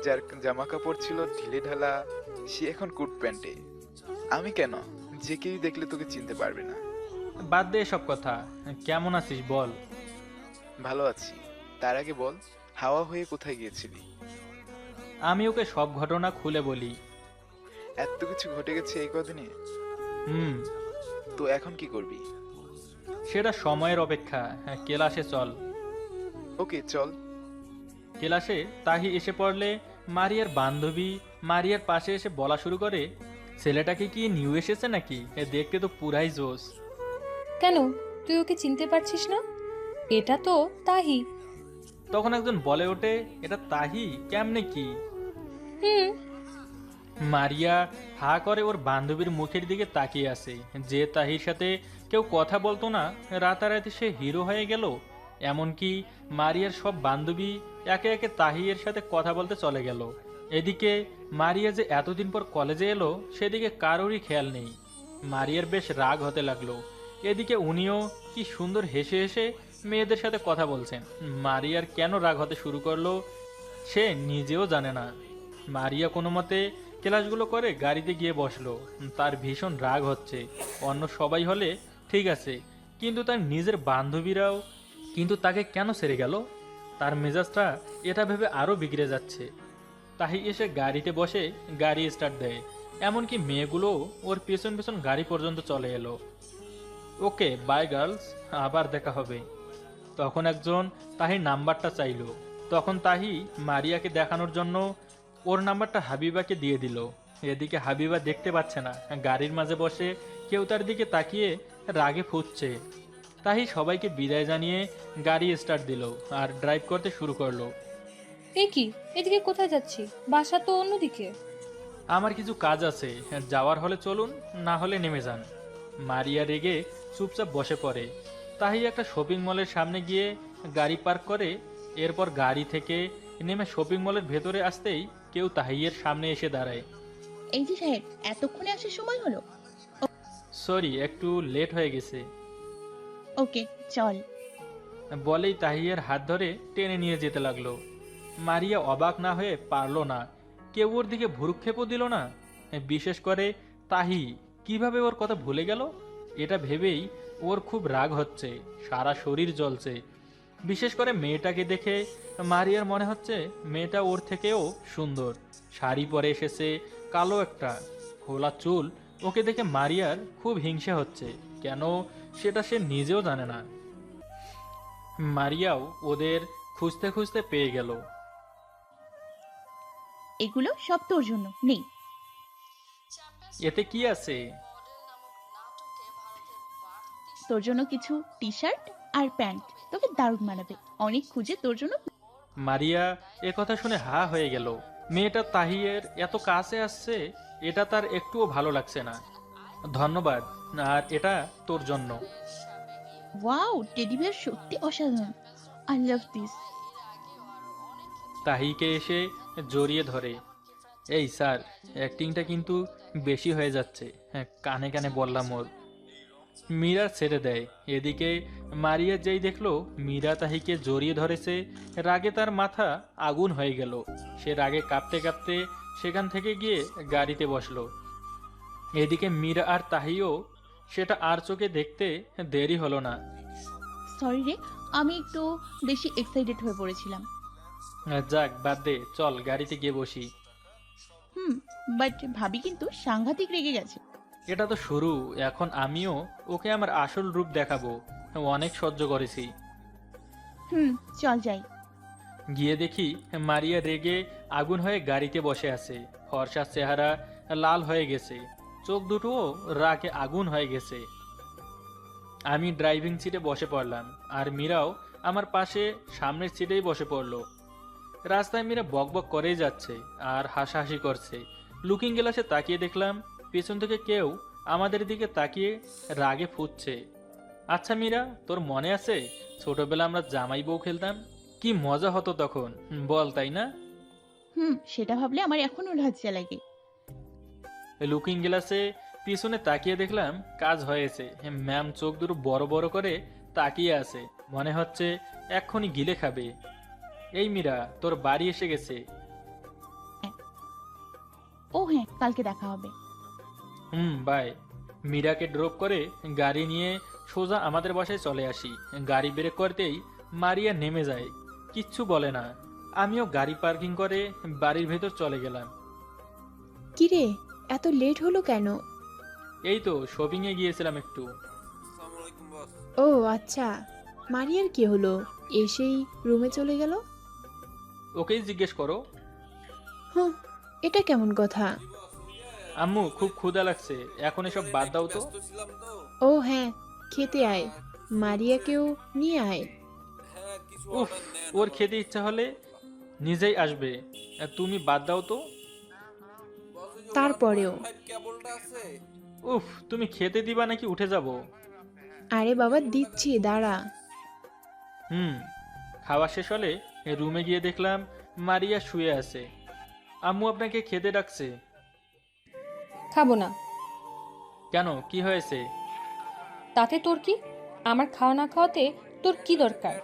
যার জামা কাপড় ছিল ঢিলে ঢালা, সে এখন কোট প্যান্টে। আমি কেন? যে কেউ দেখলে তোকে চিনতে পারবে না। বাদ দে এসব কথা। কেমন আছিস বল? ভালো আছি। তার আগে বল, হাওয়া হয়ে কোথায় গিয়েছিলি? আমি ওকে সব ঘটনা খুলে বলি। এত কিছু ঘটে গেছে এই কদিনে। হুম। তো এখন কি করবি? সেটা সময়ের অপেক্ষা। ক্লাসে চল। ওকে, চল। ক্লাসে তাহি এসে পড়লে মারিয়ার বান্ধবী মারিয়ার পাশে এসে বলা শুরু করে, ছেলেটাকে কি নিউ এসেছে নাকি? দেখতে তো পুরাই জোস। কেন, তুই ওকে চিনতে পারছিস না? এটা তো তাহি। তখন একজন বলে ওঠে, এটা তাহি কেমনে কি? হুম। মারিয়া হা করে ওর বান্ধবীর মুখের দিকে তাকিয়ে আছে। যে তাহির সাথে কেউ কথা বলতো না, রাতারাতি সে হিরো হয়ে গেল। এমনকি মারিয়ার সব বান্ধবী একে একে তাহিয়ের সাথে কথা বলতে চলে গেল। এদিকে মারিয়া যে এতদিন পর কলেজে এলো, সেদিকে কারোরই খেয়াল নেই। মারিয়ার বেশ রাগ হতে লাগলো। এদিকে উনিও কি সুন্দর হেসে হেসে মেয়েদের সাথে কথা বলছেন। মারিয়ার কেন রাগ হতে শুরু করলো সে নিজেও জানে না। মারিয়া কোনো মতে ক্লাসগুলো করে গাড়িতে গিয়ে বসলো। তার ভীষণ রাগ হচ্ছে। অন্য সবাই হলে ঠিক আছে, কিন্তু তার নিজের বান্ধবীরাও কিন্তু তাকে কেন ছেড়ে গেল? তার মেজাজটা এটা ভেবে আরও বিগড়ে যাচ্ছে। তাহি এসে গাড়িতে বসে গাড়ি স্টার্ট দেয়। এমনকি মেয়েগুলোও ওর পেছন পেছন গাড়ি পর্যন্ত চলে এলো। ওকে বাই গার্লস, আবার দেখা হবে। তখন একজন তাহির নাম্বারটা চাইলো। তখন তাহি মারিয়াকে দেখানোর জন্য ওর নাম্বারটা হাবিবাকে দিয়ে দিল। এদিকে হাবিবা দেখতে পাচ্ছে না, গাড়ির মাঝে বসে কেউ তার দিকে তাকিয়ে রাগে ফুটছে। তাহি সবাইকে বিদায় জানিয়ে গাড়ি স্টার্ট দিল আর ড্রাইভ করতে শুরু করলো। এ কি, এদিকে কোথায় যাচ্ছি? বাসা তো অন্যদিকে। আমার কিছু কাজ আছে, যাওয়ার হলে চলুন, না হলে নেমে যান। মারিয়া রেগে চুপচাপ বসে পড়ে। তাহি একটা শপিং মলের সামনে গিয়ে গাড়ি পার্ক করে। এরপর গাড়ি থেকে নেমে শপিং মলের ভেতরে আসতেই কেউ তাহিয়ের সামনে এসে দাঁড়ায়। এই যে সাহেব, এতক্ষণে আসার সময় হলো? সরি, একটু লেট হয়ে গেছে। ওকে, চল। বলেই তাহিয়ের হাত ধরে টেনে নিয়ে যেতে লাগলো। মারিয়া অবাক না হয়ে পারল না। কেউ ওর দিকে ভ্রুক্ষেপও দিল না। বিশেষ করে তাহি কিভাবে ওর কথা ভুলে গেল, এটা ভেবেই ওর খুব রাগ হচ্ছে, সারা শরীর জ্বলছে। বিশেষ করে মেয়েটাকে দেখে মারিয়ার মনে হচ্ছে মেয়েটা ওর থেকেও সুন্দর। শাড়ি পরে এসেছে, কালো একটা, খোলা চুল। ওকে দেখে মারিয়ার খুব হিংসা হচ্ছে, কেন সেটা সে নিজেও জানে না। মারিয়াও ওদের খুঁজতে খুঁজতে পেয়ে গেল। এগুলো সব তোর জন্য, নেই। এতে কি আছে? তোর জন্য কিছু টি শার্ট আর প্যান্ট, তোকে দারুণ মানাবে। অনেক খুঁজে তোর জন্য। মারিয়া এ কথা শুনে হা হয়ে গেল। মেয়েটা তাহিয়ের এত কাছে আসছে, এটা তার একটুও ভালো লাগছে না। ধন্যবাদ, আর এটা তোর জন্য। ওয়াও, টেডি বিয়ার সত্যি অসাধারণ। I love this. তাহিকে এসে জড়িয়ে ধরে। এই স্যার, অ্যাক্টিংটা কিন্তু বেশি হয়ে যাচ্ছে। হ্যাঁ, কানে কানে বললাম ওর। মীরা ছেড়ে দেয়। এদিকে মারিয়া যেই দেখলো মীরা তাহিকে জড়িয়ে ধরেছে, রাগে তার মাথা আগুন হয়ে গেল। সে রাগে কাঁপতে কাঁপতে সেখান থেকে গিয়ে গাড়িতে বসলো। এদিকে মীরা আর তাহিও সেটা আর চোখে দেখতে দেরি হলো না। সরি রে, আমি একটু বেশি এক্সাইটেড হয়ে পড়েছিলাম। যাক, বাদ দে, চল গাড়িতে গিয়ে বসি। বাট ভাবি কিন্তু সাংঘাতিক রেগে গেছে। এটা তো শুরু, এখন আমিও ওকে আমার আসল রূপ দেখাবো। অনেক সহ্য করেছি। চল যাই। গিয়ে দেখি মারিয়া রেগে আগুন হয়ে গাড়িতে বসে আছে। ফর্সার চেহারা লাল হয়ে গেছে, চোখ দুটোও রাগে আগুন হয়ে গেছে। আমি ড্রাইভিং সিটে বসে পড়লাম, আর মীরাও আমার পাশে সামনের সিটেই বসে পড়লো। রাস্তায় মীরা বকবক করেই যাচ্ছে আর হাসাহাসি করছে। লুকিং গ্লাসে তাকিয়ে দেখলাম পেছন থেকে কেউ আমাদের দিকে তাকিয়ে রাগে ফুটছে। আচ্ছা মীরা, তোর মনে আছে ছোটবেলা আমরা জামাই বউ খেলতাম? কি মজা হতো তখন, বল তাই না? সেটা ভাবলে আমার এখনো লজ্জা লাগে। লুকিং গ্লাসে পিছনে তাকিয়ে দেখলাম কাজ হয়েছে। ম্যাম চোখ দুটো বড় বড় করে তাকিয়ে আছে, মনে হচ্ছে এক্ষুনি গিলে খাবে। এই মীরা, তোর বাড়ি এসে গেছে। ও হ্যাঁ, কালকে দেখা হবে। বাই। মীরাকে ড্রপ করে গাড়ি নিয়ে সোজা আমাদের বাসায় চলে আসি। গাড়ি ব্রেক করতেই মারিয়া নেমে যায়, কিচ্ছু বলে না। আমিও গাড়ি পার্কিং করে বাড়ির ভেতর চলে গেলাম। কিরে, এত লেট হলো কেন? এই তো শপিংয়ে গিয়েছিলাম একটু। ও আচ্ছা, মারিয়ার কি হলো? এসেই রুমে চলে গেল? ওকেই জিজ্ঞেস করো। হুঁ, এটা কেমন কথা? আম্মু খুব ক্ষুধা লাগছে, এখন এসব বাদ দাও তো। ও হ্যাঁ, খেতে আয়, মারিয়াকেও নিয়ে আয়। উফ, ওর খেতে ইচ্ছা হলে নিজেই আসবে, তুমি বাদ দাও তো। তারপরেও উফ, তুমি খেতে দিবা নাকি উঠে যাব? আরে বাবা দিচ্ছি, দাঁড়া। খাওয়া শেষ হলে রুমে গিয়ে দেখলাম মারিয়া শুয়ে আছে। আম্মু আপনাকে খেতে ডাকছে। খাবো না। কেন, কি হয়েছে? তাতে তোর কি? আমার খাওয়া না খাওয়াতে তোর কি দরকার?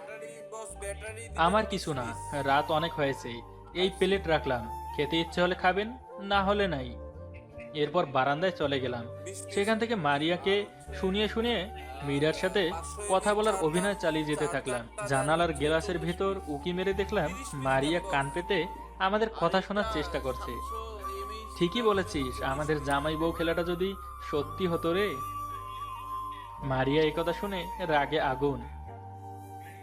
আমার কিছু না, রাত অনেক হয়েছে, এই প্লেট রাখলাম, খেতে ইচ্ছে হলে খাবেন, না হলে নাই। এরপর বারান্দায় চলে গেলাম। সেখান থেকে মারিয়াকে শুনিয়ে শুনিয়ে মীরার সাথে কথা বলার অভিনয় চালিয়ে যেতে থাকলাম। জানালার গ্লাসের ভেতর উকি মেরে দেখলাম মারিয়া কান পেতে আমাদের কথা শোনার চেষ্টা করছে। ঠিকই বলেছিস, আমাদের জামাই বউ খেলাটা যদি সত্যি হতো রে। মারিয়া এই কথা শুনে রাগে আগুন।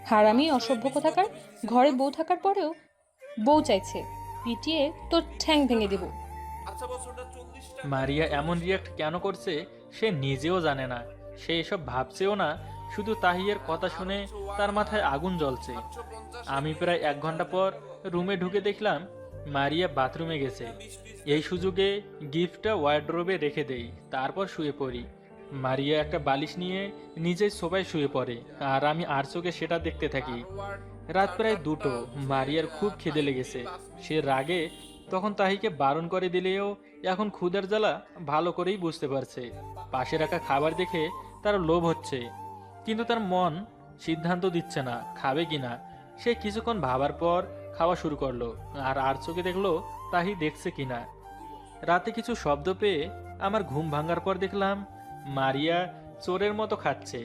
হারামি অসভ্য কোথাকার, ঘরে বউ থাকার পরেও বউ চাইছে, পিটিয়ে তোর ঠ্যাং ভেঙে দেব। মারিয়া এমন রিয়াক্ট কেন করছে সে নিজেও জানে না, সে এসব ভাবছেও না, শুধু তাহিয়ের কথা শুনে তার মাথায় আগুন জ্বলছে। আমি প্রায় 1 ঘন্টা পর রুমে ঢুকে দেখলাম মারিয়া বাথরুমে গেছে। এই সুযোগে গিফটটা ওয়ার্ডরোবে রেখে দেই, তারপর শুয়ে পড়ি। মারিয়া একটা বালিশ নিয়ে নিজেই সোফায় শুয়ে পড়ে, আর আমি আর চোখে সেটা দেখতে থাকি। রাত প্রায় 2টো। মারিয়ার খুব খিদে লেগেছে। সে রাগে তখন তাহিকে বারণ করে দিলেও এখন ক্ষুধার জ্বালা ভালো করেই বুঝতে পারছে। পাশে রাখা খাবার দেখে তার লোভ হচ্ছে, কিন্তু তার মন সিদ্ধান্ত দিচ্ছে না খাবে কিনা। সে কিছুক্ষণ ভাবার পর খাওয়া শুরু করলো, আর চোখে দেখলো তাহি দেখছে কিনা। রাতে কিছু শব্দ পেয়ে আমার ঘুম ভাঙার পর দেখলাম মারিয়া চোরের মতো খাচ্ছে।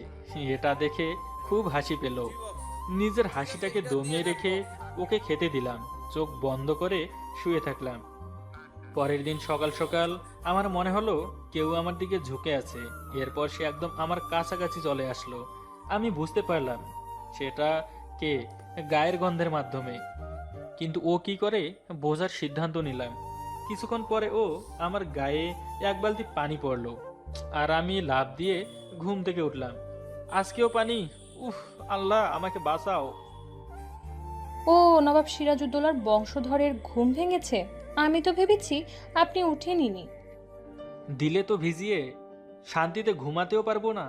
এটা দেখে খুব হাসি পেল। নিজের হাসিটাকে দমিয়ে রেখে ওকে খেতে দিলাম, চোখ বন্ধ করে শুয়ে থাকলাম। পরের দিন সকাল সকাল আমার মনে হলো কেউ আমার দিকে ঝুঁকে আছে। এরপর সে একদম আমার কাছাকাছি চলে আসলো। আমি বুঝতে পারলাম সেটা কে, গায়ের গন্ধের মাধ্যমে। কিন্তু ও কি করে বোঝার সিদ্ধান্ত নিলাম। কিছুক্ষণ পরে ও আমার গায়ে 1 বালতি পানি পড়লো, আর আমি লাফ দিয়ে ঘুম থেকে উঠলাম। আজকেও পানি? উফ, আল্লাহ আমাকে বাঁচাও। ও নবাব সিরাজউদ্দৌলার বংশধরের ঘুম ভেঙেছে? আমি তো ভেবেছি আপনি উঠেননি। দিলে তো ভিজিয়ে শান্তিতে ঘুমাতেও পারবো না।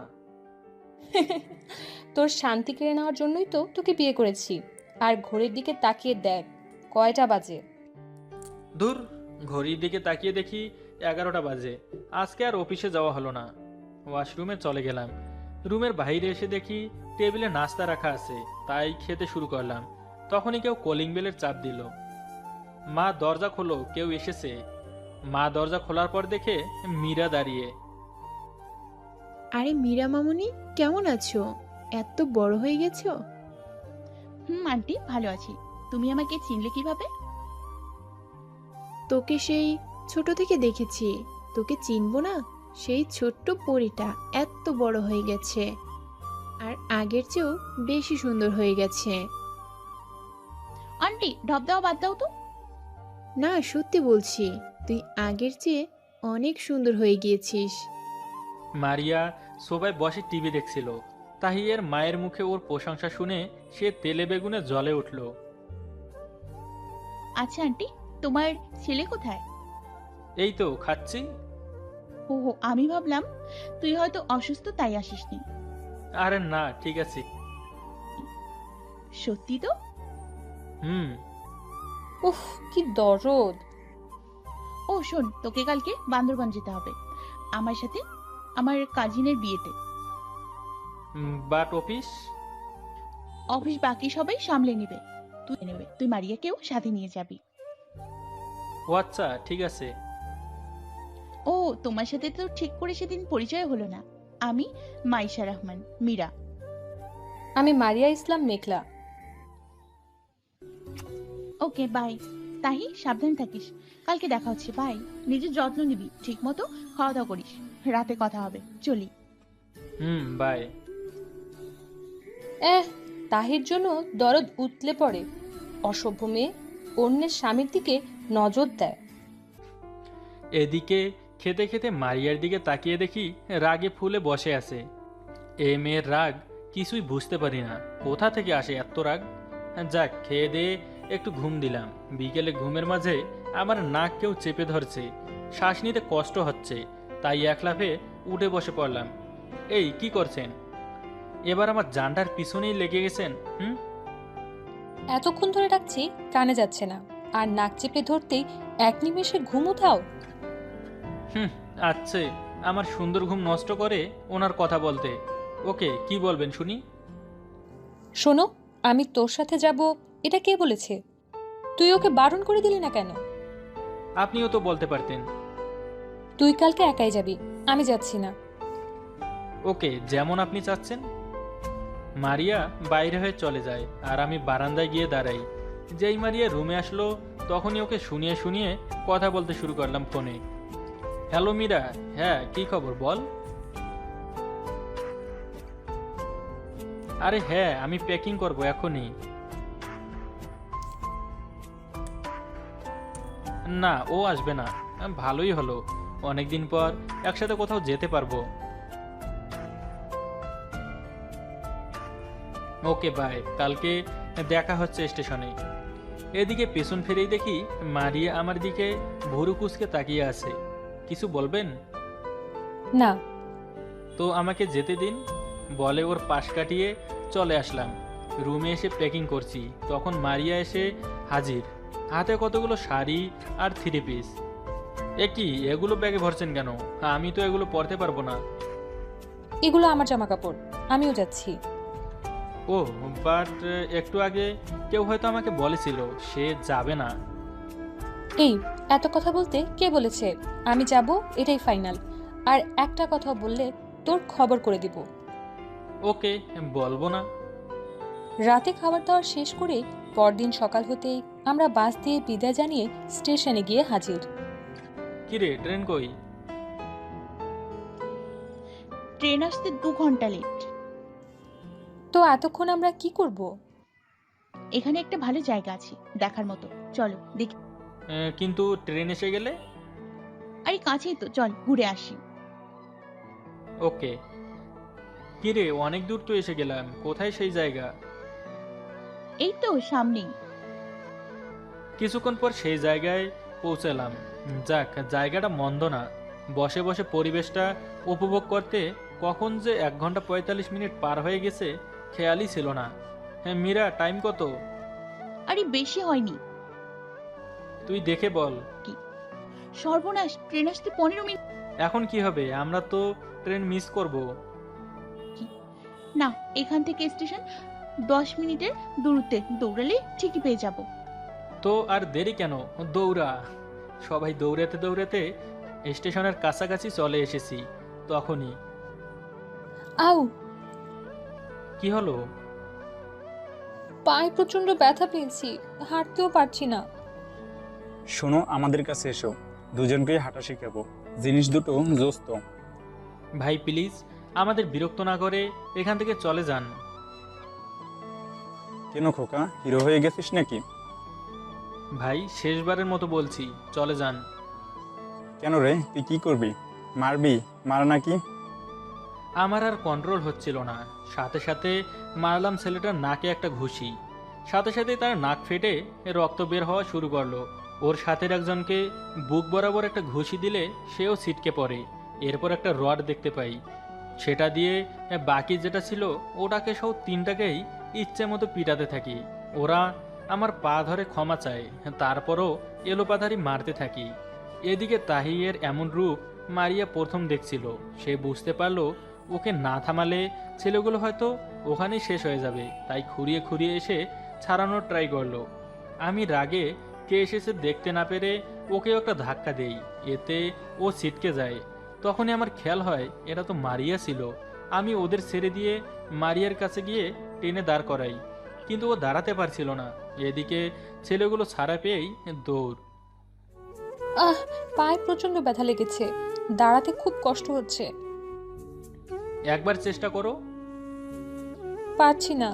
তোর শান্তি কেড়ে নেওয়ার জন্যই তো তোকে বিয়ে করেছি। আর ঘড়ির দিকে তাকিয়ে দেখ কয়টা বাজে। ধুর, ঘড়ির দিকে তাকিয়ে দেখি 11টা বাজে। আজকে আর অফিসে যাওয়া হলো না। ওয়াশরুমে চলে গেলাম। রুমের বাইরে এসে দেখি টেবিলে নাস্তা রাখা আছে, তাই খেতে শুরু করলাম। তখনই কেউ কলিং বেলের চাপ দিল। মা দরজা খোলো, কেউ এসেছে। মা দরজা খোলার পর দেখে মীরা দাঁড়িয়ে। আরে মীরা মামুনি, কেমন আছো? এত বড় হয়ে গেছো। আন্টি ভালো আছি। তুমি আমাকে চিনলে কিভাবে? তোকে সেই ছোট থেকে দেখেছি, তোকে চিনবো না? সেই ছোট্ট পরীটা এত বড় হয়ে গেছে, আর আগের চেয়েও বেশি সুন্দর হয়ে গেছে। আন্টি ঢপ দেওয়া বাদ দাও তো। না, সত্যি বলছি, তুই আগের চেয়ে অনেক সুন্দর হয়ে গিয়েছিস। মারিয়া সোফায় বসে টিভি দেখছিল। তাহিয়ের মায়ের মুখে ওর প্রশংসা শুনে সে তেলে বেগুনে জ্বলে উঠল। আচ্ছা আন্টি, তোমার ছেলে কোথায়? এই তো খাচ্ছি। ও হো হো, আমি ভাবলাম তুই হয়তো অসুস্থ তাই আসিসনি। আরে না, ঠিক আছে। সত্যি তো? হুম। উফ, কি দরদ। ও শোন, তোকে কালকে বান্দরবান যেতে হবে আমার সাথে, আমার কাজিনের বিয়েতে। But office? অফিস বাকি সবাই সামলে নেবে, তুই মারিয়াকেও সাথে নিয়ে যাবি। ও আচ্ছা, ঠিক আছে। ও তোমার সাথে তো ঠিক করে সেদিন পরিচয় হলো না। আমি মাইশা রহমান, মীরা। আমি মারিয়া ইসলাম মেঘলা। Okay bye. তাহি সাবধান থাকিস, কালকে দেখা হচ্ছে। বাই। নিজের যত্ন নিবি, ঠিক মতো খাওয়া দাওয়া করিস। রাতে কথা হবে, চলি। বাই। তাহির জন্য দরদ উতলে পড়ে। অসভ্য মেয়ে, অন্যের স্বামীর দিকে নজর দেয়। এদিকে খেতে খেতে মারিয়ার দিকে তাকিয়ে দেখি রাগে ফুলে বসে আছে। এই মেয়ের রাগ কিছুই বুঝতে পারি না, কোথা থেকে আসে এত রাগ। যাক, খেয়ে দিয়ে একটু ঘুম দিলাম। বিকেলে ঘুমের মাঝে আমার নাক কেউ চেপে ধরছে, শ্বাস নিতে কষ্ট হচ্ছে, তাই এক লাফে উঠে বসে পড়লাম। এই কি করছেন? এবার আমার জানটার পিছনেই লেগে গেছেন। এতক্ষণ ধরে ডাকছি, কানে যাচ্ছে না, আর নাক চেপে ধরতেই এক নিমেষে ঘুম উঠাও। আচ্ছা, আমার সুন্দর ঘুম নষ্ট করে ওনার কথা বলতে। ওকে, কি বলবেন শুনি। শোনো, আমি তোর সাথে যাব এটা কে বলেছে? তুই ওকে বারণ করে দিলি না কেন? আপনিও তো বলতে পারতেন। তুই কালকে একাই যাবি, আমি যাচ্ছি না। ওকে, যেমন আপনি চাচ্ছেন। মারিয়া বাইরে হয়ে চলে যায় আর আমি বারান্দায় গিয়ে দাঁড়াই। যেই মারিয়া রুমে আসলো তখনই ওকে শুনিয়ে শুনিয়ে কথা বলতে শুরু করলাম ফোনে। হ্যালো মীরা, হ্যাঁ কি খবর বল। আরে হ্যাঁ, আমি প্যাকিং করব এখনই। না, ও আসবে না। ভালোই হলো, অনেকদিন পর একসাথে কোথাও যেতে পারবো। ওকে বাই, কালকে দেখা হচ্ছে স্টেশনে। এদিকে পেছন ফিরেই দেখি মারিয়া আমার দিকে ভুরু কুঁচকে তাকিয়ে আছে। কিছু বলবেন? না। তো আমাকে যেতে দিন, বলে ওর পাশ কাটিয়ে চলে আসলাম। রুমে এসে প্যাকিং করছি, তখন মারিয়া এসে হাজির, হাতে কতগুলো শাড়ি আর 3 পিস। কি এগুলো ব্যাগে ভরছেন কেন? আমি তো এগুলো পরতে পারবো না। এগুলো আমার জামা কাপড়, আমিও যাচ্ছি। ও বাট একটু আগে কেউ হয়তো আমাকে বলেছিল সে যাবে না। এই এত কথা বলতে কে বলেছে? আমি যাব, এটাই ফাইনাল। আর একটা কথা বললে তোর খবর করে দিব। ওকে, বলবো না। রাতে খাবার দাবার শেষ করে পরদিন সকাল হতেই আমরা বাস দিয়ে বিদায় জানিয়ে স্টেশনে গিয়ে হাজির। কিরে, ট্রেন কই? ট্রেন আসতে 2 ঘন্টা লেট। তো এতক্ষণ আমরা কি করব? এখানে একটা ভালো জায়গা আছে দেখার মতো, চলো দেখি। কিন্তু ট্রেন এসে গেলে? আরে কাছেই তো, চল ঘুরে আসি। ওকে। কিরে, অনেক দূর তো এসে গেলাম, কোথায় সেই জায়গা? এই তো সামনেই। কিছুক্ষণ পর সেই জায়গায় পৌঁছালাম। যাক, জায়গাটা মন্দ না। বসে বসে পরিবেশটা উপভোগ করতে কখন যে 1 ঘন্টা 45 মিনিট পার হয়ে গেছে খেয়ালই ছিল না। হ্যাঁ মীরা, টাইম কত? আরে বেশি হয়নি। তুই দেখে বল। সর্বনাশ, ট্রেন আসতে 15 মিনিট। এখন কি হবে? আমরা তো ট্রেন মিস করব। না, এখান থেকে স্টেশন 10 মিনিটের দূরত্বে, দৌড়ালে ঠিকই পেয়ে যাব। তো আর দেরি কেন, দৌড়া। সবাই দৌড়াতে দৌড়াতে স্টেশনের কাছাকাছি চলে এসেছি। তখনই আউ! কি হলো? পায়ে প্রচন্ড ব্যথা পেয়েছি, হাঁটতেও পারছি না। শোনো, আমাদের কাছে এসো, দুজনকেই হাঁটা শেখাবো। জিনিস দুটো জোস্ত। ভাই প্লিজ, আমাদের বিরক্ত না করে এখান থেকে চলে যান। কেন খোকা, হিরো হয়ে গেছিস নাকি? ভাই শেষবারের মতো বলছি, চলে যান। কেন রে, তুই কি করবি? মারবি? মার নাকি? আমার আর কন্ট্রোল হচ্ছিল না, সাথে সাথে মারলাম ছেলেটার নাকে একটা ঘুষি। সাথে সাথে তার নাক ফেটে রক্ত বের হওয়া শুরু করলো। ওর সাথের একজনকে বুক বরাবর একটা ঘুষি দিলে সেও ছিটকে পড়ে। এরপর একটা রড দেখতে পাই, সেটা দিয়ে বাকি যেটা ছিল ওটাকে সহ তিনটাকেই ইচ্ছে মতো পিটাতে থাকি। ওরা আমার পা ধরে ক্ষমা চায়, তারপরও এলোপাথারি মারতে থাকি। এদিকে তাহিয়ের এমন রূপ মারিয়া প্রথম দেখছিল। সে বুঝতে পারলো ওকে না থামালে ছেলেগুলো হয়তো ওখানেই শেষ হয়ে যাবে, তাই খুঁড়িয়ে খুঁড়িয়ে এসে ছাড়ানোর ট্রাই করলো। আমি রাগে কে এসেছে দেখতে না পেরে ওকেও একটা ধাক্কা দেই, এতে ও ছিটকে যায়। তখনই আমার খেয়াল হয় এরা তো মারিয়া ছিল। আমি ওদের ছেড়ে দিয়ে মারিয়ার কাছে গিয়ে টেনে দাঁড় করাই, কিন্তু ও দাঁড়াতে পারছিল না। এদিকে ছেলেগুলো ছাড়া পেয়েই দৌড়। আহ, পায়ে প্রচন্ড ব্যথা লেগেছে, দাঁড়াতে খুব কষ্ট হচ্ছে। একবার চেষ্টা করো। পারছি না।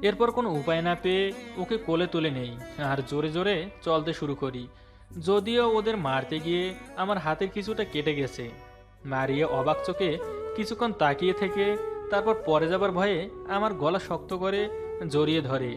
এরপর কোনো উপায় না পেয়ে ওকে কোলে তুলে নেই আর জোরে জোরে চলতে শুরু করি। যদিও ওদের মারতে গিয়ে আমার হাতের কিছুটা কেটে গেছে। মারিয়া অবাক চোখে কিছুক্ষণ তাকিয়ে থেকে তারপর পরে যাবার ভয়ে আমার গলা শক্ত করে জড়িয়ে ধরে।